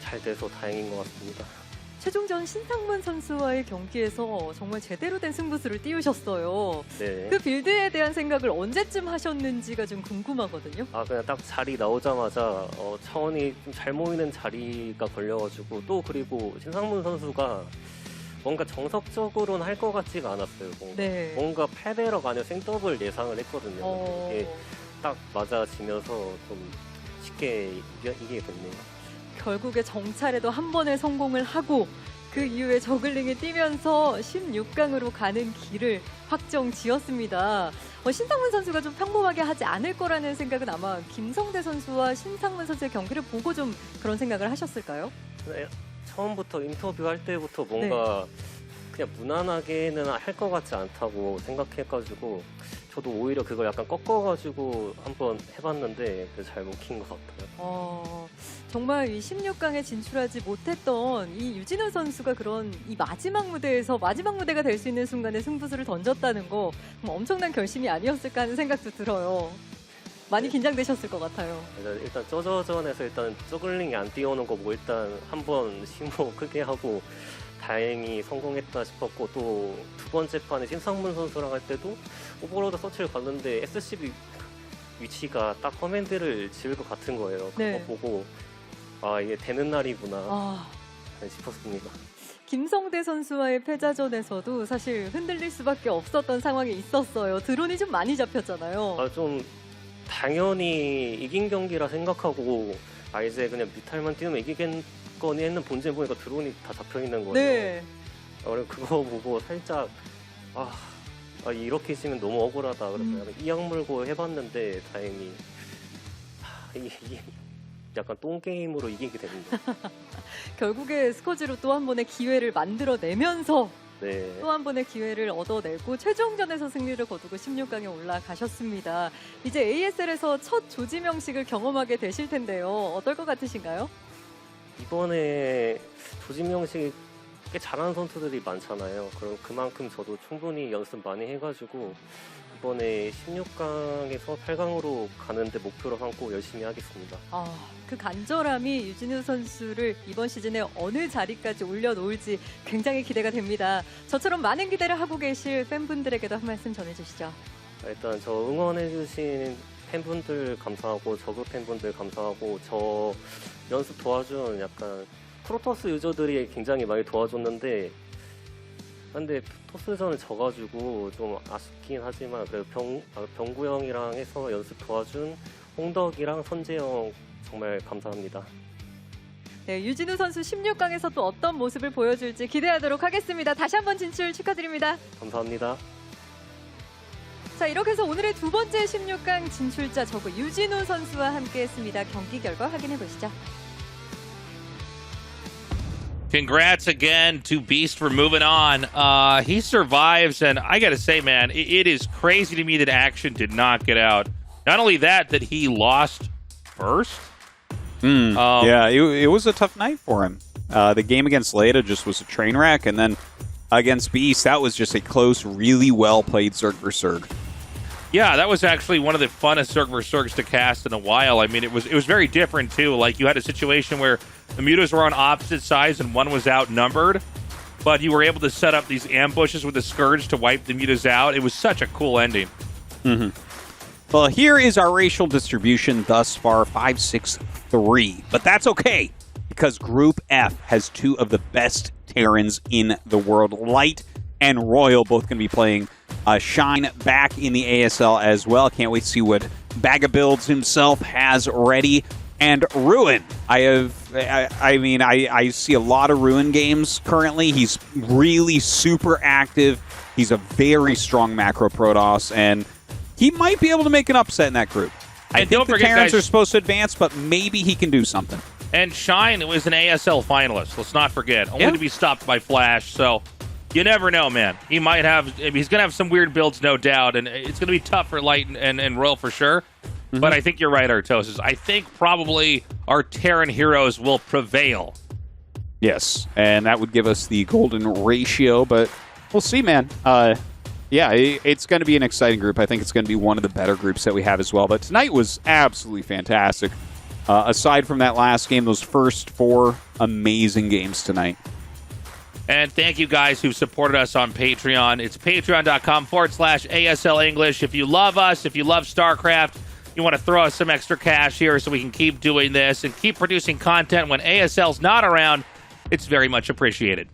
잘 돼서 다행인 것 같습니다. 최종전 신상문 선수와의 경기에서 정말 제대로 된 승부수를 띄우셨어요. 네. 그 빌드에 대한 생각을 언제쯤 하셨는지가 좀 궁금하거든요. 그냥 딱 자리 나오자마자 차원이 좀 잘 모이는 자리가 걸려가지고 또 그리고 신상문 선수가 뭔가 정석적으로는 할 것 같지가 않았어요. 뭔가 패배력 아니면 생더블 예상을 했거든요. 이게 딱 맞아지면서 좀 쉽게 이기게 됐네요. 결국에 정찰에도 한 번에 성공을 하고 그 이후에 저글링이 뛰면서 16강으로 가는 길을 확정 지었습니다. 신상문 선수가 좀 평범하게 하지 않을 거라는 생각은 아마 김성대 선수와 신상문 선수의 경기를 보고 좀 그런 생각을 하셨을까요? 네, 처음부터 인터뷰할 때부터 뭔가 그냥 무난하게는 할 것 같지 않다고 생각해가지고 저도 오히려 그걸 약간 꺾어가지고 한번 해봤는데 잘 먹힌 것 같아요. 정말 이 16강에 진출하지 못했던 이 유진우 선수가 그런 이 마지막 무대가 될 수 있는 순간에 승부수를 던졌다는 거 엄청난 결심이 아니었을까 하는 생각도 들어요. 많이 긴장되셨을 것 같아요. 일단 저저전에서 일단 저글링이 안 뛰어오는 거 뭐 일단 한번 심호 크게 하고 다행히 성공했다 싶었고 또 두 번째 판에 신상문 선수랑 할 때도 오버로드 서치를 봤는데 SCB 위치가 딱 커맨드를 지을 것 같은 거예요. 그거 보고 이게 되는 날이구나 싶었습니다. 김성대 선수와의 패자전에서도 사실 흔들릴 수밖에 없었던 상황이 있었어요. 드론이 좀 많이 잡혔잖아요. 좀 당연히 이긴 경기라 생각하고 이제 그냥 뮤탈만 띄우면 이기겠거니 했는 본진 보니까 드론이 다 잡혀 있는 거예요. 네. 그래서 그거 보고 살짝 이렇게 있으면 너무 억울하다. 그래서 이악 물고 해봤는데 다행히 이게 약간 똥 게임으로 이기게 됩니다. 결국에 스코지로 또 한 번의 기회를 만들어내면서 네. 또 한 번의 기회를 얻어내고 최종전에서 승리를 거두고 16강에 올라가셨습니다. 이제 ASL에서 첫 조지 명식을 경험하게 되실 텐데요. 어떨 것 같으신가요? 이번에 조직 명식 꽤 잘하는 선수들이 많잖아요. 그럼 그만큼 저도 충분히 연습 많이 해가지고 이번에 16강에서 8강으로 가는데 목표로 삼고 열심히 하겠습니다. 그 간절함이 유진우 선수를 이번 시즌에 어느 자리까지 올려놓을지 굉장히 기대가 됩니다. 저처럼 많은 기대를 하고 계실 팬분들에게도 한 말씀 전해주시죠. 일단 저 응원해주신 팬분들 감사하고 저그 팬분들 감사하고 저 연습 도와준 약간 프로토스 유저들이 굉장히 많이 도와줬는데 근데 토스전을 져가지고 좀 아쉽긴 하지만 그래도 병구 형이랑 해서 연습 도와준 홍덕이랑 선재형 정말 감사합니다. 네, 유진우 선수 16강에서 또 어떤 모습을 보여줄지 기대하도록 하겠습니다. 다시 한번 진출 축하드립니다. 감사합니다. 자, 이렇게 해서 오늘의 두 번째 16강 진출자 저그 유진우 선수와 함께했습니다. 경기 결과 확인해 보시죠. Congrats again to Beast for moving on. He survives, and I gotta say, man, it is crazy to me that Action did not get out. Not only that he lost first. Yeah, it was a tough night for him. The game against Leta just was a train wreck, and then against Beast, that was just a close, really well-played Zerg vs. Zerg. Yeah, that was actually one of the funnest Zerg vs. Zergs to cast in a while. I mean, it was very different, too. Like, you had a situation where the mutas were on opposite sides and one was outnumbered, but you were able to set up these ambushes with the Scourge to wipe the mutas out. It was such a cool ending. Well, here is our racial distribution thus far, 5-6-3. But that's okay, because Group F has two of the best Terrans in the world. Light and Royal both going to be playing Shine back in the ASL as well. Can't wait to see what Bag of Builds himself has ready. And Ruin. I see a lot of Ruin games currently. He's really super active. He's a very strong macro Protoss, and he might be able to make an upset in that group. I think the Terrans are supposed to advance, but maybe he can do something. And Shine was an ASL finalist. Let's not forget. Only to be stopped by Flash, so you never know, man. He's going to have some weird builds, no doubt, and it's going to be tough for Light and Royal for sure. But I think you're right, Artosis. I think probably our Terran heroes will prevail. Yes, and that would give us the golden ratio, but we'll see, man. Yeah, it's going to be an exciting group. I think it's going to be one of the better groups that we have as well. But tonight was absolutely fantastic. Aside from that last game, those first four amazing games tonight. And thank you guys who've supported us on Patreon. It's patreon.com/ASL English. If you love us, if you love StarCraft, you want to throw us some extra cash here so we can keep doing this and keep producing content when ASL's not around, it's very much appreciated.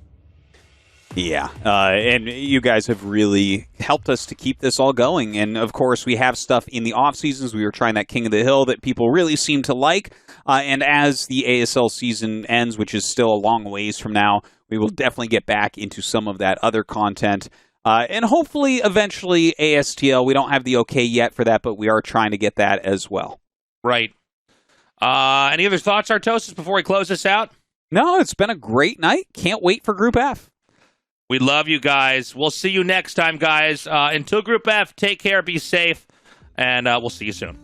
Yeah, and you guys have really helped us to keep this all going. And, of course, we have stuff in the off-seasons. We were trying that King of the Hill that people really seem to like. And as the ASL season ends, which is still a long ways from now, we will definitely get back into some of that other content. And hopefully, eventually, ASTL. We don't have the okay yet for that, but we are trying to get that as well. Right. Any other thoughts, Artosis, before we close this out? No, it's been a great night. Can't wait for Group F. We love you guys. We'll see you next time, guys. Until Group F, take care, be safe, and we'll see you soon.